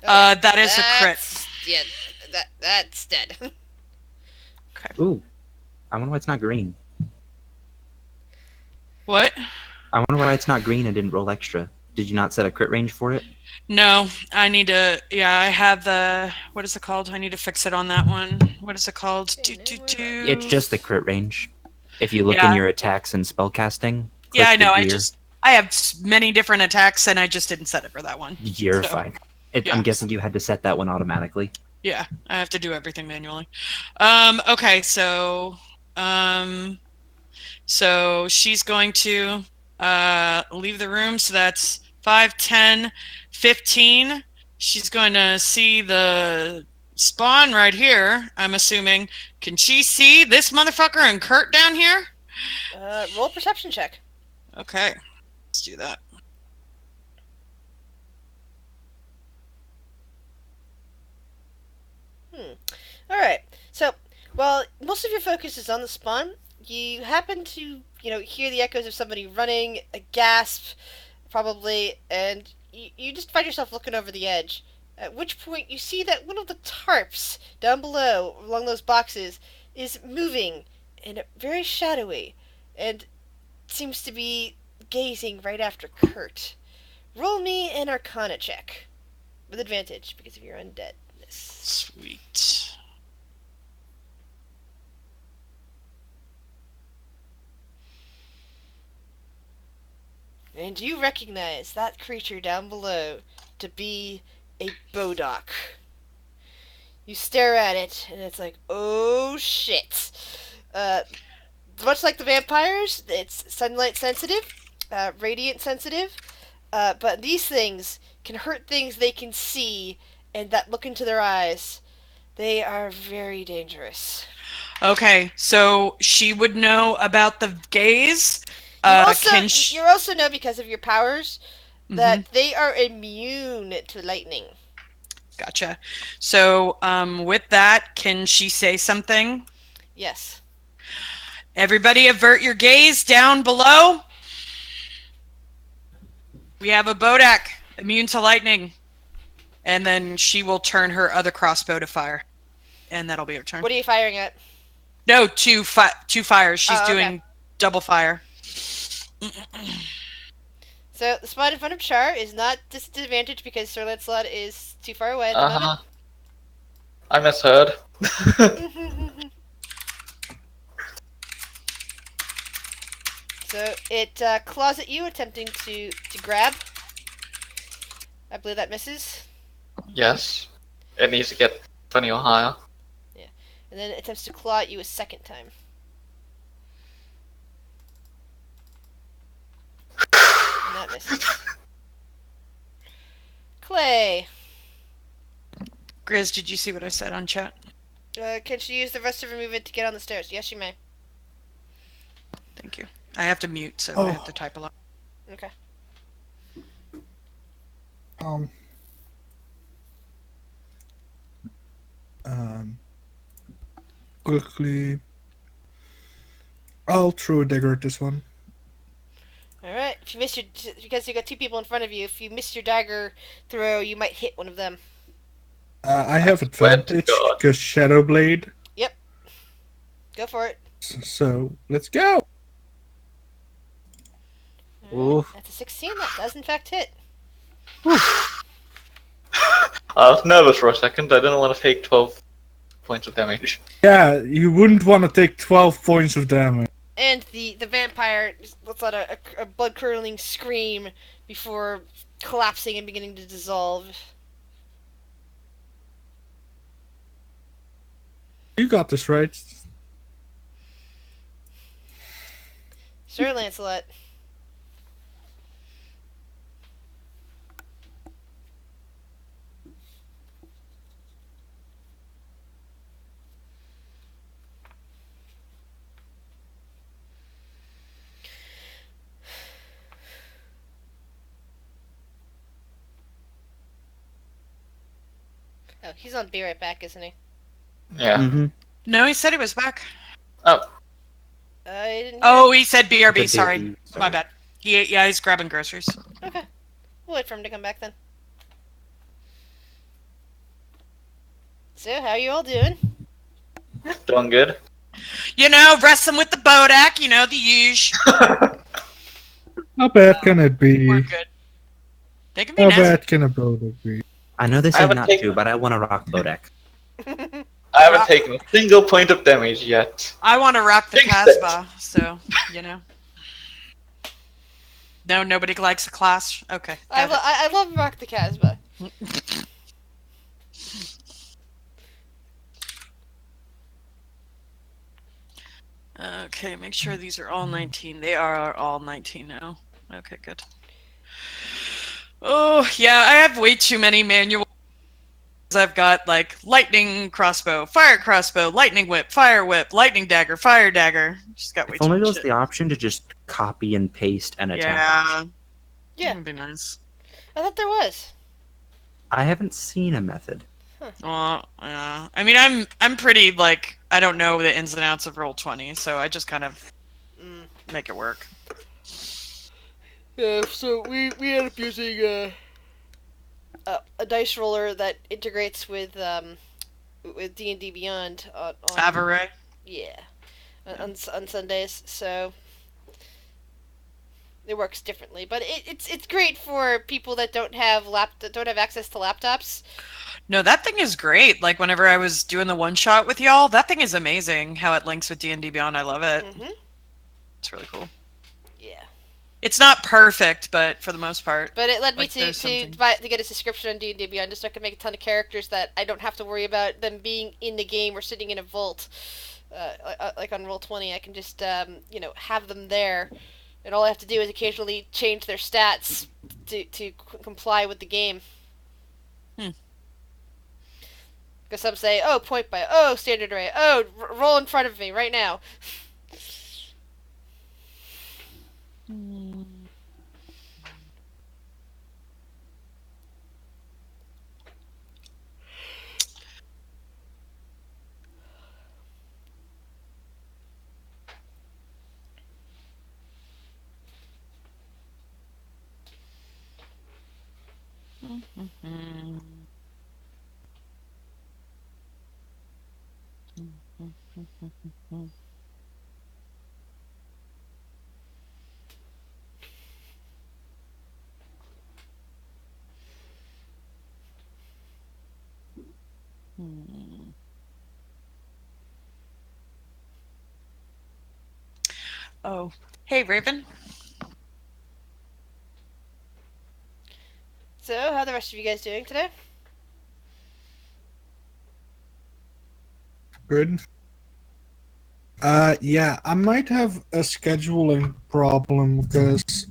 That is a crit.
Yeah, that's dead.
Ooh. I wonder why it's not green.
What?
I wonder why it's not green and didn't roll extra. Did you not set a crit range for it?
No, I need to. Yeah, I have the. What is it called? I need to fix it on that one. What is it called?
Okay,
It's just the crit range. If you look
Yeah.
in your attacks and spellcasting.
Yeah, I
click the
know.
gear.
I have many different attacks, and I just didn't set it for that one.
You're
So,
fine.
yeah.
I'm guessing you had to set that one automatically.
Yeah, I have to do everything manually. Okay, so she's going to leave the room. So that's 5, 10, 15. She's going to see the spawn right here, I'm assuming. Can she see this motherfucker and Kurt down here?
Roll a perception check.
Okay, let's do that.
Alright, so, while most of your focus is on the spawn, you happen to, hear the echoes of somebody running, a gasp, probably, and you just find yourself looking over the edge. At which point you see that one of the tarps down below, along those boxes, is moving, and very shadowy, and seems to be gazing right after Kurt. Roll me an Arcana check. With advantage, because of your undeadness.
Sweet.
And you recognize that creature down below to be a Bodok. You stare at it, and it's like, oh shit. Much like the vampires, it's sunlight sensitive, radiant sensitive, but these things can hurt things they can see, and that look into their eyes. They are very dangerous.
Okay, so she would know about the gaze.
You also know because of your powers that they are immune to lightning.
Gotcha. So, with that, can she say something?
Yes.
Everybody avert your gaze down below. We have a Bodak, immune to lightning. And then she will turn her other crossbow to fire. And that'll be her turn.
What are you firing at?
No, two fires. She's doing double fire.
So the spot in front of Char is not disadvantaged because Sir Lancelot is too far away at the moment.
I misheard.
So it claws at you, attempting to grab. I believe that misses.
Yes. It needs to get 20 or higher.
Yeah. And then it attempts to claw at you a second time. And that misses. Clay.
Grizz, did you see what I said on chat?
Can she use the rest of her movement to get on the stairs? Yes, she may.
Thank you. I have to mute, so I have to type a lot.
Okay.
Quickly, I'll throw a dagger at this one.
Alright, if you miss your... Because you got two people in front of you, if you miss your dagger throw, you might hit one of them.
I have advantage because Shadow Blade.
Yep. Go for it.
So, let's go!
Right. That's a 16. That does in fact hit.
I was nervous for a second. I didn't want to take 12 points of damage.
Yeah, you wouldn't want to take 12 points of damage.
And the vampire lets out a blood-curdling scream before collapsing and beginning to dissolve.
You got this, right?
Sir Lancelot. Oh, he's on Be Right Back, isn't he?
Yeah.
No, he said he was back.
Oh.
I didn't
He said BRB, sorry. My bad. He's grabbing groceries.
Okay. We'll wait for him to come back then. So, how are you all doing?
Doing good.
You know, wrestling with the Bodak, you know, the usual.
How bad can it be?
We're good. They can be
How
nasty.
bad can a Bodak be?
I know they
I
said
haven't
not
taken-
to, but I want to rock Bodak.
I haven't taken a single point of damage yet.
I want to rock the
Fix it.
Casbah, so, you know. No, nobody likes a class? Okay.
I love Rock the Casbah.
Okay, make sure these are all 19. They are all 19 now. Okay, good. Oh, yeah, I have way too many manuals. I've got, like, lightning crossbow, fire crossbow, lightning whip, fire whip, lightning dagger, fire dagger. Just got way
If
too
only
much
there was
shit.
the option to just copy and paste and attack.
Yeah.
Yeah.
That'd be nice.
I thought there was.
I haven't seen a method.
Yeah. I mean, I'm pretty, like, I don't know the ins and outs of Roll20, so I just kind of make it work.
Yeah, so we ended up using a dice roller that integrates with D&D Beyond on
Avaray.
yeah on Sundays, so it works differently. But it's great for people that don't have access to laptops.
No, that thing is great. Like, whenever I was doing the one-shot with y'all, that thing is amazing how it links with D&D Beyond. I love it.
Mm-hmm.
It's really cool.
Yeah.
It's not perfect, but for the most part.
But it led me
Like,
to
there's something.
get a subscription on D&D Beyond just so I could make a ton of characters that I don't have to worry about them being in the game or sitting in a vault. Like on Roll20, I can just have them there, and all I have to do is occasionally change their stats to comply with the game. Because some say, oh, point by, oh, standard array, oh, roll in front of me right now.
Oh, hey, Raven.
So, how are the rest of you guys doing today?
Good. Yeah, I might have a scheduling problem because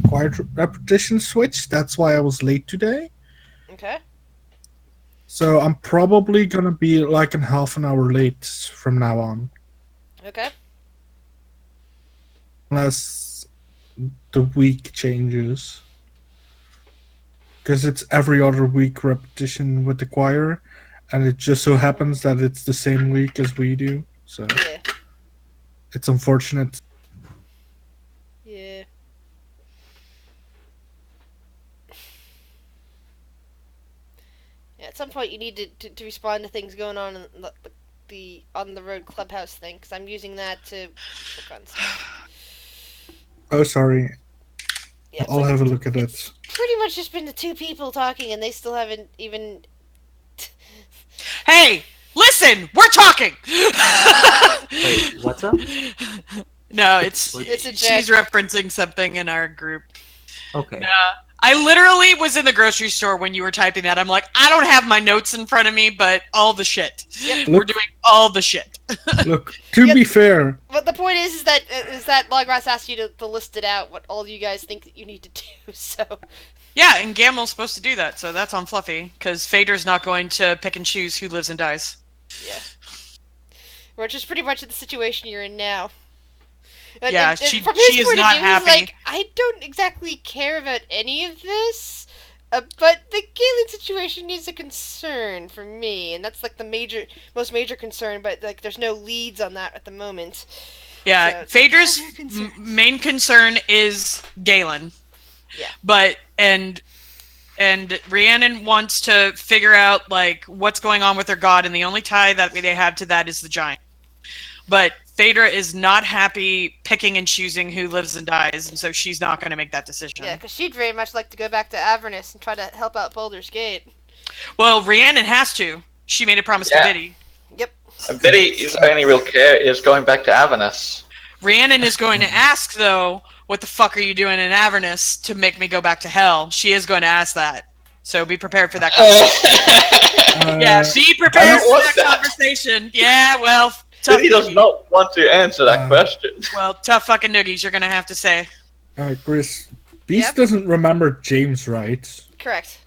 quiet repetition switched. That's why I was late today.
Okay.
So I'm probably gonna be like in half an hour late from now on,
Okay.
unless the week changes. Because it's every other week repetition with the choir, and it just so happens that it's the same week as we do. So
Yeah.
it's unfortunate.
Yeah. Yeah, at some point you need to respond to things going on in the on the road clubhouse thing, because I'm using that to look on stuff.
Oh, sorry.
Yeah, it's
I'll
like
have a look at it.
pretty much just been the two people talking, and they still haven't even.
Hey, listen, we're talking.
Wait, what's up?
No, it's
a
she's
joke.
referencing something in our group.
Okay.
I literally was in the grocery store when you were typing that. I'm like, I don't have my notes in front of me, but all the shit.
Yep.
We're doing all the shit.
Look, to
Yep.
be fair,
But the point is that Logras asked you to list it out what all you guys think that you need to do. So
Yeah, and Gamel's supposed to do that, so that's on Fluffy, because Fader's not going to pick and choose who lives and dies.
yeah, which is pretty much the situation you're in now.
Yeah,
and
she
from his
is
point
not
of view,
happy.
he's like, I don't exactly care about any of this, but the Galen situation is a concern for me, and that's like the most major concern. But like, there's no leads on that at the moment.
Yeah,
So,
Fader's
other concerns.
main concern is Galen.
Yeah.
But and Rhiannon wants to figure out like what's going on with her god, and the only tie that they have to that is the giant. But Phaedra is not happy picking and choosing who lives and dies, and so she's not going to make that decision.
Yeah, because she'd very much like to go back to Avernus and try to help out Baldur's Gate.
Well, Rhiannon has to. She made a promise to Biddy.
Yep.
And Biddy's only real care is going back to Avernus.
Rhiannon is going to ask, though, what the fuck are you doing in Avernus to make me go back to hell? She is going to ask that. So be prepared for that conversation. Yeah, be prepared for that conversation. Yeah, well, tough.
Biddy does not want to answer that question.
Well, tough fucking noogies, you're going to have to say.
Chris, Beast
Yep.
doesn't remember James, right?
Correct.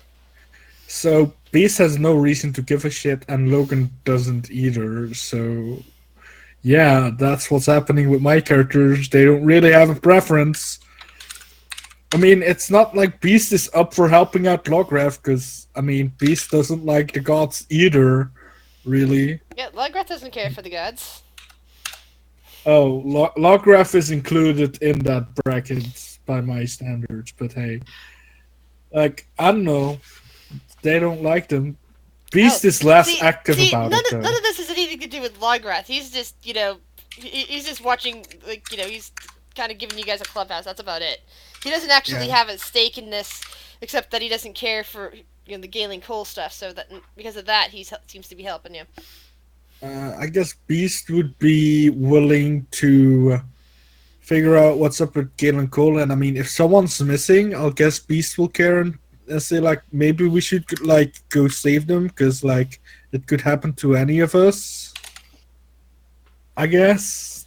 So Beast has no reason to give a shit, and Logan doesn't either. So, yeah, that's what's happening with my characters. They don't really have a preference. I mean, it's not like Beast is up for helping out Lograf, because, I mean, Beast doesn't like the gods either, really.
Yeah, Lograth doesn't care for the gods.
Oh, Lograf is included in that bracket by my standards, but hey. Like, I don't know. They don't like them. Beast is less active about
none
it, though.
None of this has anything to do with Lograth. He's just, he's just watching, like, he's kind of giving you guys a clubhouse. That's about it. He doesn't actually have a stake in this, except that he doesn't care for the Galen Cole stuff. So that because of that, he seems to be helping you.
I guess Beast would be willing to figure out what's up with Galen Cole, and I mean, if someone's missing, I'll guess Beast will care and say like, maybe we should like go save them, because like it could happen to any of us. I guess.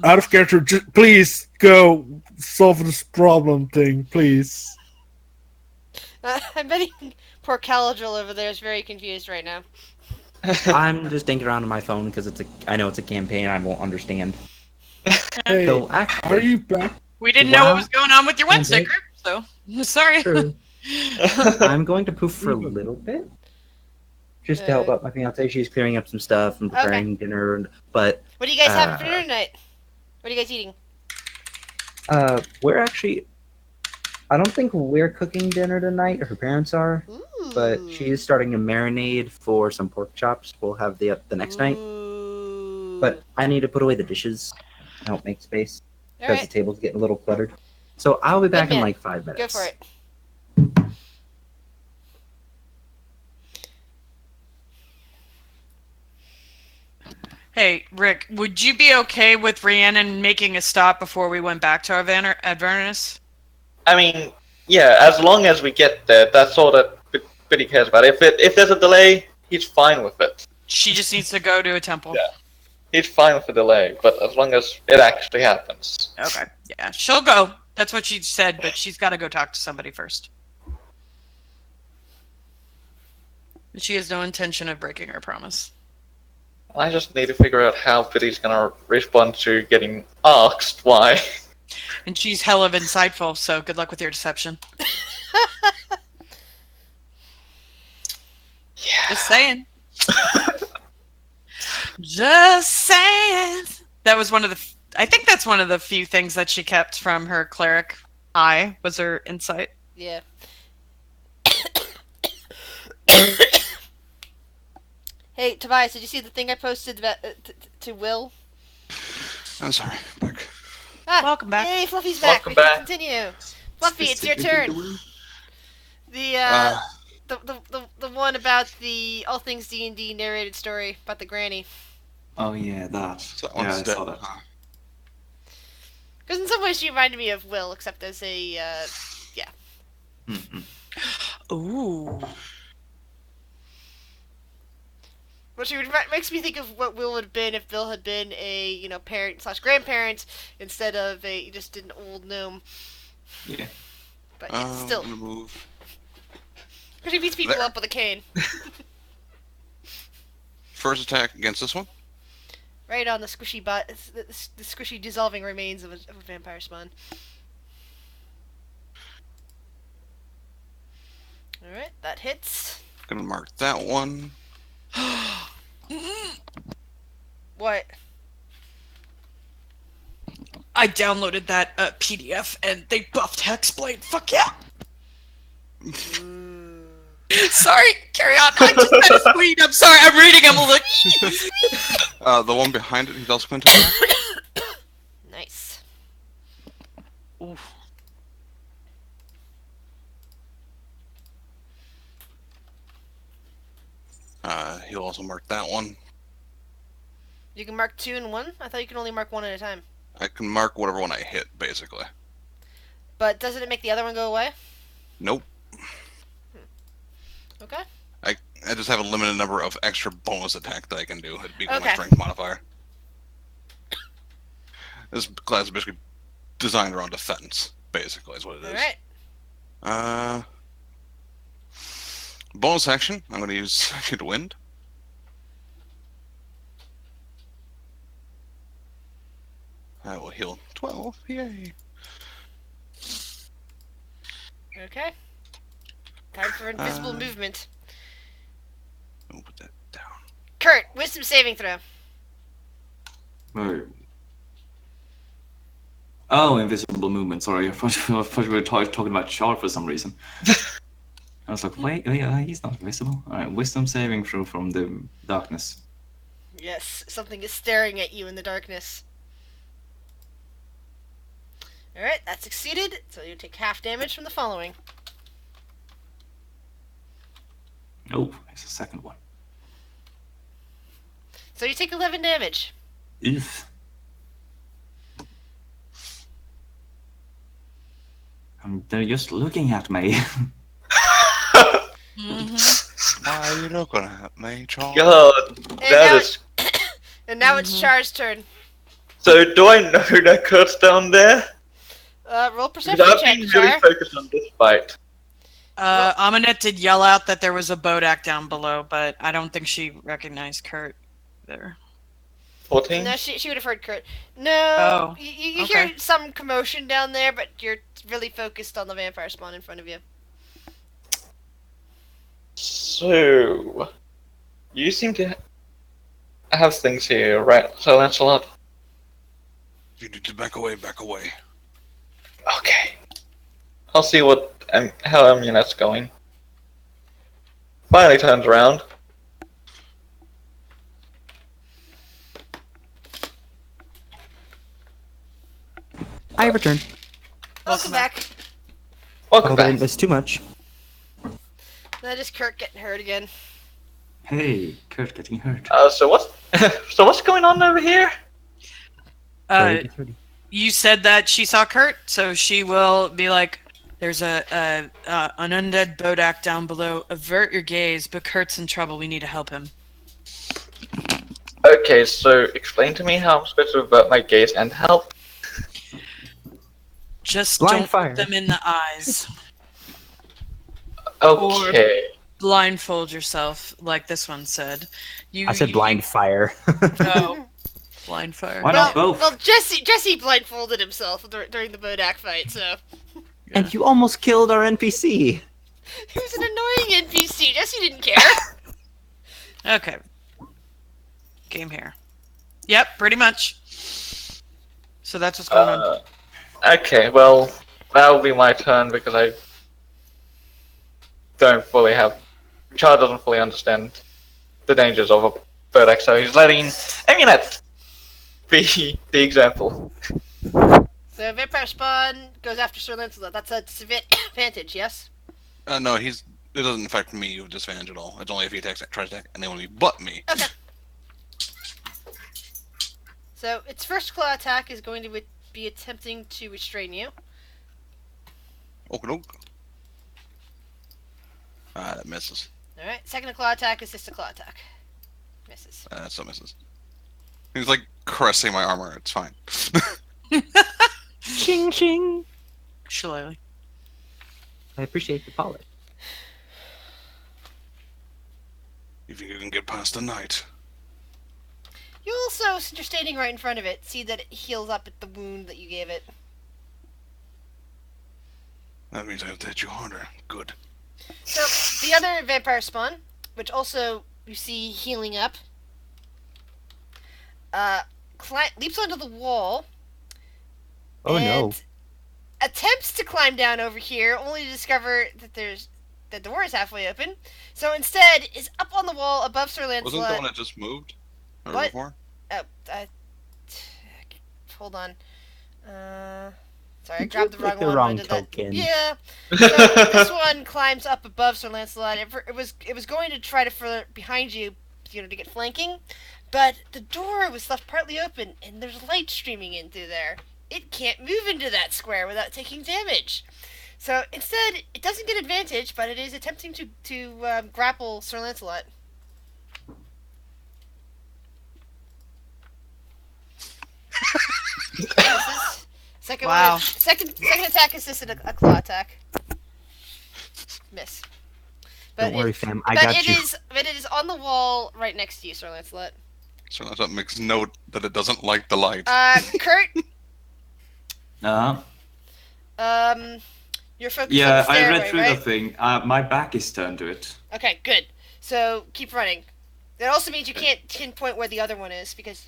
Out of character, just please go solve this problem thing, please.
I'm betting poor Caladriel over there is very confused right now.
I'm just dinking around on my phone because I know it's a campaign. I won't understand.
Hey,
So actually,
are you back?
We didn't know what was going on with your Wednesday group, so sorry.
True. I'm going to poof for a little bit, just to help out my fiance. She's clearing up some stuff and preparing dinner. But
what do you guys have for dinner tonight? What are you guys eating?
we're actually I don't think we're cooking dinner tonight. Her parents are, but she is starting to marinade for some pork chops. We'll have the next night. But I need to put away the dishes. I don't make space because the table's getting a little cluttered. So I'll be back in like 5 minutes.
Go for it.
Hey, Rick, would you be okay with Rhiannon making a stop before we went back to Avernus?
I mean, yeah, as long as we get there, that's all that Biddy cares about. If there's a delay, he's fine with it.
She just needs to go to a temple.
Yeah. He's fine with the delay, but as long as it actually happens.
Okay, yeah, she'll go. That's what she said, but she's got to go talk to somebody first. She has no intention of breaking her promise.
I just need to figure out how Biddy's gonna respond to getting asked why.
And she's hell of insightful, so good luck with your deception.
Yeah.
Just saying. Just saying. That was one of the... I think that's one of the few things that she kept from her cleric eye, was her insight.
Yeah. Hey, Tobias, did you see the thing I posted to Will?
I'm sorry. Back.
Welcome back.
Yay, Fluffy's back.
Welcome
We can
back.
continue. Fluffy, it's your turn. The the one about the all things D&D narrated story about the granny.
Oh yeah, that.
So that
Yeah, I
one's dead.
saw that.
Because in some ways she reminded me of Will, except as a yeah.
Ooh.
Which makes me think of what Will would have been if Bill had been a parent / grandparent instead of just an old gnome.
Yeah.
But yeah, still,
I'm gonna move.
because he beats people
There.
up with a cane.
First attack against this one.
Right on the squishy the squishy dissolving remains of a vampire spawn. Alright, that hits.
Gonna mark that one.
What?
I downloaded that PDF and they buffed Hexblade. Fuck yeah! Sorry, carry on. I just had a tweet. I'm sorry, I'm reading. I'm like...
The one behind it, he's also going to attack.
Nice.
Oof.
He'll also mark that one.
You can mark 2 and 1? I thought you could only mark 1 at a time.
I can mark whatever one I hit, basically.
But doesn't it make the other one go away?
Nope.
Okay.
I just have a limited number of extra bonus attack that I can do. It'd be my
Okay.
strength modifier. This class is basically designed around defense, basically, is what it is.
Alright.
Bonus action, I'm going to use Second Wind. I will heal 12. Yay.
Okay. Time for invisible movement.
I'll put that down.
Kurt, wisdom saving throw.
Oh, invisible movement. Sorry, I thought we were talking about Char for some reason. I was like, wait, he's not invisible. Alright, wisdom saving throw from the darkness.
Yes, something is staring at you in the darkness. Alright, that succeeded, so you take half damage from the following.
Oh, there's a second one.
So you take 11 damage.
Oof. They're just looking at me.
Why are you looking at me, Charles?
God,
And
that
now,
is.
and now it's Char's turn.
So, do I know that Kurt's down there?
Roll
Because
perception
I've
check,
been really
Char.
focused on this fight.
Aminette did yell out that there was a Bodak down below, but I don't think she recognized Kurt there.
14?
No, she would have heard Kurt. No,
Oh,
you
okay.
hear some commotion down there, but you're really focused on the vampire spawn in front of you.
So, you seem to have things here, right, Sir Lancelot?
If you need to back away, back away.
Okay. I'll see how Amunet's going. Finally turns around.
I returned.
Welcome back.
Welcome
Hope I
back.
didn't miss too much.
That is Kurt getting hurt again.
Hey, Kurt getting hurt.
So what's going on over here?
You said that she saw Kurt, so she will be like, "There's an undead Bodak down below. Avert your gaze, but Kurt's in trouble. We need to help him."
Okay, so explain to me how I'm supposed to avert my gaze and help.
Just
Blind
don't
fire.
look them in the eyes.
Okay.
Blindfold yourself, like this one said.
I said blind fire.
No. Blind fire.
Why not both?
Well, Jesse blindfolded himself during the Bodak fight, so
And you almost killed our NPC.
he was an annoying NPC. Jesse didn't care.
Okay. Game here. Yep, pretty much. So that's what's going on.
Okay, well, that'll be my turn because I don't fully have. Char doesn't fully understand the dangers of a Burdak, so he's letting Amunet be the example.
So Vampire Spawn goes after Sir Lancelot. That's a disadvantage, yes?
No, it doesn't affect me with disadvantage at all. It's only if he tries to attack anyone but me.
Okay. So its first claw attack is going to be attempting to restrain you.
Okie that misses.
Alright, second claw attack is just a claw attack. Misses.
That still misses. He's like caressing my armor. It's fine.
Ching ching.
Shillelagh.
I appreciate the polish.
You think you can get past the night?
You also, since you're standing right in front of it, see that it heals up at the wound that you gave it.
That means I have to hit you harder. Good.
So, the other Vampire Spawn, which also you see healing up, leaps onto the wall.
Oh no.
Attempts to climb down over here, only to discover that the door is halfway open. So instead, is up on the wall above Sir Lancelot.
Wasn't the one that just moved? Or
What?
before?
Hold on. Sorry, I grabbed the wrong
the
one.
wrong
when I did that.
token.
Yeah. So this one climbs up above Sir Lancelot. It was going to try to further behind you, to get flanking, but the door was left partly open, and there's light streaming in through there. It can't move into that square without taking damage. So instead, it doesn't get advantage, but it is attempting to grapple Sir Lancelot. Misses. Second
Wow.
one, second attack is just a claw attack. Miss.
Don't worry, fam. I
but
got
it
you.
but it is on the wall right next to you, Sir Lancelot.
So that makes note that it doesn't like the light.
Kurt, you're focused on
Yeah,
the
I
stairway,
read through
right?
the thing. My back is turned to it.
Okay, good. So keep running. That also means you can't pinpoint where the other one is because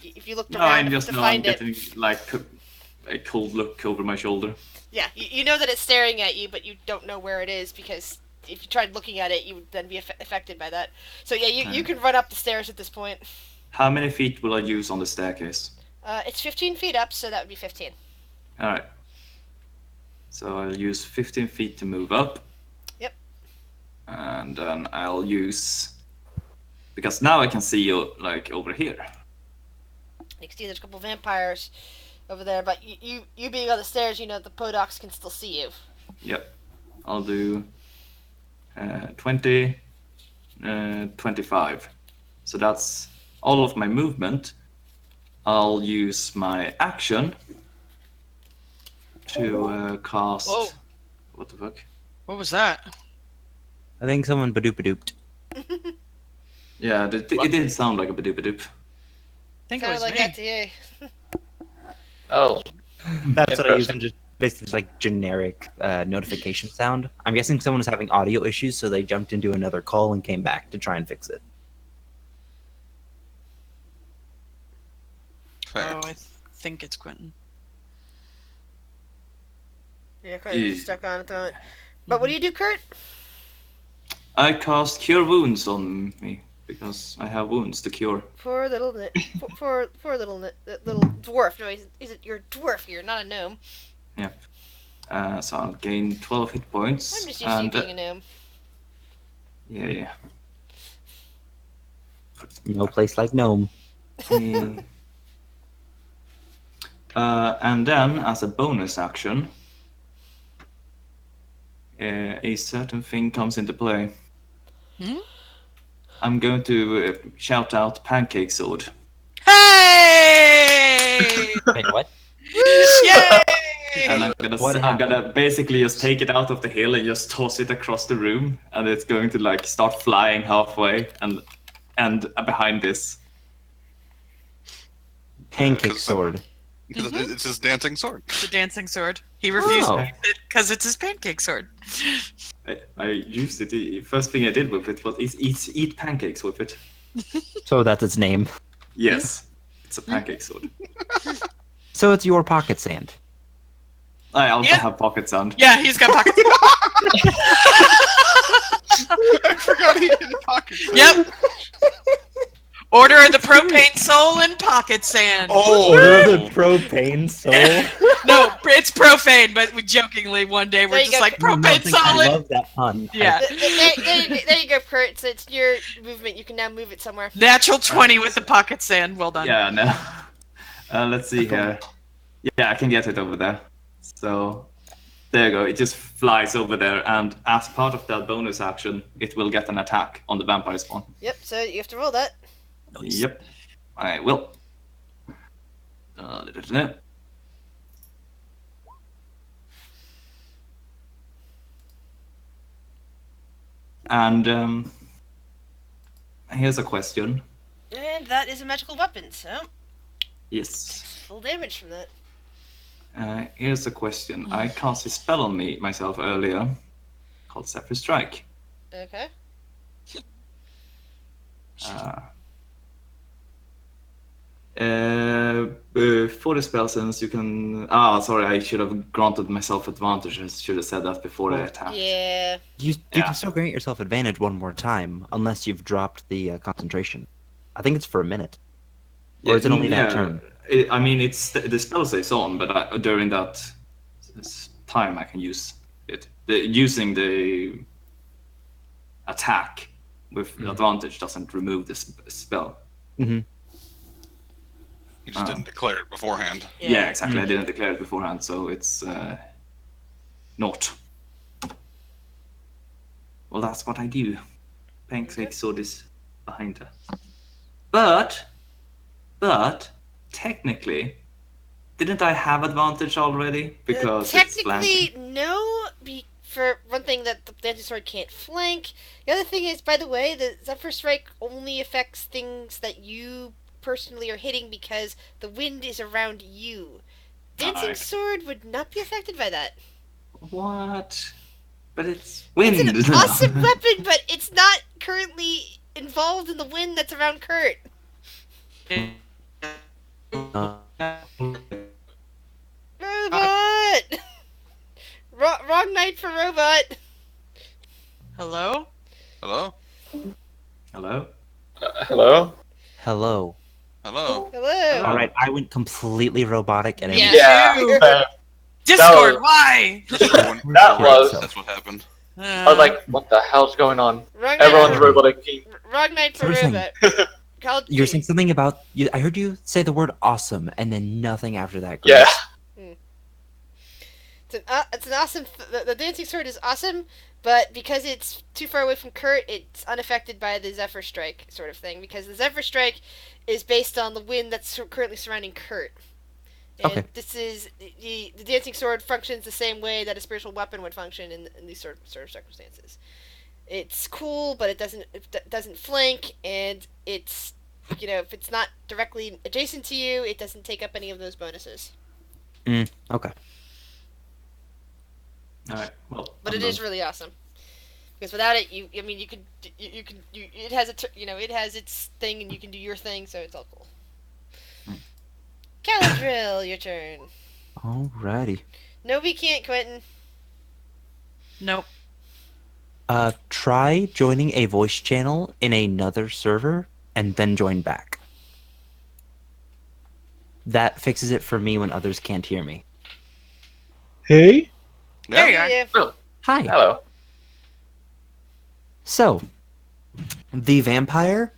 if you looked
No,
around
I just
to
know I'm
find it.
getting like a cold look over my shoulder.
Yeah, you know that it's staring at you, but you don't know where it is because if you tried looking at it, you would then be affected by that. So yeah, you can run up the stairs at this point.
How many feet will I use on the staircase?
It's 15 feet up, so that would be 15.
Alright. So I'll use 15 feet to move up.
Yep.
And then I'll use... Because now I can see you, like, over here.
You can see there's a couple vampires over there, but you being on the stairs, you know the Podocs can still see you.
Yep. I'll do 20, 25. So that's all of my movement. I'll use my action to cast...
Whoa.
What the fuck?
What was that?
I think someone badoopadooped.
Yeah, it did sound like a badoopadoop.
I think it
Sounded
was
like
me.
that to you.
Oh,
That's what I use.
Interesting.
I'm just basically just like generic notification sound. I'm guessing someone was having audio issues, so they jumped into another call and came back to try and fix it.
Fair.
Oh, I think it's Quentin.
You're kind of
Yeah.
stuck on at the moment. But what do you do, Kurt?
I cast Cure Wounds on me because I have wounds to cure.
Poor little poor little little dwarf. No, he's you're a dwarf. You're not a gnome.
So I'll gain 12 hit points.
I'm just used to you being a gnome.
Yeah.
No place like Gnome.
Mm. And then, as a bonus action, a certain thing comes into play. I'm going to shout out Pancake Sword.
Hey!
Wait, what?
Yay!
And I'm
What
gonna basically just take it out of the hill and just toss it across the room, and it's going to like start flying halfway and behind this.
Pancake
'cause-
sword.
Because it's his dancing sword.
The dancing sword. He refused
Oh.
to use it because it's his pancake sword.
I used it. The first thing I did with it was eat pancakes with it.
So that's its name.
Yes, it's a pancake sword.
So it's your pocket sand.
I also
Yeah.
have pocket sand.
Yeah, he's got pockets.
I forgot he had a pocket.
Yep. Order of the propane soul and pocket sand.
Oh,
propane soul.
No, it's profane, but we jokingly one day we're
There you
just
go.
like propane
I
soul and
love that pun.
yeah.
There you go, Kurt. So it's your movement. You can now move it somewhere.
Natural 20 with the pocket sand. Well done.
Yeah, no. Let's see here. Yeah, I can get it over there. So there you go. It just flies over there, and as part of that bonus action, it will get an attack on the vampire spawn.
Yep. So you have to roll that.
Yep, I will. Da-da-da-da. And here's a question.
And that is a magical weapon. So
Yes.
full damage from that.
Here's a question. I cast a spell on myself earlier called Zephyr Strike.
Okay.
For the spell sense, you can. Sorry, I should have granted myself advantage. I should have said that before I attacked.
Yeah.
You
Yeah.
can still grant yourself advantage one more time, unless you've dropped the concentration. I think it's for a minute. Or is it only that turn?
I mean, it's the spell stays on, but during that time, I can use it. Using the attack with advantage doesn't remove the spell.
Mm-hmm.
you just didn't declare it beforehand.
Yeah, exactly. I didn't declare it beforehand, so it's not. Well, that's what I do. Pancake sword is behind her. But technically, didn't I have advantage already? Because it's flanking.
technically, no. For one thing, that the dancing sword can't flank. The other thing is, by the way, the Zephyr Strike only affects things that you personally are hitting because the wind is around you. Dancing
Alright.
sword would not be affected by that.
What? But it's wind.
It's an
isn't it?
awesome weapon, but it's not currently involved in the wind that's around Kurt. Robot! Wrong night for Robot!
Hello?
Hello?
Hello?
Hello?
Hello.
Hello?
Hello!
All right, I went completely robotic and
Yeah.
Yeah.
Discord,
was-
why?
That was.
That's what happened.
I was like, what the hell's going on?
Wrong night
Everyone's
for,
robotic team.
wrong night for
So we're saying-
Robot. Called
You're saying something about you. I heard you say the word awesome, and then nothing after that.
Yeah.
Grace.
It's an awesome. The dancing sword is awesome, but because it's too far away from Kurt, it's unaffected by the Zephyr Strike sort of thing. Because the Zephyr Strike is based on the wind that's currently surrounding Kurt. And
Okay.
this is the dancing sword functions the same way that a spiritual weapon would function in these sort of circumstances. It's cool, but it doesn't flank, and it's if it's not directly adjacent to you, it doesn't take up any of those bonuses.
Okay.
All right. Well,
But
I'm
it is
done.
really awesome because without it, it has it has its thing, and you can do your thing, so it's all cool. Caladrill, your turn.
Alrighty.
No, we can't, Quentin.
Nope.
Try joining a voice channel in another server and then join back. That fixes it for me when others can't hear me.
Hey?
There you are.
Yeah.
Hi.
Hello.
So, the vampire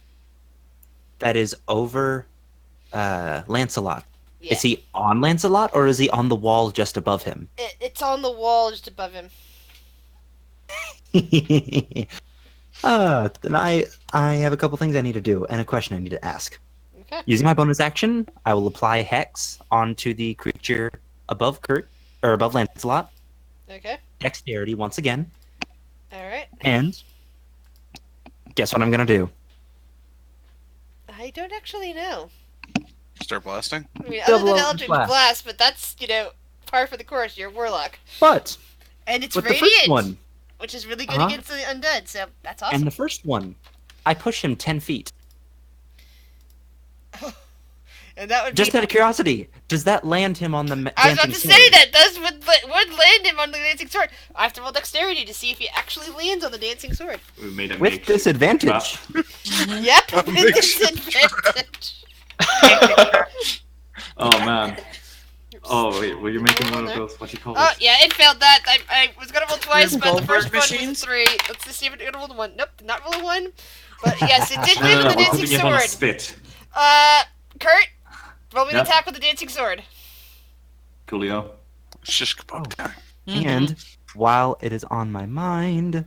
that is over Lancelot,
Yeah.
is he on Lancelot or is he on the wall just above him?
It's on the wall just above him.
Then I have a couple things I need to do and a question I need to ask.
Okay.
Using my bonus action, I will apply Hex onto the creature above above Lancelot.
Okay.
Dexterity once again.
Alright.
And guess what I'm gonna do?
I don't actually know.
Start blasting.
I mean,
Double
other than
Eldritch
Eldritch
Blast.
Blast, but that's, par for the course. You're a warlock.
But
And it's
with the
radiant,
first one,
which is really good
Uh-huh.
against the undead, so that's awesome.
and the first one, I push him 10 feet.
And that would
Just
be...
out of curiosity, does that land him on the
I was about
dancing
to
sword?
say that would land him on the dancing sword. I have to roll dexterity to see if he actually lands on the dancing sword.
We made a
With
makeshift
disadvantage.
trap.
Yep, with disadvantage.
Oh man. Oh wait, were you making one of those? What you call
Oh,
it?
yeah, it failed that. I was gonna roll twice, but the
Goldberg
first one was a
machines?
3. Let's just see if it rolled a 1. Nope, did not roll a 1. But yes, it did
No,
land
no,
on the
we're
dancing
putting it on a
sword.
spit.
Kurt, roll me an
Yep.
attack with the dancing sword.
Coolio.
Shish kebab time.
And while it is on my mind...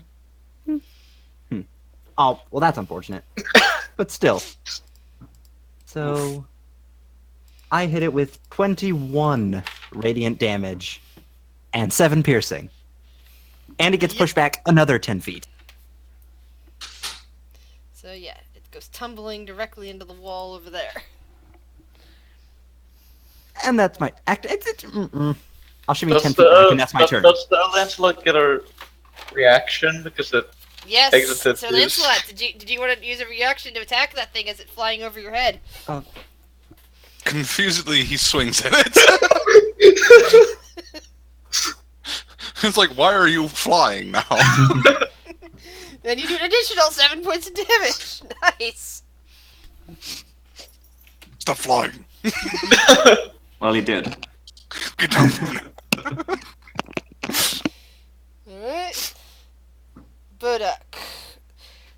Oh, well, that's unfortunate. But still. So... I hit it with 21 radiant damage and 7 piercing. And it gets pushed back another 10 feet.
So yeah, it goes tumbling directly into the wall over there.
And that's my act. I'll show me
Does
10 feet back, and that's my turn.
Does the Lancelot get a reaction because it?
Yes.
Exited
So
loose.
Lancelot, did you want to use a reaction to attack that thing as it flying over your head?
Confusedly, he swings at it. It's like, why are you flying now?
Then you do an additional 7 points of damage. Nice.
Stop flying.
Well, he did.
Get down.
Alright. Bodak.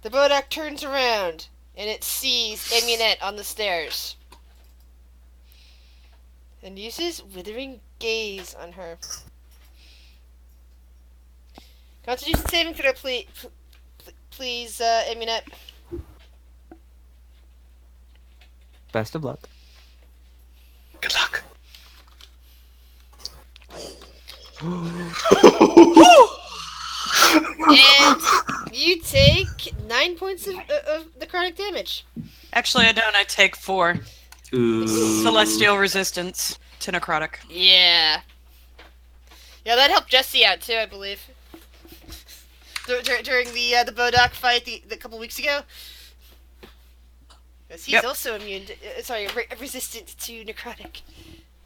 The Bodak turns around and it sees Amunet on the stairs. And uses Withering Gaze on her. Constitution saving throw, please, Amunet.
Best of luck.
Good luck.
And you take 9 points of necrotic damage.
Actually, I don't. I take 4.
Ooh.
Celestial resistance to necrotic.
Yeah. Yeah, that helped Jesse out too, I believe. During the Bodak fight the couple weeks ago. Because he's
Yep.
also immune to, resistant to necrotic.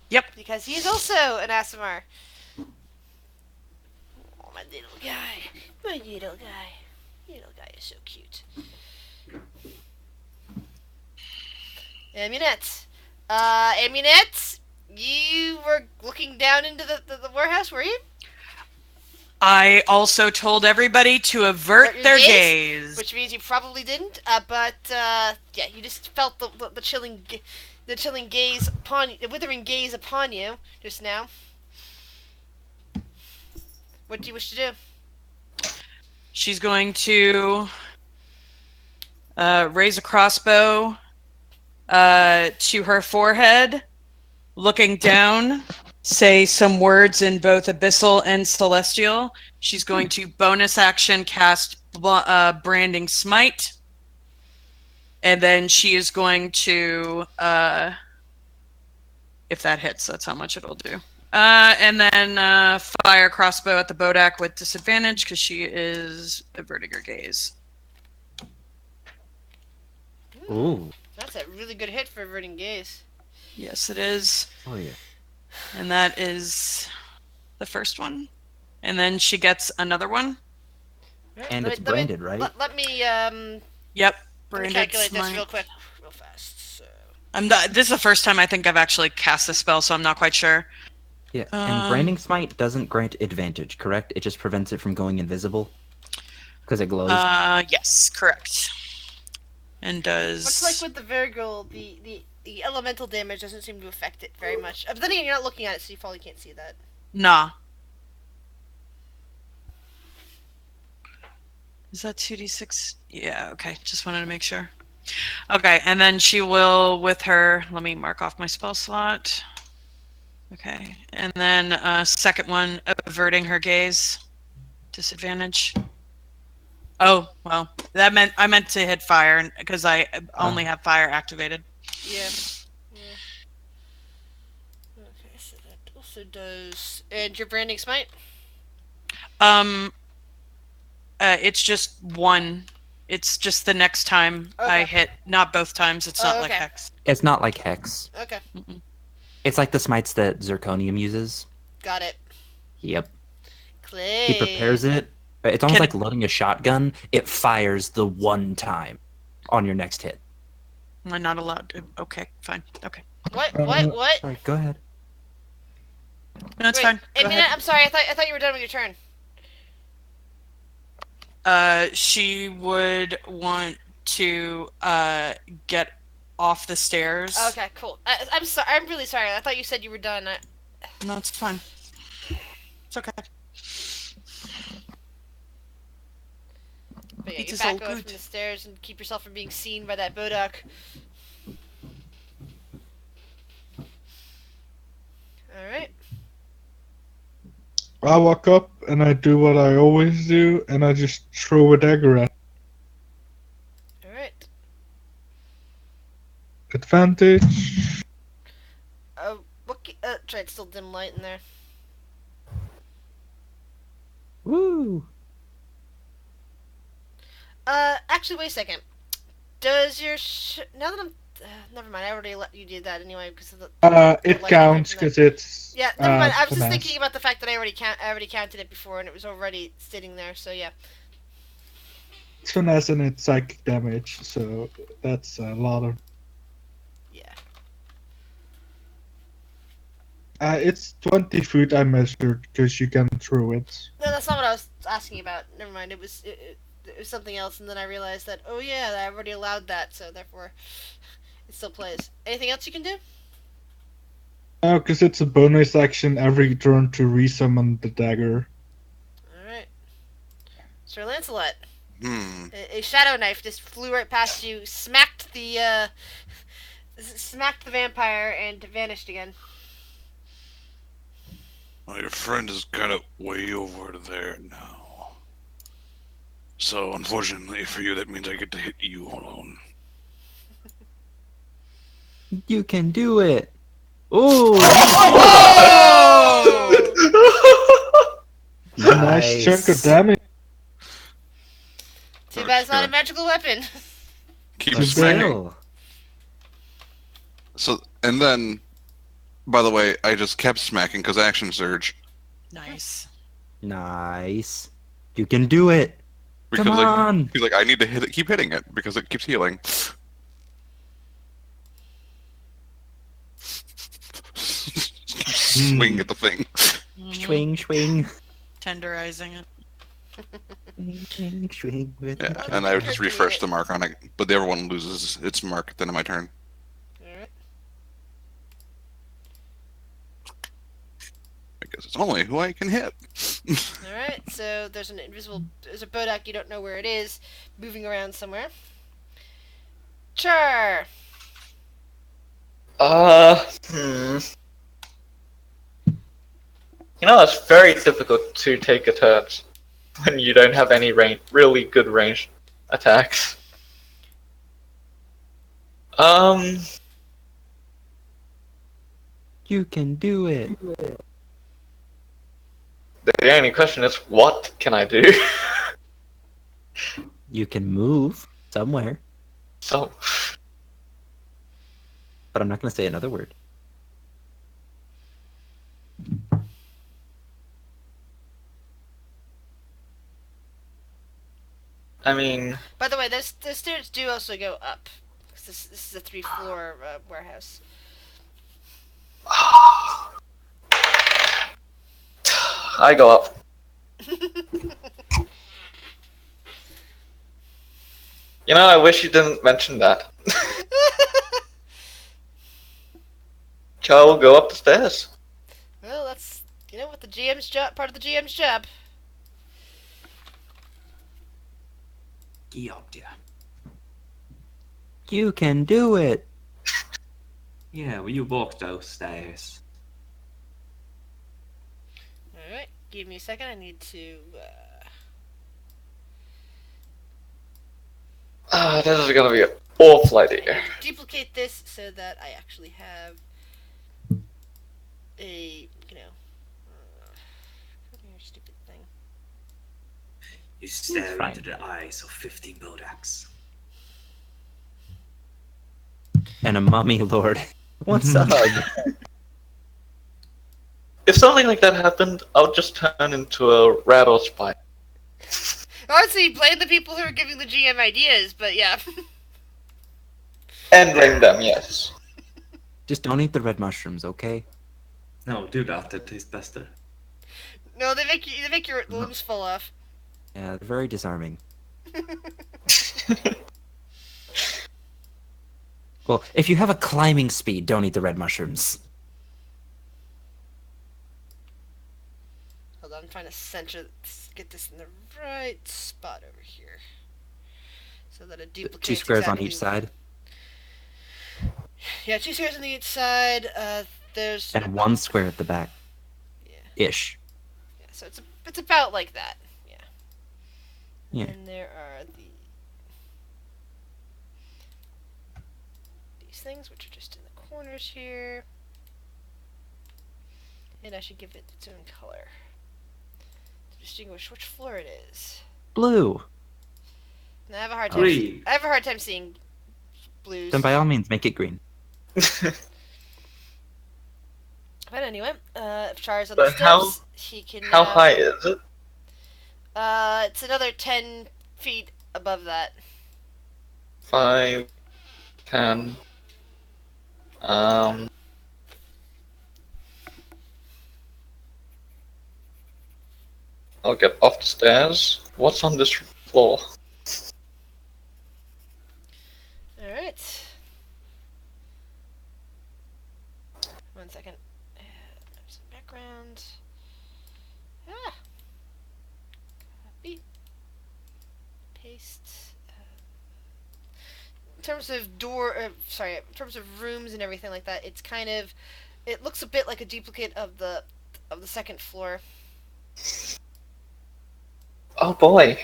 Yep.
Because he is also an Asimar. Oh, my little guy. My little guy. Little guy is so cute. Amunet. Amunet, you were looking down into the warehouse, were you?
I also told everybody to avert
Your
their gaze.
which means you probably didn't. But yeah, you just felt the chilling gaze upon you, the withering gaze upon you just now. What do you wish to do?
She's going to raise a crossbow to her forehead, looking down, say some words in both Abyssal and Celestial. She's going to bonus action cast Branding Smite. And then she is going to, if that hits, that's how much it'll do. And then fire crossbow at the Bodak with disadvantage because she is averting her gaze.
Ooh.
That's a really good hit for averting gaze.
Yes, it is.
Oh, yeah.
And that is the first one, and then she gets another one.
Alright,
And
let
it's
me-
branded, right?
Let me
Yep,
let me
branded
calculate this
smite.
real quick, real fast. So.
I'm not. This is the first time I think I've actually cast this spell, so I'm not quite sure.
Yeah. And branding smite doesn't grant advantage, correct? It just prevents it from going invisible because it glows.
Yes, correct. And does
Much like with the Virgil, the elemental damage doesn't seem to affect it very much. But then again, you're not looking at it, so you probably can't see that.
nah. Is that 2d6? Yeah, okay. Just wanted to make sure. Okay, and then she will, with her... Let me mark off my spell slot. Okay, and then second one, averting her gaze. Disadvantage. Oh, well, I meant to hit fire, because I only have fire activated.
Yeah. Okay, so that also does... And your branding smite?
It's just one. It's just the next time I
Okay.
hit, not both times. It's not like
okay.
Hex.
It's not like Hex.
Okay,
It's like the smites that Zirconium uses.
got it.
Yep.
Clay.
He prepares it. It's almost
Can
like loading a shotgun. It fires the one time on your next hit.
Am I not allowed to? Okay, fine. Okay.
What?
Uh,
What?
Sorry, go ahead.
No, it's
Wait,
fine. Go
Amina,
ahead.
I'm sorry. I thought you were done with your turn.
She would want to get off the stairs.
Okay, cool. I'm sorry. I'm really sorry. I thought you said you were done.
No, it's fine. It's okay.
But yeah,
It
you
is all
back away
good.
from the stairs and keep yourself from being seen by that Bodak. Alright.
I walk up and I do what I always do, and I just throw a dagger at
Alright.
advantage.
Try it's still dim light in there.
Woo!
Actually, wait a second. Does your now that I'm never mind. I already let you do that anyway because of the.
It
light
counts
from there.
because it's.
Yeah, never mind. I was just
finesse.
thinking about the fact that I already counted it before and it was already sitting there. So yeah.
It's finesse and it's psychic damage, so that's a lot of.
Yeah.
It's 20 foot I measured because you can throw it.
No, that's not what I was asking about. Never mind. It was something else, and then I realized that oh yeah, I already allowed that, so therefore it still plays. Anything else you can do?
No, because it's a bonus action every turn to resummon the dagger.
All right, Sir Lancelot.
Hmm.
A shadow knife just flew right past you, smacked the vampire, and vanished again.
Well, your friend is kind of way over there now. So, unfortunately for you, that means I get to hit you alone.
You can do it. Ooh!
A nice chunk of damage.
Too bad it's not a magical weapon.
Keep
But
smacking.
Still.
So, and then, by the way, I just kept smacking because action surge.
Nice.
Nice. You can do it.
Because
Come on.
he's like, I need to hit it, keep hitting it because it keeps healing. Swing at the thing.
Swing, swing.
Tenderizing it.
Swing, swing with
Yeah,
the
and I would just
Hurt me.
refresh the mark on it, but the other one loses its mark at the end of my turn.
Alright.
I guess it's only who I can hit.
Alright, so there's a Bodak, you don't know where it is, moving around somewhere. Char!
You know, it's very difficult to take a turn when you don't have any really good range attacks.
You can do it.
The only question is, what can I do?
You can move somewhere,
So,
but I'm not going to say another word.
I mean,
By the way, the stairs do also go up. 'Cause this is a 3-floor warehouse.
I go up. You know, I wish you didn't mention that. Char will go up the stairs.
Well, that's what the GM's job. Part of the GM's job.
Get up there.
You can do it.
Yeah, will you walk those stairs?
All right, give me a second. I need to.
This is gonna be an awful idea.
Duplicate this so that I actually have a, come here, stupid thing.
You stare
Fine.
into the eyes of 15 Bodaks.
And a mummy lord. What's up?
If something like that happened, I would just turn into a rat or spider.
Honestly, blame the people who are giving the GM ideas, but yeah.
And blame them, yes.
Just don't eat the red mushrooms, okay?
No, do that. It tastes better.
No, they make your limbs fall off.
Yeah, they're very disarming. Well, if you have a climbing speed, don't eat the red mushrooms.
Hold on, I'm trying to get this in the right spot over here, so that it duplicates.
2 squares
exactly.
on each side,
Yeah, 2 squares on each side. There's
and 1 square at the back.
Yeah.
Ish.
Yeah, so it's about like that. Yeah.
Yeah.
And there are these things, which are just in the corners here. And I should give it its own color to distinguish which floor it is.
Blue.
And I have a hard time.
Green.
I have a hard time seeing blues.
Then by all means, make it green.
But anyway, if Char's on the
But how-
steps, he can.
How high is it?
It's another 10 feet above that.
5, 10. I'll get off the stairs. What's on this floor?
All right. 1 second. Some background. Copy. Paste. In terms of in terms of rooms and everything like that, it's kind of, it looks a bit like a duplicate of the second floor.
Oh boy.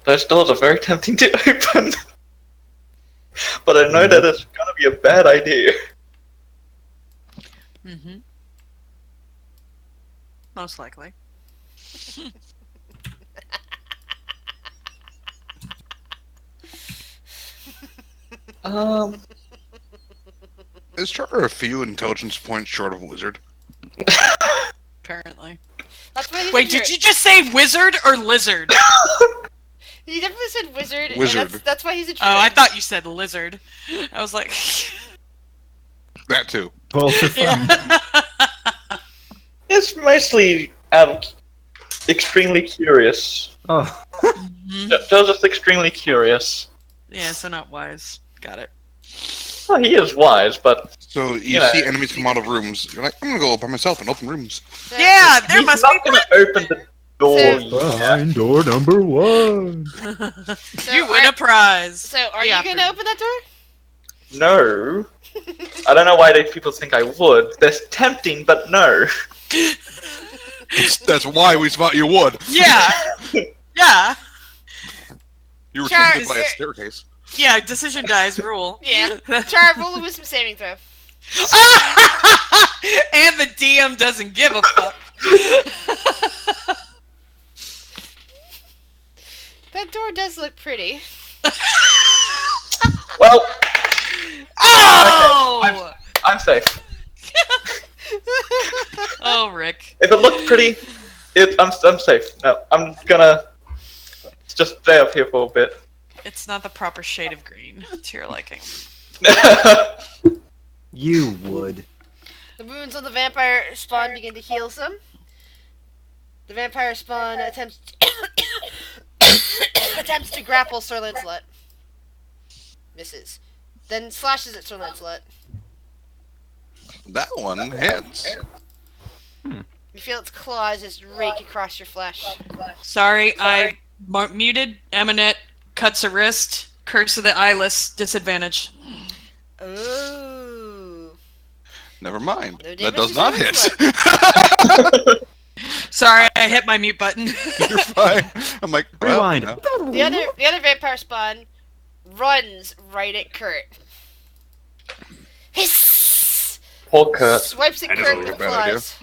Those doors are very tempting to open. But I know that it's gonna be a bad idea.
Mm-hmm. Most likely.
Is Charter a few intelligence points short of a wizard?
Apparently.
That's why he's
Wait, did you just say wizard or lizard?
He definitely said wizard.
Wizard.
And that's why he's a druid.
Oh, I thought you said lizard. I was like,
That too.
Both are
yeah.
It's mostly extremely curious.
Oh.
Mhm.
Joseph's extremely curious.
Yeah, so not wise. Got it.
Well, he is wise, but
So you
Yeah.
see enemies come out of rooms. You're like, I'm gonna go by myself and open rooms.
So-
Yeah, there
he's
must
not gonna open the door
So-
yet.
Behind door number 1.
So
you win a prize.
So, are
Yeah,
you going to open that door?
No. I don't know why people think I would. That's tempting, but no.
That's why we thought you would.
Yeah. Yeah.
You were
Char,
tempted by a
is
staircase.
Yeah, decision dies rule.
Yeah. Char, roll a wisdom saving throw.
And the DM doesn't give a fuck.
That door does look pretty.
Well,
Oh!
I'm safe.
Oh, Rick.
If it looked pretty, I'm safe. No, I'm gonna. It's just stay up here for a bit.
It's not the proper shade of green to your liking.
You would.
The wounds on the vampire spawn begin to heal some. The vampire spawn attempts attempts to grapple Sir Lancelot. Misses. Then slashes at Sir Lancelot.
That one hits.
You feel its claws just rake across your flesh.
Sorry, I muted. Eminet cuts a wrist. Curse of the Eyeless. Disadvantage.
Ooh.
Never mind.
No
That
damage
does
to
not
Sir
hit.
Sorry, I hit my mute button.
You're fine. I'm like, well,
Rewind.
no.
The other vampire spawn runs right at Kurt. Hiss!
Poor Kurt.
Swipes at
I know,
Kurt with
bad idea.
claws.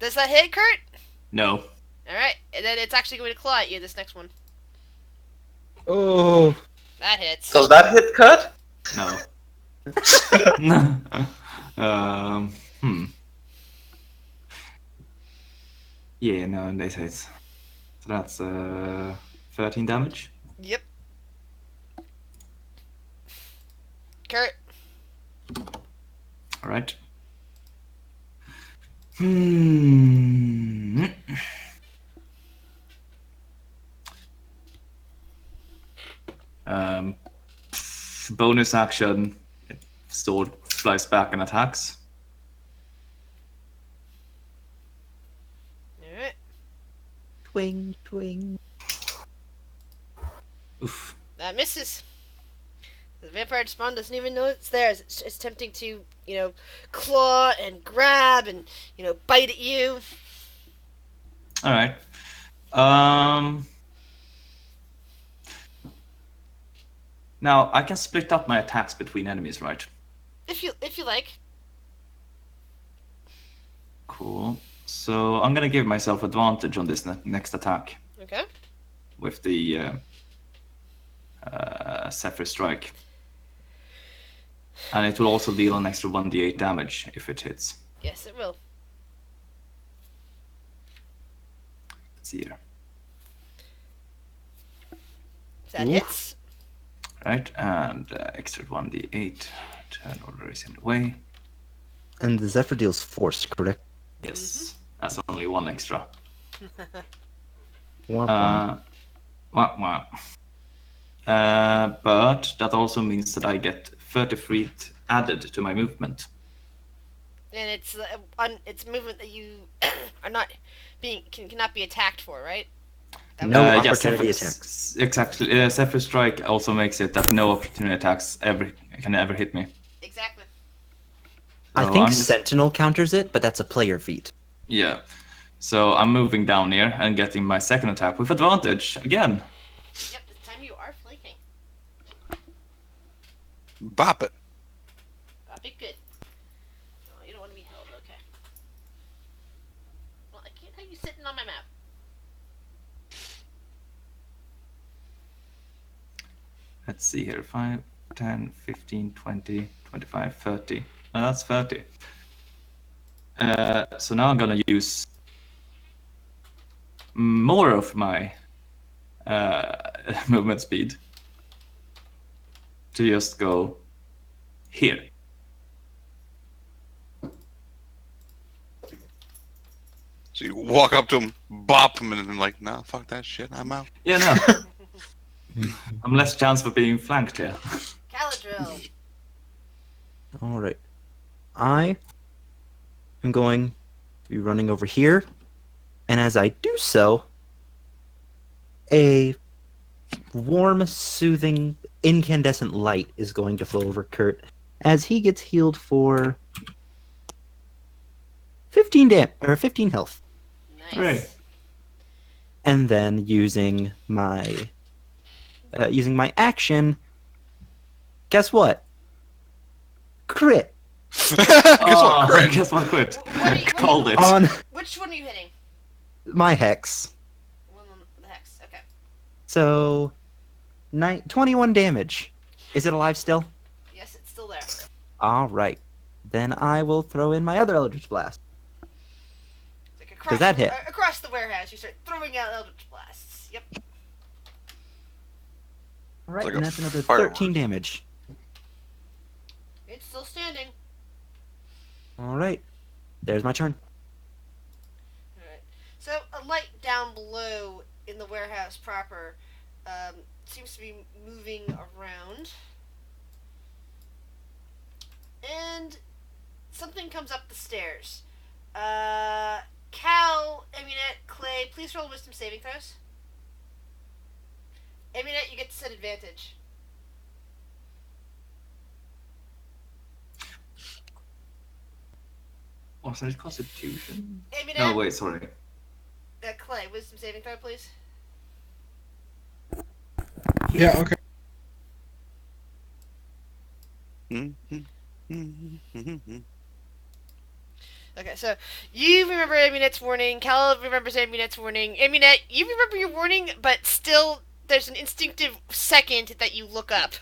Does that hit, Kurt?
No.
Alright, and then it's actually going to claw at you, this next one.
Oh.
That hits.
Does that hit Kurt?
No. Hmm. Yeah, no, this hits. So that's 13 damage.
Yep. Kurt.
Alright. Hmm. Bonus action. Sword flies back and attacks.
Alright.
Twing, twing.
Oof.
That misses. The vampire spawn doesn't even know it's there. It's attempting to, claw and grab and, bite at you.
Alright. Now I can split up my attacks between enemies, right?
If you like.
Cool. So I'm gonna give myself advantage on this next attack
Okay.
with the Zephyr Strike. And it will also deal an extra 1d8 damage if it hits.
Yes, it will.
Let's see here.
That
Oof.
hits.
Right, and extra 1d8. Turn order is in the way.
And the Zephyr deals force, correct?
Yes, that's only one extra.
Womp womp.
Wah. But that also means that I get 30 feet added to my movement.
And it's movement that you are not cannot be attacked for, right? That
No
was-
yes,
opportunity
Zephyr-
attacks.
Exactly. Zephyr Strike also makes it that no opportunity attacks can ever hit me.
Exactly.
I
So
think
I'm just-
Sentinel counters it, but that's a player feat.
Yeah. So I'm moving down here and getting my second attack with advantage again.
Yep, this time you are flanking.
Bop it.
That'd be good. Oh, you don't want to be held, okay. Well, I can't have you sitting on my map.
Let's see here. 5, 10, 15, 20, 25, 30. No, that's 30. So now I'm gonna use more of my movement speed to just go here.
So you walk up to him, bop him, and then like, nah, fuck that shit, I'm out.
Yeah, no. I'm less chance for being flanked here.
Caladrill.
All right. I am going to be running over here, and as I do so, a warm, soothing, incandescent light is going to flow over Kurt as he gets healed for 15 health.
Nice.
Right.
And then using my action, guess what? Crit
Oh,
crit?
guess what? Quit.
What do you-
Called it.
on
Which one are you hitting?
my hex.
One on the hex. Okay.
So, 21 damage. Is it alive still?
Yes, it's still there.
All right. Then I will throw in my other Eldritch Blast.
It's like
Does that hit?
Across the warehouse, you start throwing out eldritch blasts. Yep.
All right,
like
and
a
that's another
firework.
13 damage.
It's still standing.
All right, there's my turn.
Alright. So, a light down below in the warehouse proper seems to be moving around. And something comes up the stairs. Cal, Amunet, Clay, please roll wisdom saving throws. Amunet, you get to set advantage.
Was that Constitution?
Amunet,
No, wait, sorry.
Clay, wisdom saving throw, please.
Yeah, okay.
Okay, so you remember Amunet's warning. Cal remembers Amunet's warning. Amunet, you remember your warning, but still, there's an instinctive second that you look up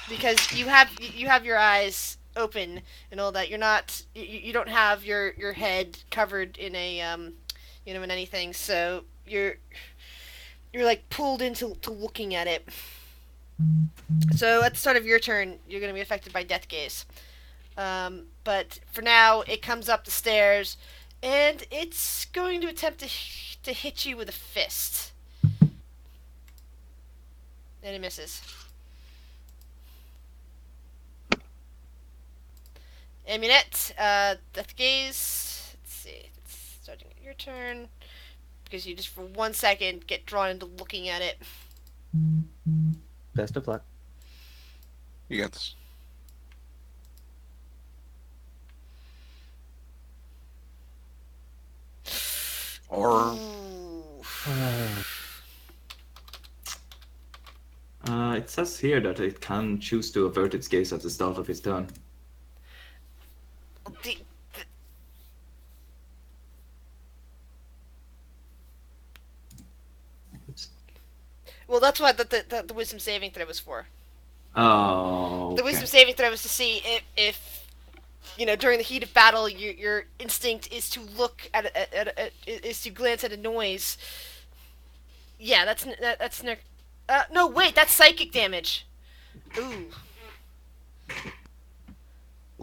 because you have your eyes open and all that. You're not you don't have your head covered in a in anything. So you're like pulled into looking at it. So at the start of your turn, you're going to be affected by Death Gaze. But for now, it comes up the stairs, and it's going to attempt to hit you with a fist. And it misses. Amunet, Death Gaze. Let's see. It's starting at your turn. Because you just for 1 second get drawn into looking at it.
Best of luck.
You got this. Or
Ooh.
It says here that it can choose to avert its gaze at the start of its turn.
The, well, that's what the wisdom saving throw was for.
Oh.
The wisdom saving throw was to see if during the heat of battle, your instinct is to look is to glance at a noise. Yeah, that's no, wait, that's psychic damage. Ooh.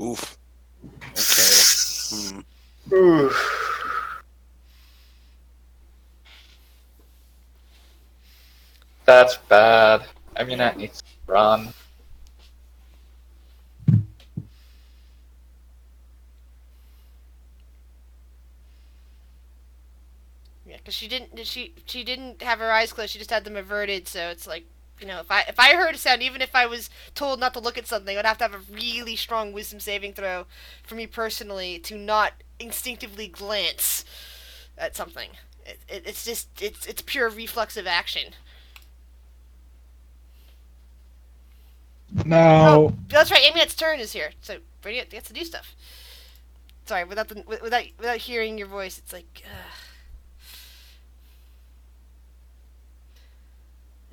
oof. Okay.
Ooh. That's bad. I mean, that needs to run.
Yeah, because she didn't have her eyes closed. She just had them averted. So it's like, if I heard a sound, even if I was told not to look at something, I'd have to have a really strong wisdom saving throw for me personally to not instinctively glance at something. It's just it's pure reflexive action.
Now,
Oh, that's right. Amiet's turn is here, so Brady gets to do stuff. Sorry, without hearing your voice, it's like.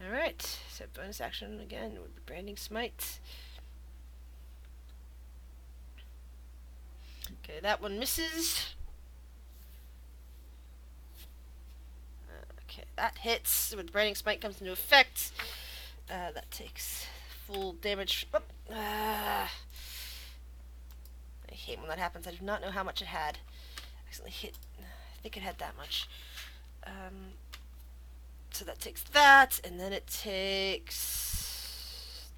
All right. So bonus action again would be branding smite. Okay, that one misses. Okay, that hits. When branding smite comes into effect, that takes full damage. Oh, I hate when that happens. I do not know how much it had. I accidentally hit. I think it had that much. So that takes that, and then it takes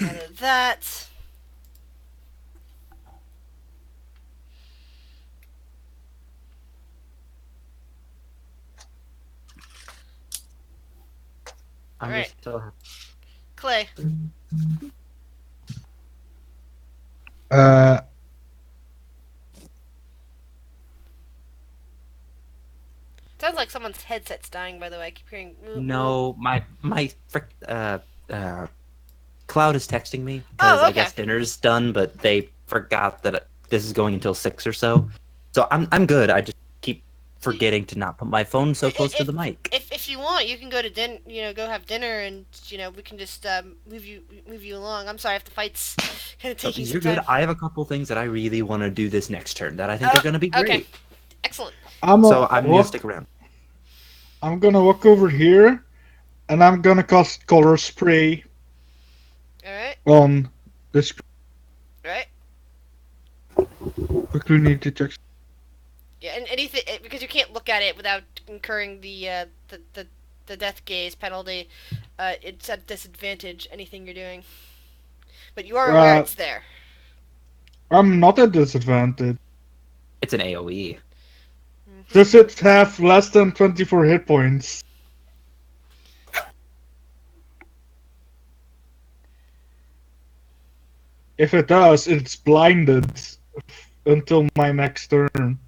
out of that.
I'm
Alright.
just so happy.
Clay.
uh,
Sounds like someone's headset's dying, by the way. I keep hearing.
No, my Cloud is texting me because
Oh,
I guess dinner's done, but they forgot that this is going until 6 or so. So I'm good. I just keep forgetting to not put my phone so close to the mic.
If you want, you can go to go have dinner, and we can just move you along. I'm sorry if the fight's kind of taking
You're
some
good.
time.
I have a couple things that I really want to do this next turn that I think are going to be great.
Okay. Excellent.
I'm
So I'm going
what,
to stick around.
I'm gonna walk over here, and I'm gonna cast color spray
Alright,
on this.
right?
Quickly need to check.
Yeah, and anything because you can't look at it without incurring the death gaze penalty. It's at disadvantage. Anything you're doing, but you are aware it's there.
I'm not at disadvantage.
It's an AOE.
Does it have less than 24 hit points? If it does, it's blinded until my next turn.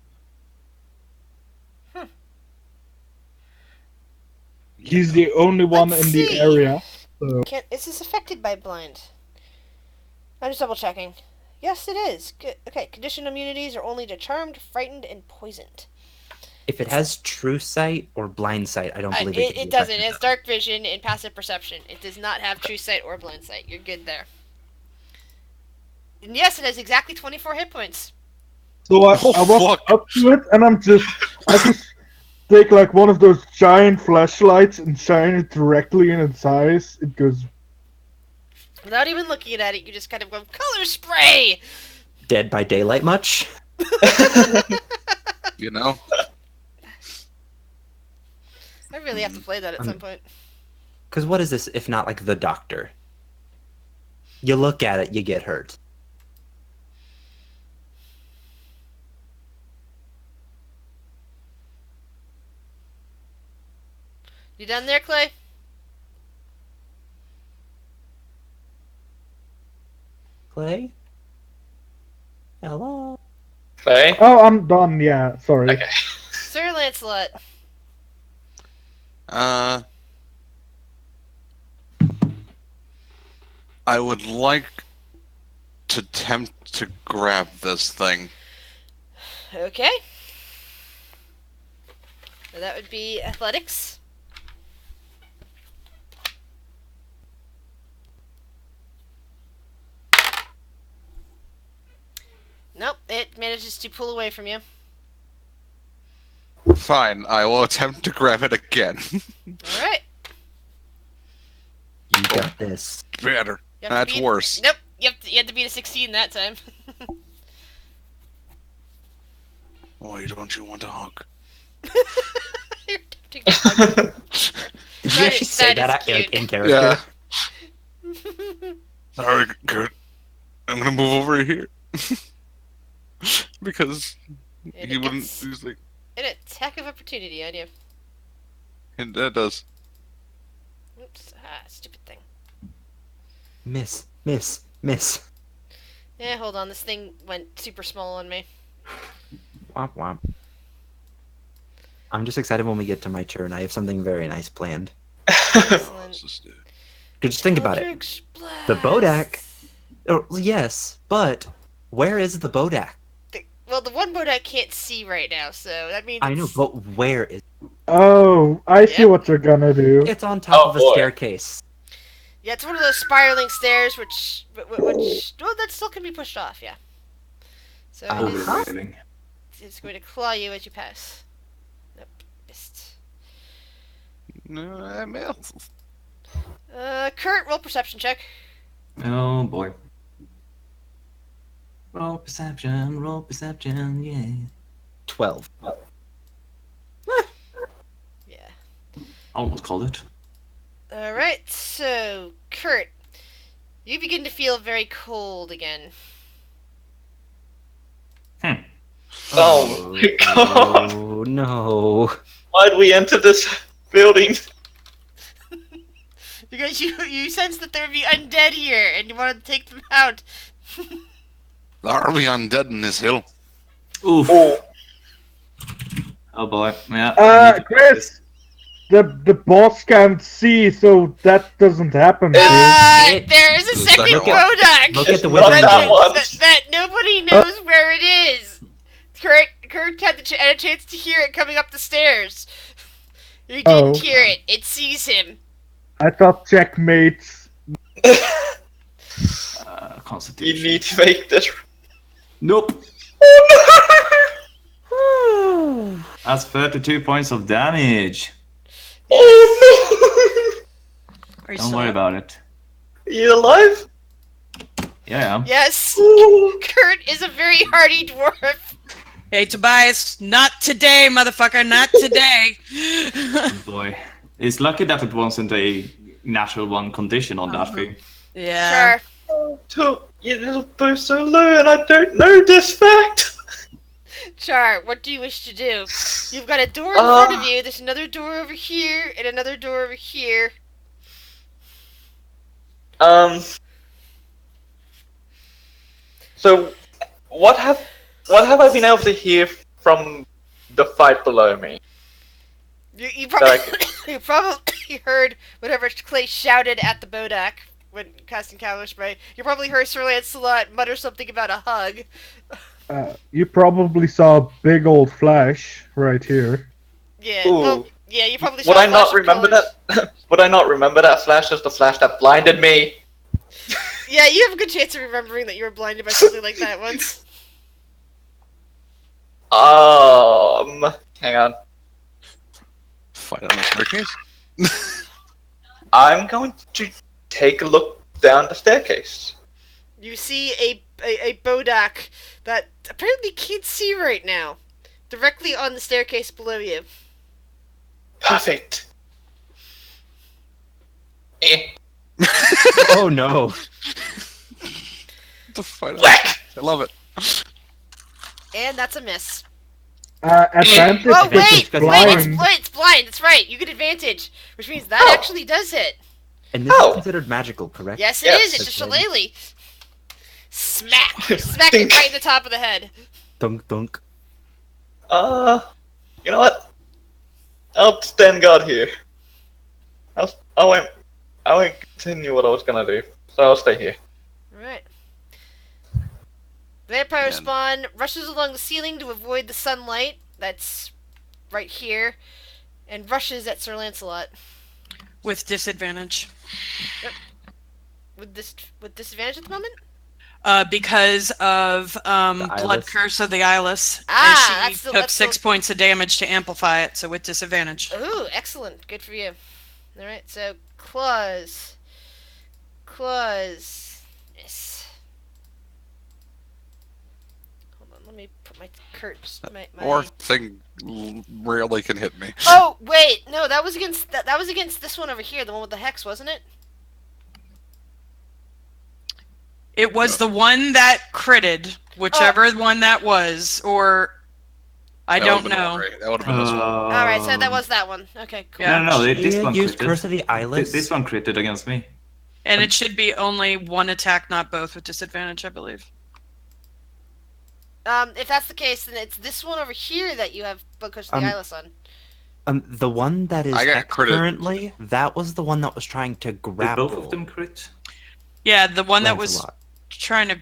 He's the only one
Let's
in the
see.
area. So.
Is this affected by blind? I'm just double checking. Yes, it is. Good. Okay, conditioned immunities are only to charmed, frightened, and poisoned.
If it has true sight or blind sight, I don't believe
It doesn't. It has dark vision and passive perception. It does not have true sight or blind sight. You're good there. And yes, it has exactly 24 hit points.
So I walk up to it, and I just take like one of those giant flashlights and shine it directly in its eyes. It goes.
Without even looking at it, you just kind of go, color spray!
Dead by Daylight much?
You know?
I really have to play that at some point.
Because what is this if not like the Doctor? You look at it, you get hurt.
You done there, Clay?
Clay? Hello?
Clay?
Oh, I'm done. Yeah, sorry.
Okay.
Sir Lancelot.
I would like to attempt to grab this thing.
Okay. So that would be athletics. Nope, it manages to pull away from you.
Fine, I will attempt to grab it again.
Alright.
You got this.
Better.
You have to
That's
beat-
worse.
Nope, you had to beat a 16 that time.
Why don't you want a hug?
You're tempting to hug.
Did you
That
actually
is-
say
that
that
is cute.
in character?
Yeah. Alright, good. I'm gonna move over here. Because
And
he
it
wouldn't.
gets
He's like,
an attack of opportunity on you.
and that does.
Oops, stupid thing.
Miss.
Yeah, hold on, this thing went super small on me.
Womp womp. I'm just excited when we get to my turn. I have something very nice planned.
Excellent.
Just think about it.
Eldritch Blast.
The Bodak. Oh, yes, but where is the Bodak?
Well, the one Bodak can't see right now, so that means
I know,
it's-
but where is?
Oh, I see
Yep.
what you're gonna do.
It's on top of a
boy.
staircase.
Yeah, it's one of those spiraling stairs, which well, that still can be pushed off. Yeah. So it
Over
is,
the railing.
it's going to claw you as you pass. Nope, missed.
No, I missed.
Kurt, roll perception check.
Oh boy. Roll perception, yeah.
12.
Yeah.
Almost called it.
All right, so Kurt, you begin to feel very cold again.
Oh my god.
Oh no.
Why'd we enter this building?
Because you sensed that there would be undead here, and you wanted to take them out.
There are we undead in this hill.
Oof.
Oh,
Oh boy. Yeah.
Chris, the boss can't see, so that doesn't happen. Chris.
There is a
The
second
second one.
Bodak!
Look at the
Not
wizard.
that one.
That nobody knows where it is. Kurt had had a chance to hear it coming up the stairs. He didn't
Oh.
hear it. It sees him.
I thought checkmates.
you
Constitution.
need to make this.
Nope. That's 32 points of damage.
Oh
Are you
Don't
still
worry
up?
about it.
no! You alive?
Yeah, I am.
Yes,
Ooh.
Kurt is a very hardy dwarf.
Hey, Tobias, not today, motherfucker, not today.
Oh boy. It's lucky that it wasn't a natural one condition on that thing.
Yeah.
Char,
You little boy so low, and I don't know this fact.
Char, what do you wish to do? You've got a door in front of you. There's another door over here and another door over here.
So, what have I been able to hear from the fight below me?
You probably
Like-
you probably heard whatever Clay shouted at the Bodak when casting Counter Spray. You probably heard Sir Lancelot mutter something about a hug.
You probably saw a big old flash right here.
Yeah.
Ooh.
Well, yeah. You probably saw
Would
a
I
flash
not
of
remember
colors.
that? Would I not remember that flash as the flash that blinded me?
Yeah, you have a good chance of remembering that you were blinded by something like that once.
Hang on.
Fight on the staircase.
I'm going to take a look down the staircase.
You see a Bodak that apparently can't see right now, directly on the staircase below you.
Perfect. Eh.
Oh no.
The fight on
Whack!
I love it.
And that's a miss.
Advantage.
Oh
Advantage
wait,
because
wait,
it's
it's
blind.
it's blind. That's right. You get advantage, which means that
Oh.
actually does hit.
And this
Oh.
is considered magical, correct?
Yes, it
Yes.
is. It's a
That's right.
shillelagh. Smack! You smack it
Dink.
right in the top of the head.
Dunk dunk.
You know what? I'll stand guard here. I won't continue what I was gonna do, so I'll stay here.
Alright. Vampire
Man.
spawn rushes along the ceiling to avoid the sunlight that's right here, and rushes at Sir Lancelot.
With disadvantage.
With disadvantage at the moment?
Because of Blood
eyeless?
Curse of the Eyeless.
Ah,
and
that's
she
still-
took
that's
6
still-
points of damage to amplify it, so with disadvantage.
Ooh, excellent. Good for you. Alright, so claws. Claws. Yes. Hold on, let me put my curse. My...
Or thing rarely can hit me.
Oh, wait, no, that was against that was against this one over here, the one with the hex, wasn't it?
It was the one that critted, whichever one that was, or I
That
don't
would've been
know.
great. That would have been this one.
Alright, so that was that one. Okay, cool.
Yeah.
No, this
You
one
used
critted.
Curse of the Eyeless.
This one critted against me.
And it should be only one attack, not both, with disadvantage, I believe.
If that's the case, then it's this one over here that you have Bookish the Eyeless on.
The one that is
I got
hex
critted.
currently, that was the one that was trying to
Did
grapple.
both of them crit?
Yeah, the one that was
Lancelot.
trying to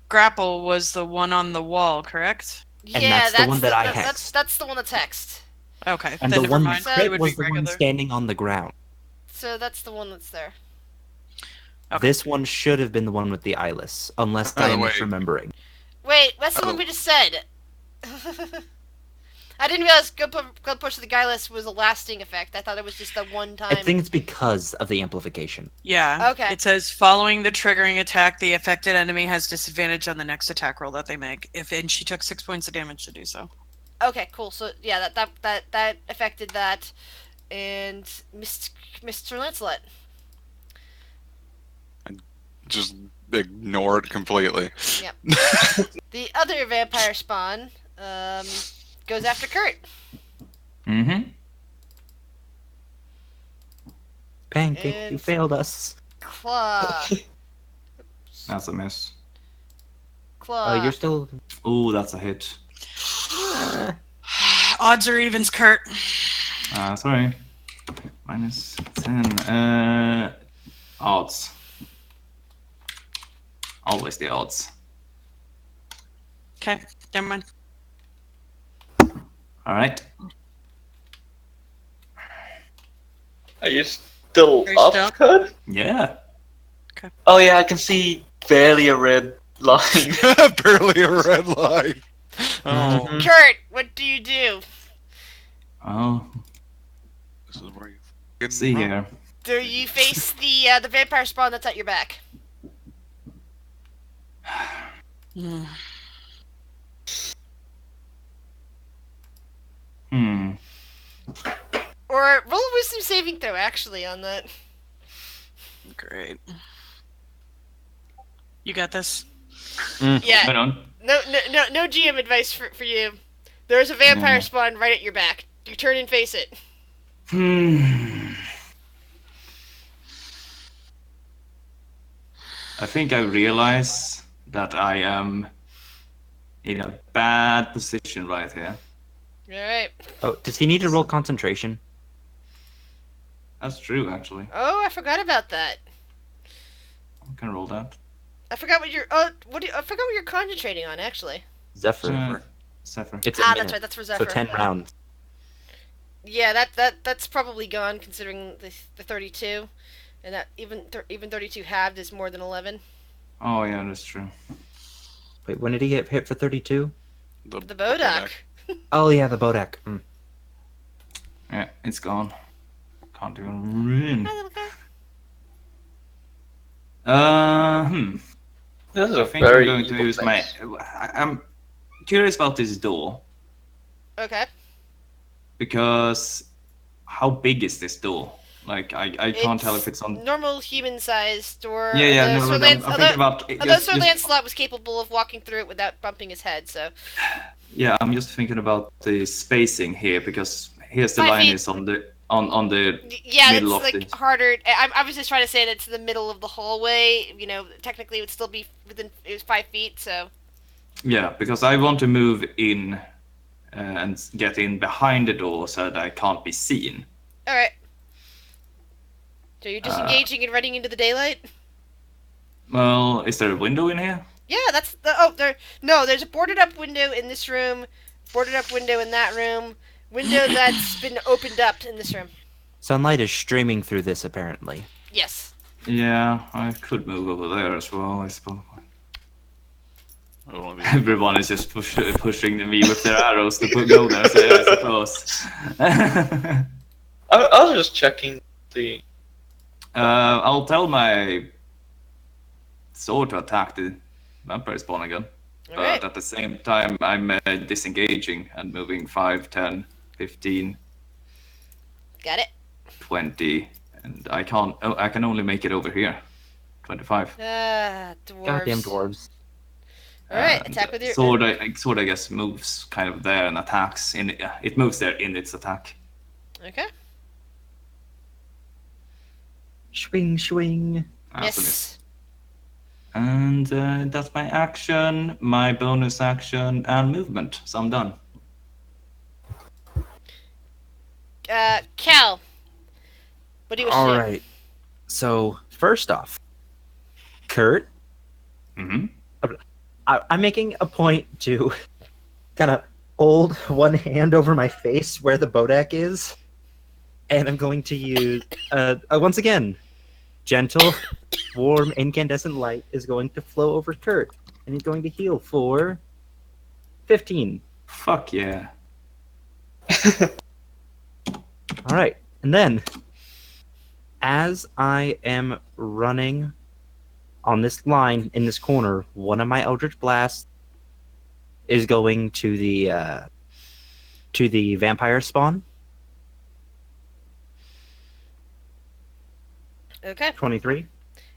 grapple was the one on the wall, correct?
Yeah,
that's the one that I
that's,
hexed.
that's the one that's hexed.
Okay,
And
then
the
never
one
mind.
that
So-
It
crit
would
was
be
the one
regular.
standing on the ground.
So that's the one that's there.
Okay.
This one should have been the one with the eyeless, unless
By the
I'm
way-
misremembering.
Wait, that's the one we just said. I didn't realize Good Push of the Guileless was a lasting effect. I thought it was just a one-time.
I think it's because of the amplification.
Yeah.
Okay.
It says following the triggering attack, the affected enemy has disadvantage on the next attack roll that they make. And she took 6 points of damage to do so.
Okay, cool. So yeah, that affected that, and Mr. Lancelot.
Just ignored completely.
The other vampire spawn goes after Kurt.
Mm-hmm.
Pancake, you
And-
failed us.
Claw.
That's a miss.
Claw.
You're still.
Ooh, that's a hit.
Odds or evens, Kurt.
Sorry. Minus 10. Odds. Always the odds.
Okay, never mind.
Alright.
Are you still
Are you
up,
still?
Kurt?
Yeah.
Oh yeah, I can see barely a red line.
Barely a red line. Oh,
Kurt, what do you do?
Oh.
this is where you Good
See
roll.
here.
Do you face the vampire spawn that's at your back?
Hmm.
Or roll a wisdom saving throw, actually, on that.
Great. You got this.
Yeah.
Hold on.
No GM advice for you. There's a vampire
Yeah.
spawn right at your back. You turn and face it.
I think I realize that I am in a bad position right here.
Alright.
Oh, does he need to roll concentration?
That's true, actually.
Oh, I forgot about that.
I can roll that.
I forgot what you're. I forgot what you're concentrating on, actually.
Zephyr.
Zephyr.
It's
Ah,
a
that's
minute,
right. That's for
so
Zephyr.
10 rounds.
Yeah, that's probably gone considering the 32, and that even 32 halved is more than 11.
Oh, yeah, that's true.
Wait, when did he get hit for 32?
The Bodak.
Oh yeah, the Bodak. Mm.
Yeah, it's gone. Can't even
Hi,
run.
little guy.
This is
I
a
think I'm
very
going to
evil
use my...
place.
I'm curious about this door,
Okay.
because how big is this door? Like, I can't tell if it's on...
normal human-sized door.
Yeah,
although
no,
Sir
I'm thinking about...
although Sir Lancelot was capable of walking through it without bumping his head, so.
Yeah, I'm just thinking about the spacing here, because here's the
5
line
feet.
is on the
Yeah,
middle
it's
of
like
this.
harder. I was just trying to say that it's the middle of the hallway. You know, technically it would still be within. It was 5 feet, so.
Yeah, because I want to move in and get in behind the door so that I can't be seen.
All right. So you're disengaging and running into the daylight.
Well, is there a window in here?
Yeah, that's the. There's a boarded up window in this room, boarded up window in that room, window that's been opened up in this room.
Sunlight is streaming through this, apparently.
Yes.
Yeah, I could move over there as well, I suppose.
I don't wanna be-
Everyone is just pushing me with their arrows to go there, so I suppose.
I was just checking the.
I'll tell my sword to attack the vampire spawn again. But
Alright.
at the same time, I'm disengaging and moving 5, 10, 15,
Got it.
20, and I can only make it over here. 25.
Dwarves.
Goddamn dwarves.
All right,
And
attack with your.
sword. I guess moves kind of there and attacks in it. It moves there in its attack.
Okay.
Swing, swing.
That's a miss.
Miss.
And that's my action, my bonus action, and movement. So I'm done.
Cal. What do you wish to
All
do?
right. So first off, Kurt,
Mm-hmm.
I'm making a point to kind of hold one hand over my face where the Bodak is, and I'm going to use once again, gentle, warm, incandescent light is going to flow over Kurt, and he's going to heal for 15.
Fuck yeah.
All right, and then as I am running on this line in this corner, one of my Eldritch Blasts is going to the vampire spawn.
Okay.
23.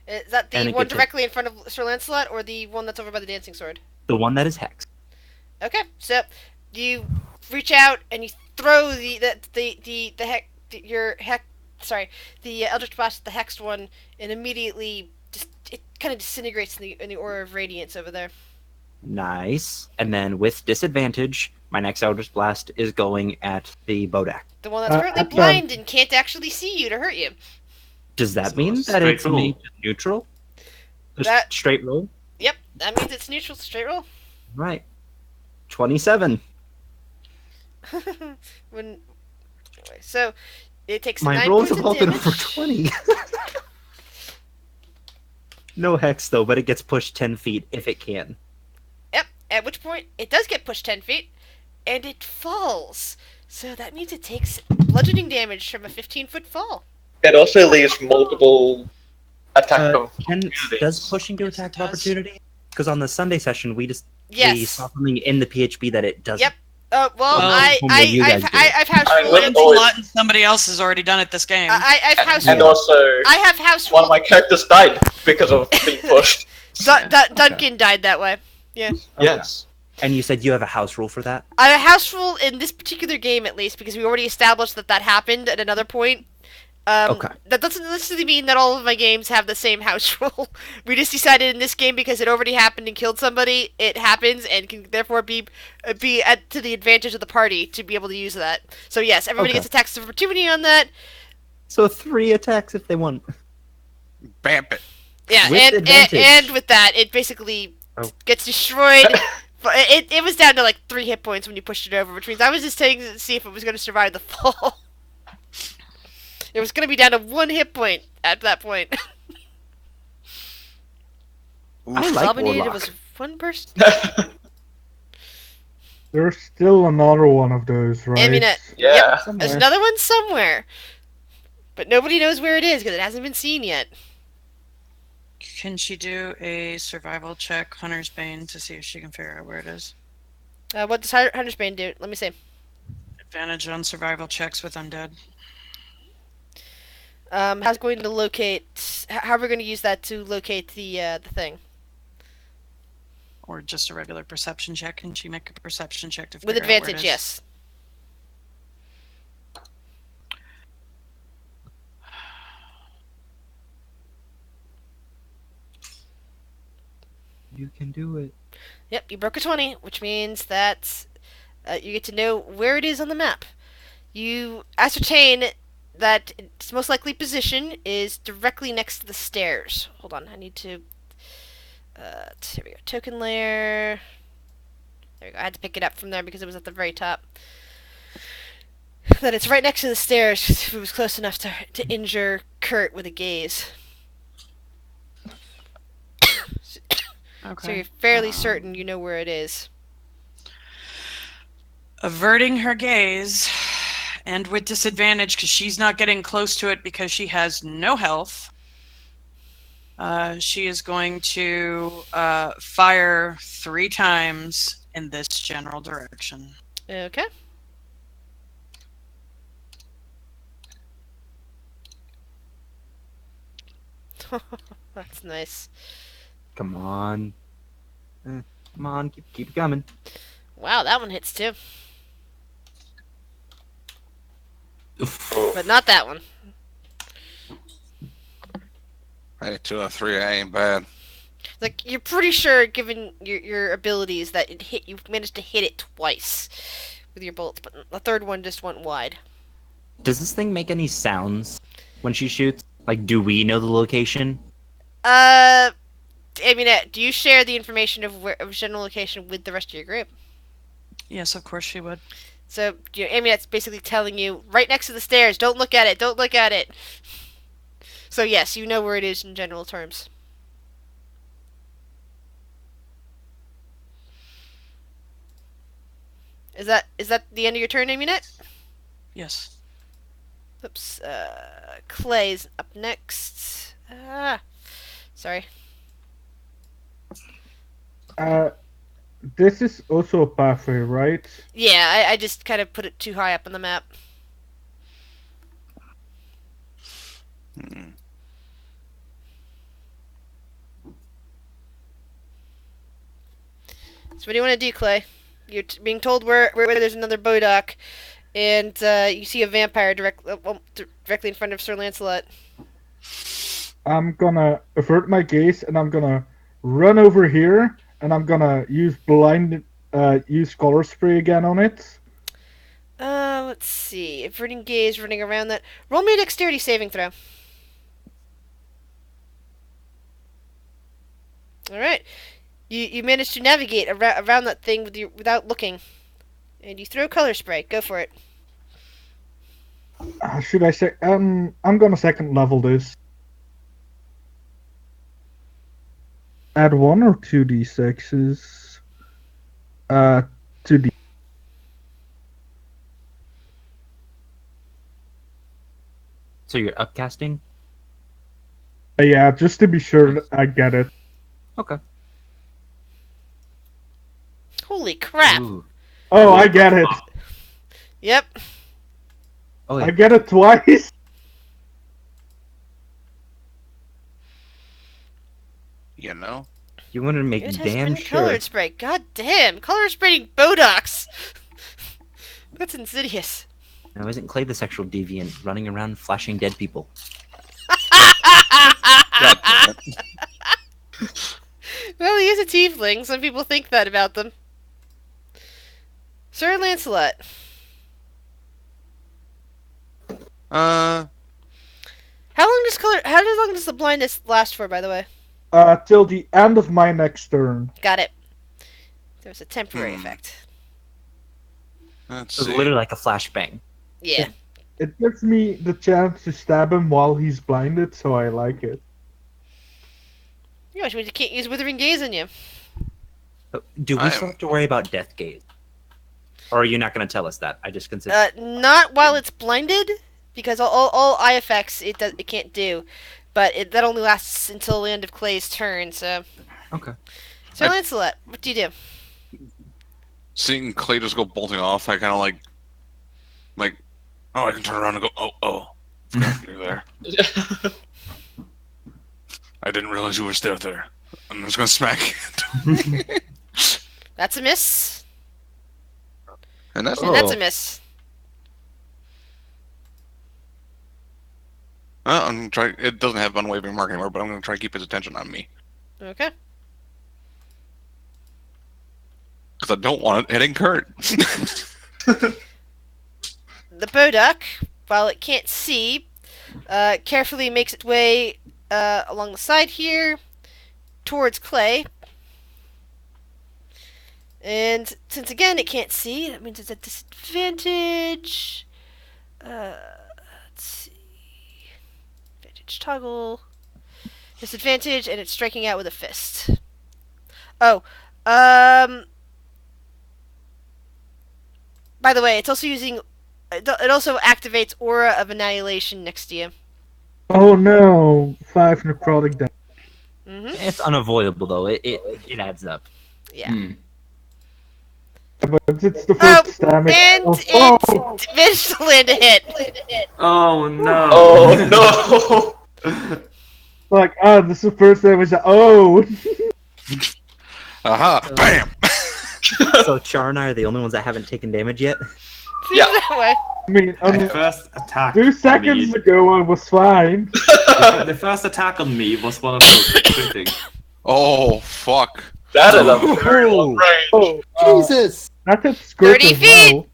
Is that
And
the
it
one
gets hit.
directly in front of Sir Lancelot, or the one that's over by the dancing sword?
The one that is hexed.
Okay, so you reach out and you throw the Eldritch Blast, the hexed one, and immediately just it kind of disintegrates in the aura of radiance over there.
Nice. And then with disadvantage, my next Eldritch Blast is going at the Bodak.
The one that's currently
at the-
blind and can't actually see you to hurt you.
Does that
So
mean that
straight
it's
roll.
made neutral? Just
That-
straight roll?
Yep, that means it's neutral. Straight roll.
Right. 27.
So it takes
My
9
rolls
points
have
of
all been
damage.
over 20. No hex, though, but it gets pushed 10 feet if it can.
Yep. At which point it does get pushed 10 feet, and it falls. So that means it takes bludgeoning damage from a 15-foot fall.
It also leaves multiple attack of
Does
opportunities.
pushing to
Yes,
attack
it
of
does.
opportunity? Because on the Sunday session, we
Yes.
saw something in the PHP that it doesn't.
Yep. Well,
Well,
you guys do it.
I've house
I mean,
rule.
with
Lancelot and somebody else has already done it this game.
I've house
And
rule.
also,
I have house
one
rule.
of my characters died because of being pushed.
Duncan died that way. Yeah.
Yes.
And you said you have a house rule for that?
I have a house rule in this particular game, at least, because we already established that happened at another point.
Okay.
That doesn't necessarily mean that all of my games have the same house rule. We just decided in this game, because it already happened and killed somebody, it happens and can therefore be to the advantage of the party to be able to use that. So yes, everybody
Okay.
gets attacks of opportunity on that.
So 3 attacks if they want.
Bamp it.
Yeah,
With advantage.
and with that, it basically gets destroyed. But it was down to like 3 hit points when you pushed it over, which means I was just taking to see if it was going to survive the fall. It was going to be down to 1 hit point at that point.
I like
All we needed
Warlock.
was 1 person.
There's still another one of those, right?
Amunet.
Yeah.
Yep. There's another one somewhere. But nobody knows where it is because it hasn't been seen yet.
Can she do a survival check, Hunter's Bane, to see if she can figure out where it is?
What does Hunter's Bane do? Let me see.
Advantage on survival checks with undead.
How's going to locate? How are we going to use that to locate the thing?
Or just a regular perception check. Can she make a perception check to figure
With
out where it
advantage,
is?
yes.
You can do it.
Yep, you broke a 20, which means that you get to know where it is on the map. You ascertain that its most likely position is directly next to the stairs. Hold on, I need to... here we go. Token layer. There we go. I had to pick it up from there because it was at the very top. That it's right next to the stairs if it was close enough to injure Kurt with a gaze.
Okay.
So you're fairly certain you know where it is.
Averting her gaze, and with disadvantage because she's not getting close to it because she has no health, she is going to fire 3 times in this general direction.
Okay. That's nice.
Come on. Come on, keep it coming.
Wow, that one hits too.
Oof.
But not that one.
Hey, 2 out of 3, I ain't bad.
Like, you're pretty sure, given your abilities, that you managed to hit it twice with your bullets, but the third one just went wide.
Does this thing make any sounds when she shoots? Like, do we know the location?
I mean, do you share the information of general location with the rest of your group?
Yes, of course she would.
So, Aminet's basically telling you, right next to the stairs, don't look at it, don't look at it. So yes, you know where it is in general terms. Is that the end of your turn, Amunet?
Yes.
Oops, Clay's up next. Sorry.
This is also a pathway, right?
Yeah, I just kind of put it too high up on the map. So what do you want to do, Clay? You're being told where there's another Bodock, and you see a vampire directly in front of Sir Lancelot.
I'm gonna avert my gaze and I'm gonna run over here and I'm gonna use use color spray again on it.
Let's see. Averting gaze, running around that. Roll me a dexterity saving throw. Alright. You managed to navigate around that thing without looking. And you throw color spray. Go for it.
Should I say? I'm gonna second level this. Add 1 or 2d6s. 2d.
So you're upcasting?
Yeah, just to be sure that I get it.
Okay.
Holy crap!
Ooh.
Oh, I get it.
Yep.
Oh,
I
yeah.
get it twice.
You know?
You want to make
It has
damn
been
sure.
colored spray. God damn! Color spraying Bodox! That's insidious.
Now, isn't Clay the sexual deviant running around flashing dead people?
God damn it.
Well, he is a tiefling. Some people think that about them. Sir Lancelot.
Uh,
How long does the blindness last for, by the way?
Till the end of my next turn.
Got it. There's a temporary
Hmm.
effect.
let's
It's
see.
literally like a flashbang.
Yeah.
It gives me the chance to stab him while he's blinded, so I like it.
You which means you can't use Withering Gaze on you.
Do we
I
still
am-
have to worry about Death Gaze? Or are you not going to tell us that? I just consider.
Not while it's blinded, because all eye effects it can't do, but that only lasts until the end of Clay's turn. So,
Okay.
Sir
I-
Lancelot, what do you do?
Seeing Clay just go bolting off, I kind of like, oh, I can turn around and go, oh, you're there. I didn't realize you were still there. I'm just gonna smack it.
That's a miss,
And that's
and that's
Oh.
a miss.
I'm gonna try. It doesn't have unwavering mark anymore, but I'm gonna try to keep his attention on me
Okay.
because I don't want it hitting Kurt.
The Boduck, while it can't see, carefully makes its way along the side here towards Clay. And since again it can't see, that means it's at disadvantage. Let's see. Advantage toggle. Disadvantage, and it's striking out with a fist. Oh, by the way, it's also using. It also activates Aura of Annihilation next to you.
Oh no! 5 necrotic damage.
Mm-hmm.
It's unavoidable, though. It adds up.
Yeah.
Hmm.
But it's the first damage.
And
Oh,
it managed to land a hit.
Oh no!
Oh no!
like, this is the first damage. Oh!
Aha! Bam!
So Char and I are the only ones that haven't taken damage yet.
Seems
Yeah.
that way.
I mean,
The first attack.
2
on
seconds
me-
ago I was fine.
the first attack on me was one of those critting.
Oh fuck!
That is a very long range.
Oh,
Jesus!
that hit Squirt
30
as
feet!
well.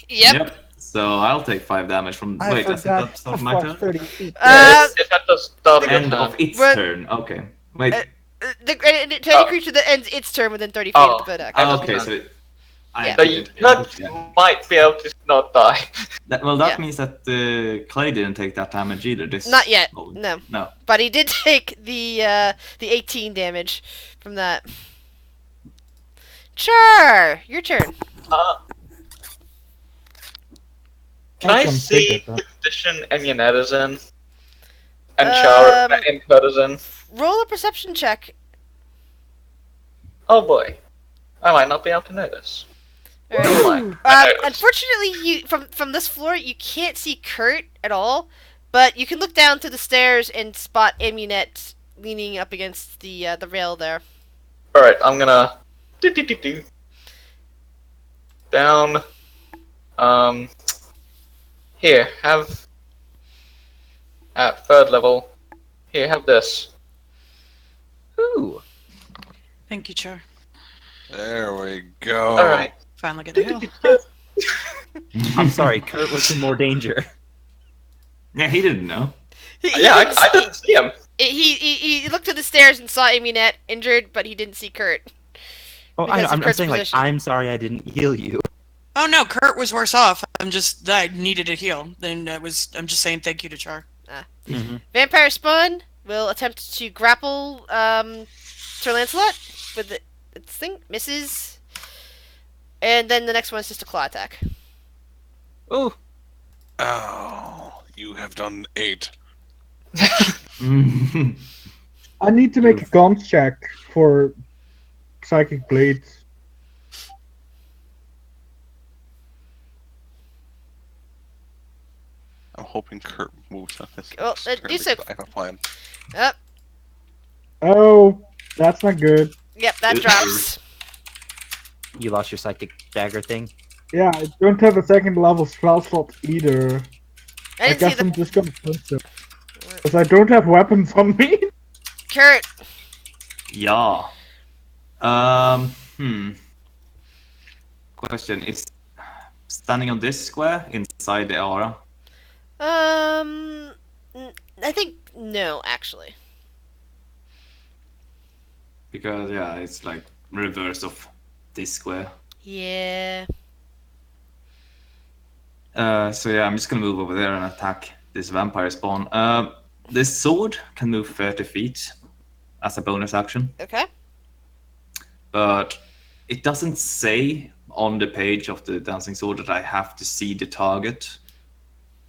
Yep.
So I'll take 5 damage from.
I
Wait, does
forgot
that stop
how
my
far
turn?
30 feet.
It's at the start of your
End
turn.
of its
But-
turn. Okay. Wait.
Any
Oh.
creature that ends its turn within 30 feet
Oh.
of the Boduck.
Okay, so
Yeah.
So you might be able to not die.
that
Yeah.
means that Clay didn't take that damage either. This
Not yet.
oh,
No.
No.
But he did take the 18 damage from that. Char! Your turn.
Can I
Awesome,
see
take
the
that.
position Emunet is in? And Char and Kurt is in?
Roll a perception check.
Oh boy. I might not be able to notice.
Alright.
Never mind. I noticed.
Unfortunately, you from this floor, you can't see Kurt at all, but you can look down to the stairs and spot Amunet leaning up against the rail there.
Alright, I'm gonna do. Down. Here, have at 3rd level. Here, have this.
Ooh.
Thank you, Char.
There we go.
Alright.
Finally get a hill.
I'm sorry, Kurt was in more danger.
Yeah, he didn't know.
Yeah, I didn't see him.
He looked to the stairs and saw Amunet injured, but he didn't see Kurt.
Oh,
Because of
I'm
Kurt's
saying, like,
position.
I'm sorry I didn't heal you.
Oh no, Kurt was worse off. I needed a heal. I'm just saying thank you to Char.
Vampire Spawn will attempt to grapple Sir Lancelot with its thing. Misses. And then the next one is just a claw attack.
Oh.
Oh, You have done 8.
Mhm.
I need to make a con check for psychic blades.
I'm hoping Kurt moves on this.
Well,
turn
do so.
because I have a plan.
Up.
Oh, that's not good.
Yep, that
It-
drops.
You lost your psychic dagger thing.
Yeah, I don't have a second level spell slot either.
I
I
didn't see
guess I'm
the
just gonna punch it. Because I don't have weapons on me.
Kurt.
Yeah. Question is standing on this square inside the aura.
I think no, actually.
Because yeah, it's like reverse of this square.
Yeah.
So yeah, I'm just gonna move over there and attack this vampire spawn. This sword can move 30 feet as a bonus action,
Okay.
but it doesn't say on the page of the dancing sword that I have to see the target.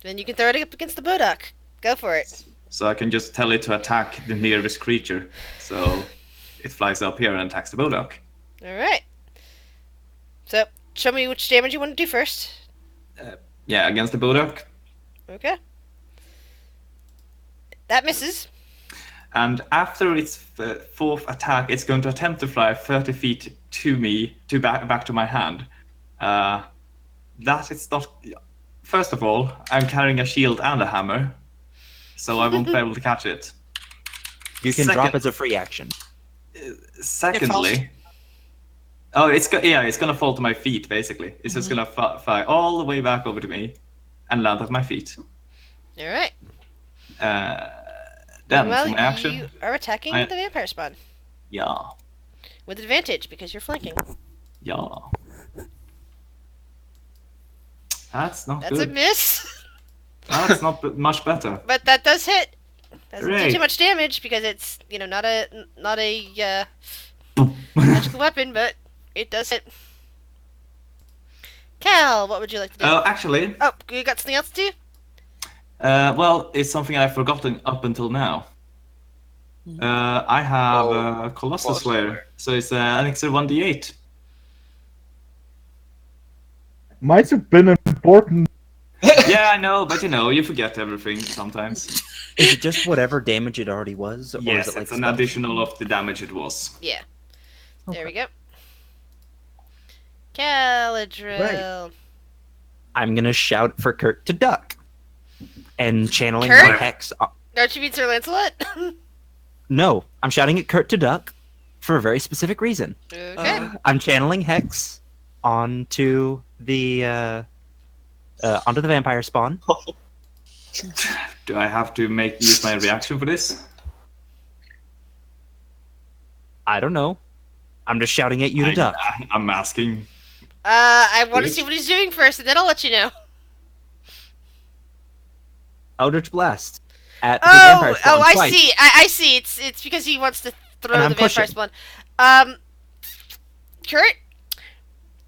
Then you can throw it up against the Bodok. Go for it.
So I can just tell it to attack the nearest creature. So it flies up here and attacks the Bodok.
All right. So show me which damage you want to do first.
Yeah, against the Bodok.
Okay. That misses.
And after its fourth attack, it's going to attempt to fly 30 feet to me, back to my hand. That is not. First of all, I'm carrying a shield and a hammer, so I won't be able to catch it.
You can drop as a free action.
Secondly, oh, it's gonna fall to my feet. Basically, it's just gonna fly all the way back over to me and land at my feet.
All right.
Then
Well,
for my action,
you are attacking
I-
the vampire spawn
yeah,
with advantage because you're flanking.
yeah. That's not
That's a
good.
miss.
That's not much better.
But that does hit. Doesn't do
Hooray.
too much damage because it's not a magical weapon, but it does hit. Cal, what would you like to do?
Actually,
Oh, you got something else to do?
well, it's something I've forgotten up until now. I have Colossus Slayer, so it's an extra 1d8.
Might have been important.
Yeah, I know, but you forget everything sometimes.
Is it just whatever damage it already was? Or
Yes,
is it like
it's an
stuff?
additional of the damage it was.
Yeah. There we go. Caladriel.
I'm gonna shout for Kurt to duck. And channeling
Kurt?
my hex.
Don't you mean Sir Lancelot?
No, I'm shouting at Kurt to duck for a very specific reason.
Okay.
I'm channeling hex onto the vampire spawn.
Do I have to use my reaction for this?
I don't know. I'm just shouting at you to duck.
I'm asking.
I want to
Good.
see what he's doing first, and then I'll let you know.
Eldritch Blast at the vampire spawn
I
twice.
see. I see. It's because he wants to throw
And
the
I'm
vampire
pushing.
spawn. Kurt.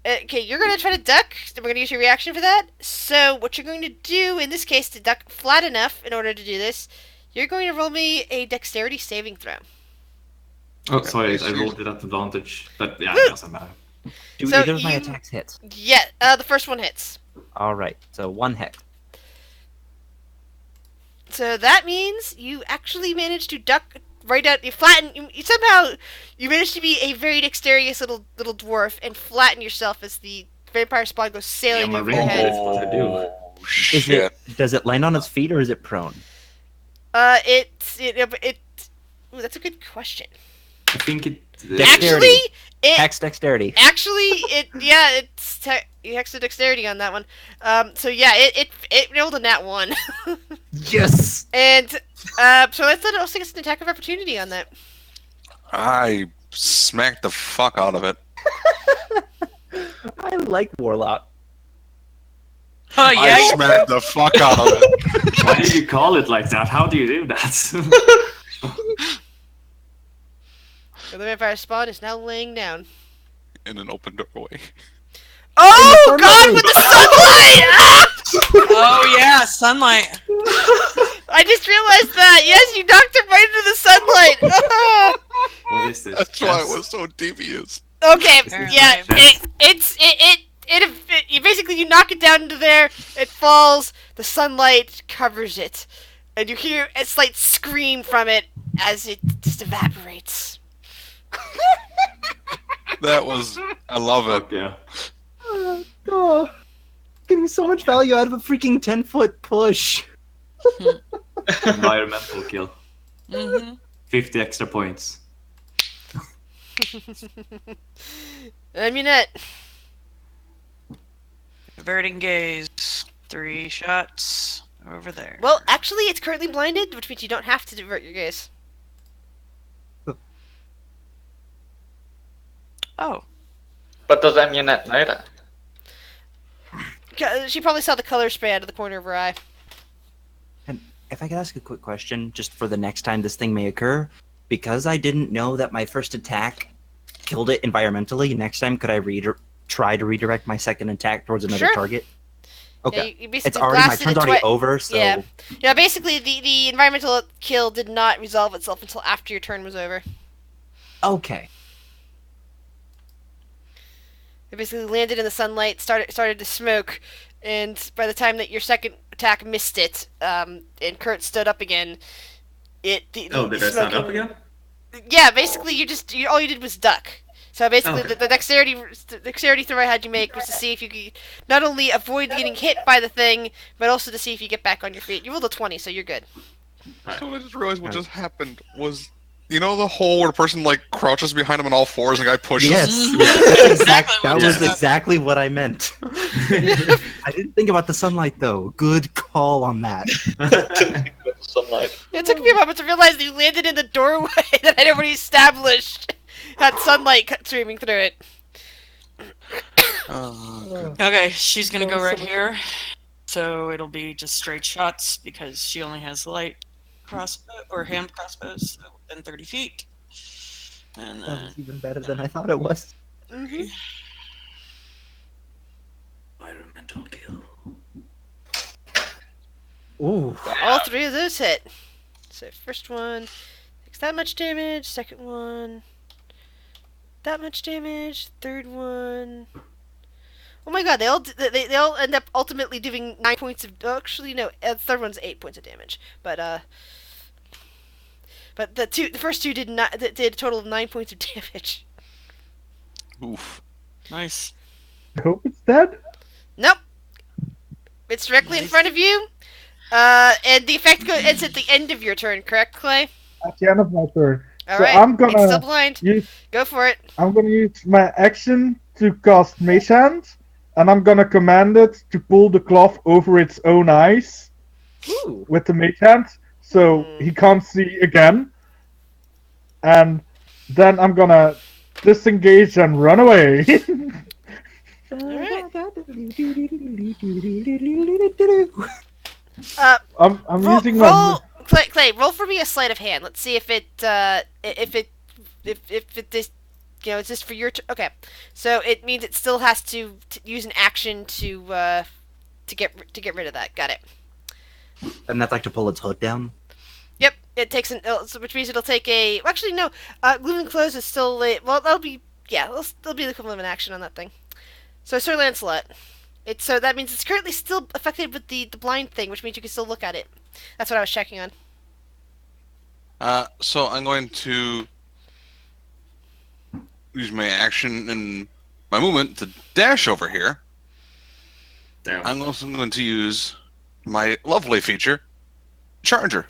Okay, you're gonna try to duck. We're gonna use your reaction for that. So what you're going to do in this case to duck flat enough in order to do this, you're going to roll me a dexterity saving throw.
Oh, sorry, I rolled it at advantage, but yeah,
Woo!
it doesn't matter.
Do
So
either of my
you-
attacks hit?
Yeah, the first one hits.
Alright, so one hit.
So that means you actually managed to duck right out. You flatten. You somehow you managed to be a very dexterous little dwarf and flatten yourself as the vampire spawn goes sailing
Yeah,
over
my
your
ring
head.
is what I do.
Oh,
Is
shit.
does it land on its feet or is it prone?
Ooh, that's a good question.
I think it.
Dexterity.
Actually,
Hex dexterity.
you hexed the dexterity on that one. So yeah, it rolled a nat 1.
Yes!
And so let's also get an attack of opportunity on that.
I smacked the fuck out of it.
I like Warlock.
Oh
I
yeah.
smacked the fuck out of it.
Why do you call it like that? How do you do that?
So the vampire spawn is now laying down.
In an open doorway.
Oh God! With the sunlight! Ah!
Oh yeah, sunlight.
I just realized that. Yes, you knocked him right into the sunlight.
What is this?
That's why it
Gas?
was so devious.
Okay,
Apparently.
yeah, you basically you knock it down into there, it falls, the sunlight covers it, and you hear a slight scream from it as it just evaporates.
That was. I love it.
Fuck yeah.
Oh, getting so much value out of a freaking 10-foot push.
Environmental kill.
Mm-hmm.
50 extra points.
Amunet.
Averting gaze. 3 shots over there.
Well, actually, it's currently blinded, which means you don't have to divert your gaze.
Oh.
But does Amunet know that?
She probably saw the color spray out of the corner of her eye.
And if I could ask a quick question, just for the next time this thing may occur, because I didn't know that my first attack killed it environmentally, next time could I try to redirect my second attack towards another
Sure.
target? Okay.
Yeah, you basically
It's already, my
blasted
turn's
it
already over, so...
Yeah. Yeah, basically, the environmental kill did not resolve itself until after your turn was over.
Okay.
It basically landed in the sunlight, started to smoke, and by the time that your second attack missed it, and Kurt stood up again,
Oh, did I stand up again?
Yeah, basically all you did was duck. So basically,
Okay.
the dexterity throw I had you make was to see if you could not only avoid getting hit by the thing, but also to see if you get back on your feet. You rolled a 20, so you're good.
So I just realized what just happened was, you know, the hole where the person like crouches behind him on all fours and the guy pushes.
Yes,
Exactly
that
what
was
just
exactly what I meant. I didn't think about the sunlight though. Good call on that.
Sunlight.
It took me a moment to realize that you landed in the doorway that I'd already established had sunlight streaming through it.
Okay, she's gonna go right here. So it'll be just straight shots because she only has light crossbow or hand crossbows within 30 feet. And
That was even better than I thought it was.
Mm-hmm.
Environmental kill.
Ooh.
All 3 of those hit. So first one takes that much damage. Second one, that much damage. Third one. Oh my god! They all end up ultimately doing 9 points of. Oh, actually, no. The third one's 8 points of damage. But the first two did a total of 9 points of damage.
Oof.
nice.
I hope it's dead.
Nope. It's directly in
Nice.
front of you. And the effect ends at the end of your turn, correct, Clay?
At the end of my turn.
All
So
right.
I'm
It's
gonna
still blind.
use
Go for it.
I'm gonna use my action to cast Mage Hand, and I'm gonna command it to pull the cloth over its own eyes
Ooh.
with the Mage Hand, so he can't see again. And then I'm gonna disengage and run away.
Alright.
I'm
Roll,
using my
roll Clay, roll for me a sleight of hand. Let's see if it this is this for your okay. So it means it still has to use an action to get rid of that. Got it.
And that's like to pull its hood down.
Yep, it takes which means it'll take a. Well, actually, no. Glooming Close is still well. That'll be that'll be the equivalent of an action on that thing. So Sir Lancelot, so that means it's currently still affected with the blind thing, which means you can still look at it. That's what I was checking on.
So I'm going to use my action and my movement to dash over here.
Damn.
I'm also going to use my lovely feature, Charger.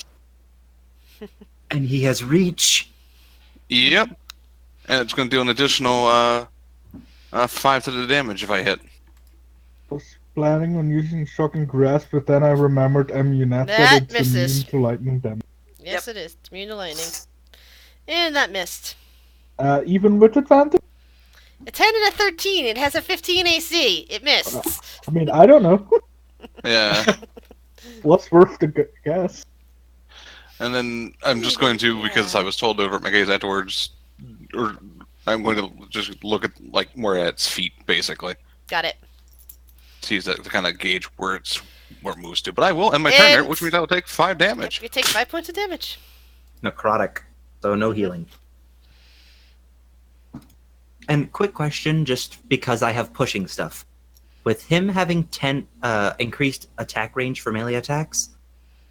And he has reach.
Yep. And it's going to do an additional 5 to the damage if I hit.
was planning on using Shocking Grasp, but then I remembered Amunet
That
it's
misses.
immune to lightning damage.
Yes, it is. It's immune to lightning. And that missed.
Even with advantage?
A 10 and a 13. It has a 15 AC. It missed.
I mean, I don't know.
Yeah.
What's worth the guess?
And then I'm just going to, because I was told to avert my gaze afterwards, or I'm going to just look at, like, more at its feet, basically.
Got it.
To use that to kind of gauge where it's where moves to, but I will end my turn there,
And-
which means I will take 5 damage.
You take 5 points of damage.
Necrotic, so no healing. And quick question, just because I have pushing stuff. With him having 10 increased attack range for melee attacks,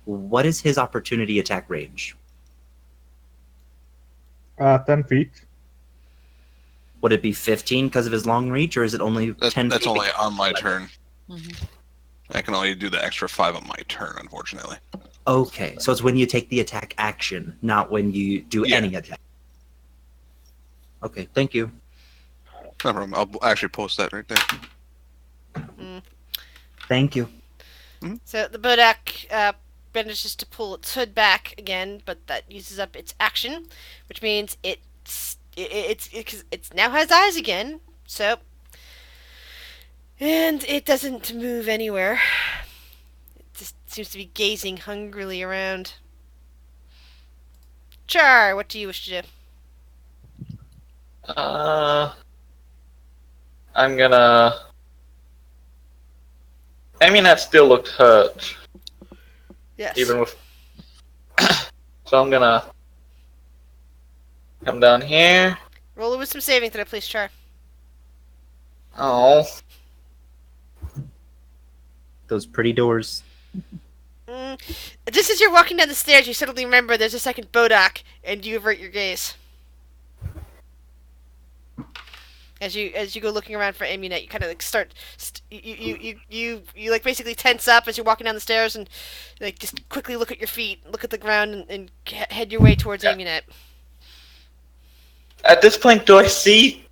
what is his opportunity attack range?
10 feet.
Would it be 15 because of his long reach, or is it only 10
That's
feet?
only on my turn.
Mhm.
I can only do the extra 5 on my turn, unfortunately.
Okay, so it's when you take the attack action, not when you do
Yeah.
any attack. Okay, thank you.
No problem. I'll actually post that right there.
Thank you.
So the Bodak manages to pull its hood back again, but that uses up its action, which means it now has eyes again. So, and it doesn't move anywhere. It just seems to be gazing hungrily around. Char, what do you wish to do?
I'm gonna. I mean, that still looked hurt,
Yes.
even with. So I'm gonna come down here.
Roll with some saving throw, please, Char.
Oh,
Those pretty doors.
Just as you're walking down the stairs, you suddenly remember there's a second Bodak, and you avert your gaze. As you go looking around for Amunet, you kind of like start you like basically tense up as you're walking down the stairs and like just quickly look at your feet, look at the ground, and head your way towards Amunet.
at this point, do I see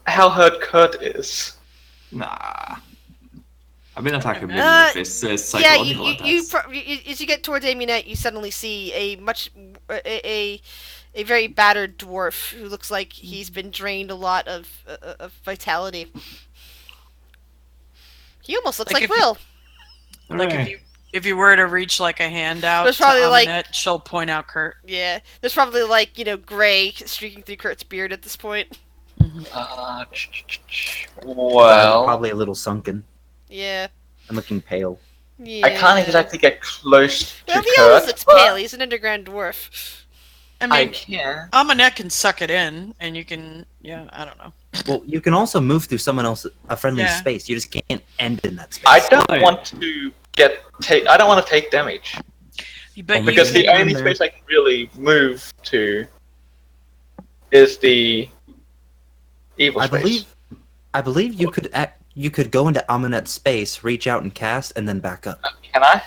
how hurt Kurt is?
Nah. I've been attacking him
Uh,
with this
Yeah,
psychological attacks.
as you get towards Amunet, you suddenly see a very battered dwarf who looks like he's been drained a lot of vitality. He almost looks
Like
like
if-
Will.
Like
Hooray.
if you were to reach like a hand out
There's
to
probably, like-
Aminette, she'll point out Kurt.
Yeah, there's probably like gray streaking through Kurt's beard at this point.
Well,
Probably a little sunken
Yeah.
and looking pale.
Yeah.
I can't exactly get close to
Well, he always
Kurt.
looks
but
pale. He's an underground dwarf.
I
I
mean,
can.
Aminette can suck it in, and you can, yeah, I don't know.
Well, you can also move through someone else's a friendly
Yeah.
space. You just can't end in that space.
I don't
Right.
want to I don't want to take damage
But
because
you,
the only space I can really move to is the evil space.
I believe you could go into Amunet's space, reach out and cast, and then back up.
Can I?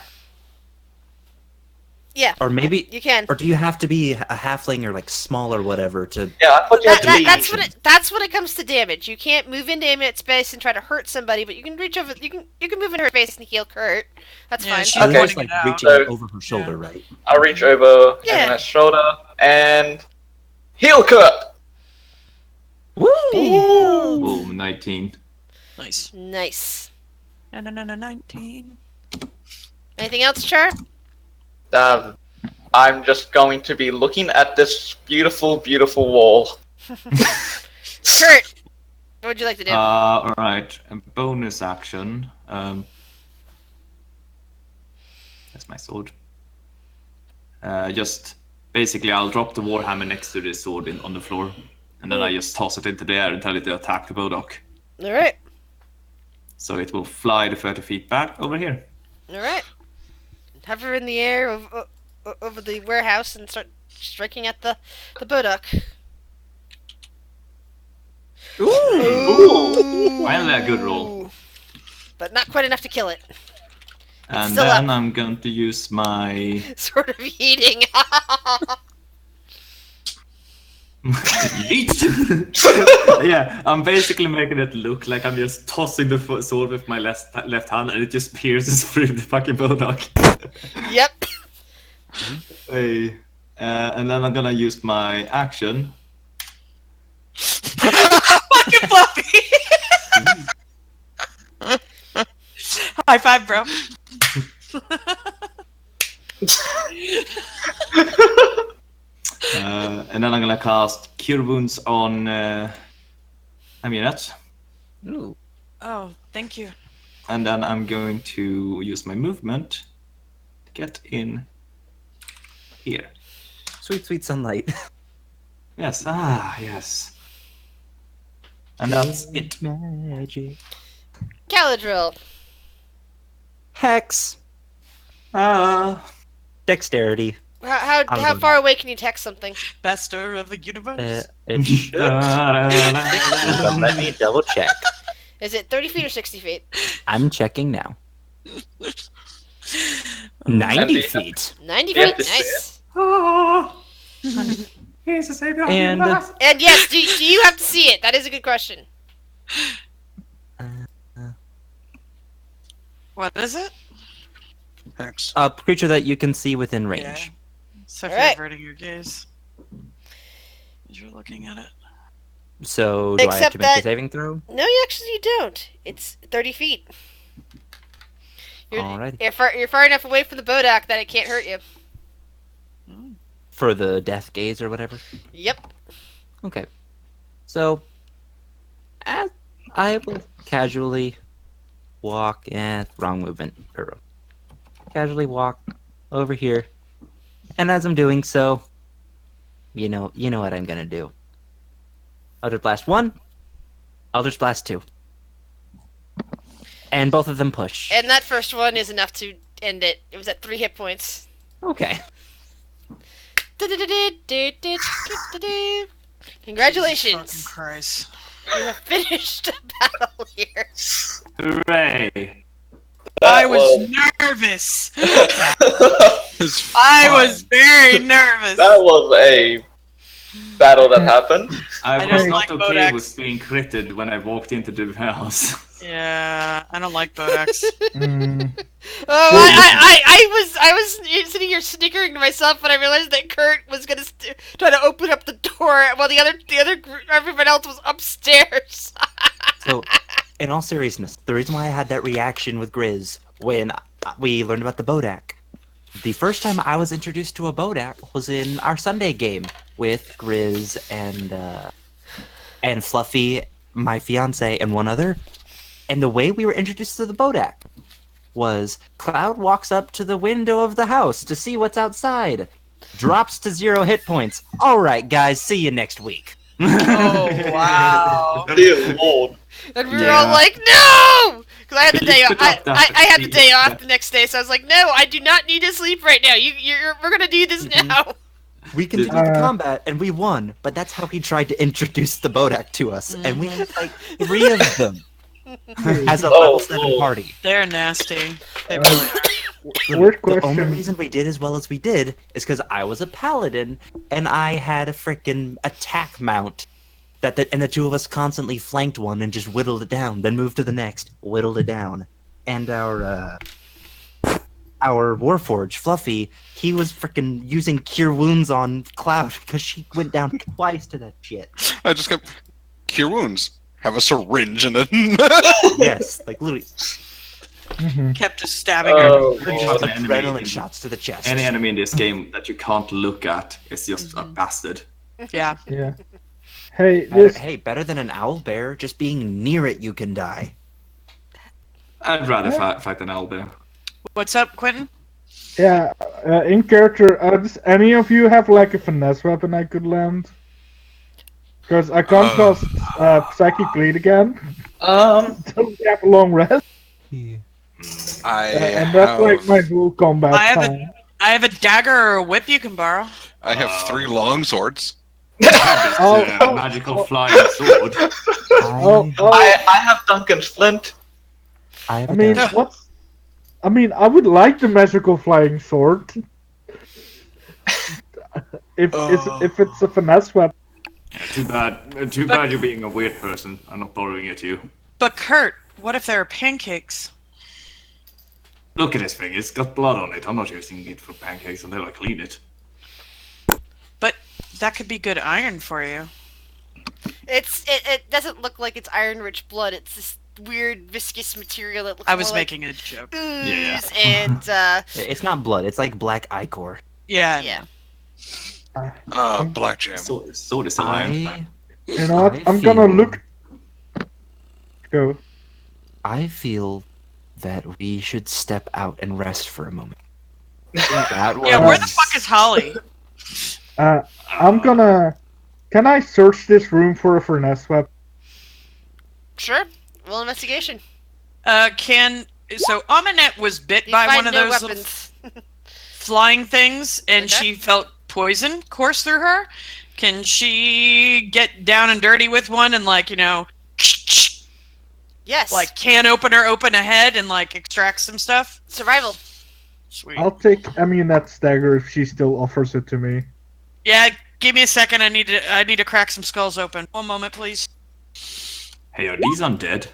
Yeah,
Or maybe,
you can.
or do you have to be a halfling or like small or whatever to?
Yeah, I thought you had to be.
That's when it comes to damage. You can't move into Amunet space and try to hurt somebody, but you can reach over. You can move into her space and heal Kurt. That's
Yeah,
fine.
she's
Okay.
Just
pointing
like
it out.
reaching
So-
over her shoulder, right?
I'll reach over
Yeah.
Eminet's shoulder and heal Kurt.
Woo!
Boom, 19.
Nice.
Nice.
19.
Anything else, Char?
I'm just going to be looking at this beautiful, beautiful wall.
Kurt, what would you like to do?
Alright, a bonus action. That's my sword. Just basically, I'll drop the warhammer next to the sword on the floor, and then I just toss it into the air and tell it to attack the Bodak.
All right.
So it will fly the 30 feet back over here.
All right. Hover in the air over the warehouse and start striking at the Bodak.
Ooh! Finally a good roll.
But not quite enough to kill it.
And
still
then
up.
I'm going to use my
Sort of eating.
Yeet! Yeah, I'm basically making it look like I'm just tossing the sword with my left hand, and it just pierces through the fucking Bodak.
Yep.
Hey. And then I'm gonna use my action.
Fucking Fluffy! High five, bro.
And then I'm gonna cast Cure Wounds on Amunet.
Ooh.
Oh, thank you.
And then I'm going to use my movement to get in here.
Sweet, sweet sunlight.
Yes, yes. And that's it.
Magic.
Galadriel.
Hex. Dexterity.
How
I'll
how
go
far away can you text something?
Bester of the universe.
It should. But let me double check.
Is it 30 feet or 60 feet?
I'm checking now. 90 feet.
90
Yeah,
feet?
this-
Nice.
He's a savior.
And
And yes, do you have to see it? That is a good question.
What is it?
Hex.
a creature that you can see within range.
Yeah. So if
Alright.
you're averting your gaze, as you're looking at it.
So do I have
Except
to make a
that-
saving throw?
No, you actually don't. It's 30 feet.
Alrighty.
You're far enough away from the Bodak that it can't hurt you.
For the death gaze or whatever.
Yep.
Okay. So, I will casually walk. Wrong movement. Casually walk over here, and as I'm doing so, you know what I'm gonna do. Eldritch Blast 1, Eldritch Blast 2, and both of them push.
And that first one is enough to end it. It was at 3 hit points.
Okay.
Congratulations.
Jesus fucking Christ.
You have finished a battle here.
Hooray!
I was nervous.
It's
I
fine.
was very nervous.
That was a battle that happened.
I
I
was
don't
not
like
okay
Bodax.
with being critted when I walked into the house.
Yeah, I don't like Bodaks.
Oh, I was sitting here snickering to myself when I realized that Kurt was gonna try to open up the door while the other group, everyone else was upstairs.
So, in all seriousness, the reason why I had that reaction with Grizz when we learned about the Bodak, the first time I was introduced to a Bodak was in our Sunday game with Grizz and Fluffy, my fiance, and one other. And the way we were introduced to the Bodak was Cloud walks up to the window of the house to see what's outside, drops to 0 hit points. All right, guys, see you next week.
Oh wow.
Dear Lord.
And we were
Yeah.
all like, no! Because I had the
You
day off.
put up that
I had the day off
yeah.
the next day, so I was like, no, I do not need to sleep right now. We're gonna do this now.
We continued the combat and we won, but that's how he tried to introduce the Bodak to us, and we had like 3 of them as a level 7
Lord.
party.
They're nasty. They really
Weird
The only
question.
reason we did as well as we did is because I was a paladin and I had a freaking attack mount and the 2 of us constantly flanked one and just whittled it down, then moved to the next, whittled it down. And our Warforged, Fluffy, he was freaking using Cure Wounds on Cloud because she went down twice to that shit.
I just kept cure wounds. Have a syringe in it.
Yes, like literally
kept just stabbing her.
Oh,
Pretty
Lord.
much an enemy
adrenaline
in-
shots to the chest.
Any enemy in this game that you can't look at is just a bastard.
Yeah.
Yeah. Hey, this.
Hey, better than an owl bear. Just being near it, you can die.
I'd rather fight an owlbear.
What's up, Quentin?
Yeah, in character, does any of you have like a finesse weapon I could land? Because I can't cast Psychic Bleed again. Don't have a long rest.
I
And that's
have,
like my whole combat
I have a-
time.
I have a dagger or a whip you can borrow.
I have 3 long swords.
Magical flying sword.
I have Duncan's flint.
I
I mean, what's? I mean, I would like the magical flying sword. if it's a finesse weapon.
Too bad. Too bad you're being a weird person. I'm not borrowing it to you.
But Kurt, what if there are pancakes?
Look at this thing. It's got blood on it. I'm not using it for pancakes until I clean it.
But that could be good iron for you.
It doesn't look like it's iron-rich blood. It's this weird viscous material that looks
I was
more like
making a joke.
ooze
Yeah.
and
It's not blood. It's like black ichor.
Yeah.
yeah.
Black jam.
Sword is iron.
You know what?
I
I'm gonna
feel-
look. Go.
I feel that we should step out and rest for a moment. That
Yeah, where the
was-
fuck is Holly?
I'm gonna. Can I search this room for a finesse weapon?
Sure. Roll investigation.
So Amanette was bit
You
by
find
one of
no
those little
weapons.
flying things, and
Okay.
she felt poison course through her. Can she get down and dirty with one and
Yes.
like can opener open a head and like extract some stuff?
Survival.
Sweet.
I'll take Amunet's dagger if she still offers it to me.
Yeah, give me a second. I need to crack some skulls open. One moment, please.
Hey, are these undead?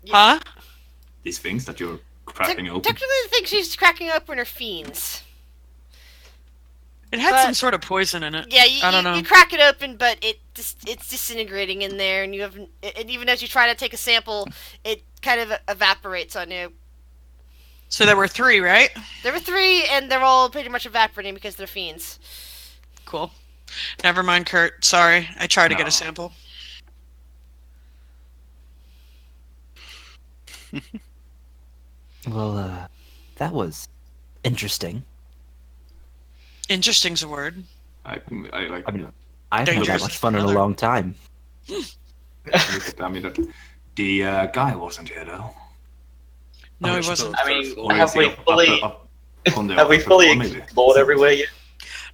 Huh?
These things that you're cracking open?
Technically, the thing she's cracking open are fiends.
It had
But-
some sort of poison in it.
Yeah,
I don't know.
you crack it open, but it's disintegrating in there, and and even as you try to take a sample, it kind of evaporates on you.
So there were 3, right?
There were 3, and they're all pretty much evaporating because they're fiends.
Cool. Never mind, Kurt. Sorry. I tried to get
No.
a sample.
Well, that was interesting.
Interesting's a word.
I like.
I mean, I haven't had that
Dangerous
much fun in a
another.
long time.
Look at the guy wasn't here though.
No,
Oh,
he wasn't.
I mean,
Or
have
is he
we
up
fully
on the
have we
upper
fully
floor, maybe?
explored everywhere yet?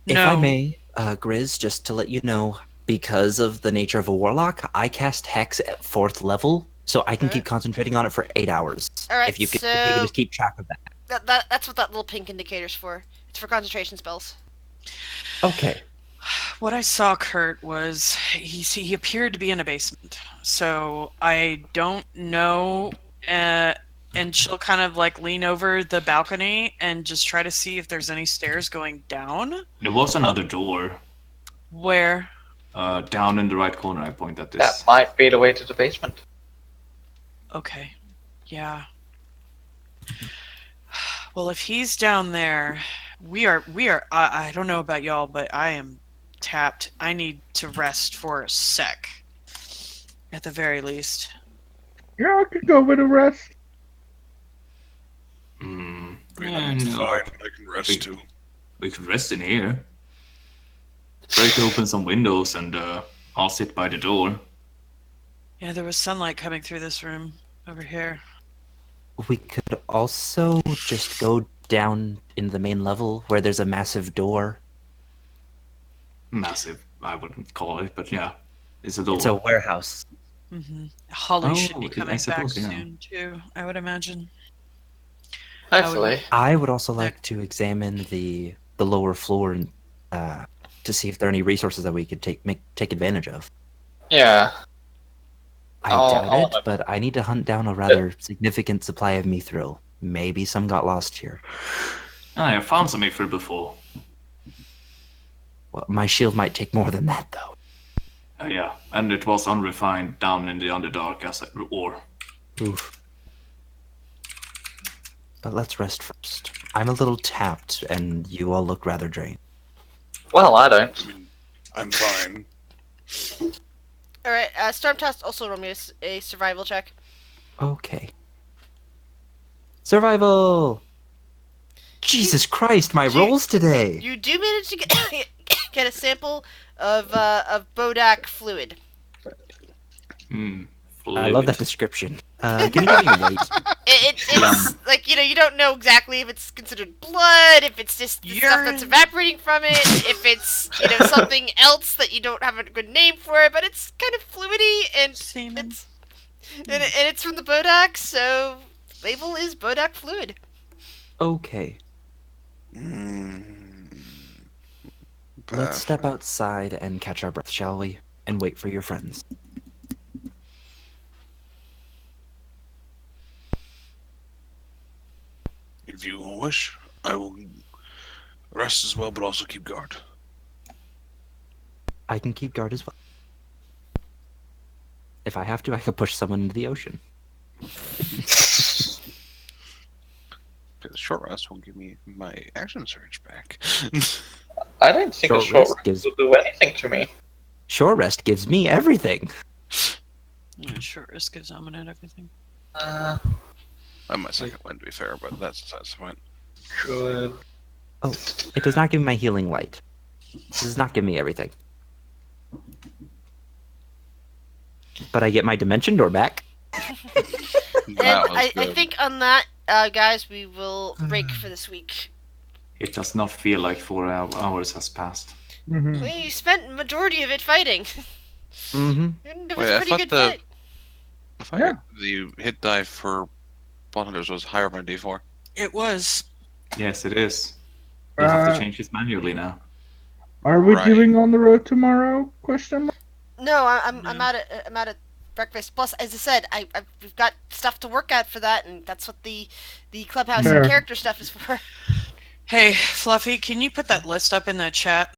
If
No.
I may, Grizz, just to let you know, because of the nature of a warlock, I cast Hex at 4th level, so I can
Alright.
keep concentrating on it for 8 hours.
Alright,
if you could
so-
just keep track of that.
That's what that little pink indicator's for. It's for concentration spells.
Okay.
What I saw, Kurt, was he appeared to be in a basement. So I don't know. And she'll kind of like lean over the balcony and just try to see if there's any stairs going down.
There was another door
Where?
down in the right corner. I point at
That
this.
might be the way to the basement.
Okay. Yeah. Well, if he's down there, we are. I don't know about y'all, but I am tapped. I need to rest for a sec. At the very least.
Yeah, I could go with a rest.
Hmm.
I mean,
Yeah,
it's
no.
fine. I can rest too.
We could rest in here. Break open some windows and I'll sit by the door.
Yeah, there was sunlight coming through this room over here.
We could also just go down in the main level where there's a massive door.
Massive, I wouldn't call it, but yeah, it's a door.
It's a warehouse.
Mm-hmm. Holly
Oh,
should be
I
coming back
suppose, yeah.
soon too. I would imagine.
Hopefully.
I would also like to examine the lower floor and to see if there are any resources that we could take advantage of.
Yeah.
I
I'll
doubt it,
look.
but I need to hunt down a rather significant supply of mithril. Maybe some got lost here.
I found some mithril before.
Well, my shield might take more than that, though.
Yeah, and it was unrefined down in the Underdark as ore.
Oof. But let's rest first. I'm a little tapped, and you all look rather drained.
Well, I don't.
I mean, I'm fine.
Alright, Stormtoss also roll me a survival check.
Okay. Survival! Jesus Christ, my rolls today!
You do manage to get a sample of Bodak fluid.
Hmm.
I love that description. Can you give me a weight?
It's like, you don't know exactly if it's considered blood, if it's just the stuff that's
Urine.
evaporating from it, if it's, something else that you don't have a good name for it, but it's kind of fluidy, and
Semen.
it's from the Bodak, so label is Bodak fluid.
Okay.
Mm,
Let's step outside and catch our breath, shall we? And wait for your friends.
If you wish, I will rest as well, but also keep guard.
I can keep guard as well. If I have to, I could push someone into the ocean.
The short rest won't give me my action surge back.
I don't think a
Short
short
rest
rest
gives-
will do anything to me.
Short rest gives me everything.
Yeah, sure. Risk gives Amunet everything.
I'm my second one, to be fair, but that's the point.
Good.
Oh, it does not give me my healing light. It does not give me everything. But I get my dimension door back.
And
That was
I
good.
think on that, guys, we will break for this week.
It does not feel like 4 hours has passed.
Mhm.
We spent majority of it fighting.
Mm-hmm.
It was
Wait,
a
I
pretty
thought
good
the-
fight.
If I
Yeah.
the hit die for Bottlers was higher by D4.
It was.
Yes, it is. You have
Uh,
to change this manually now.
Are we
Right.
doing on the road tomorrow? Question mark.
No, I'm out at breakfast. Plus, as I said, we've got stuff to work at for that, and that's what the clubhouse
Fair.
and character stuff is for.
Hey, Fluffy, can you put that list up in the chat?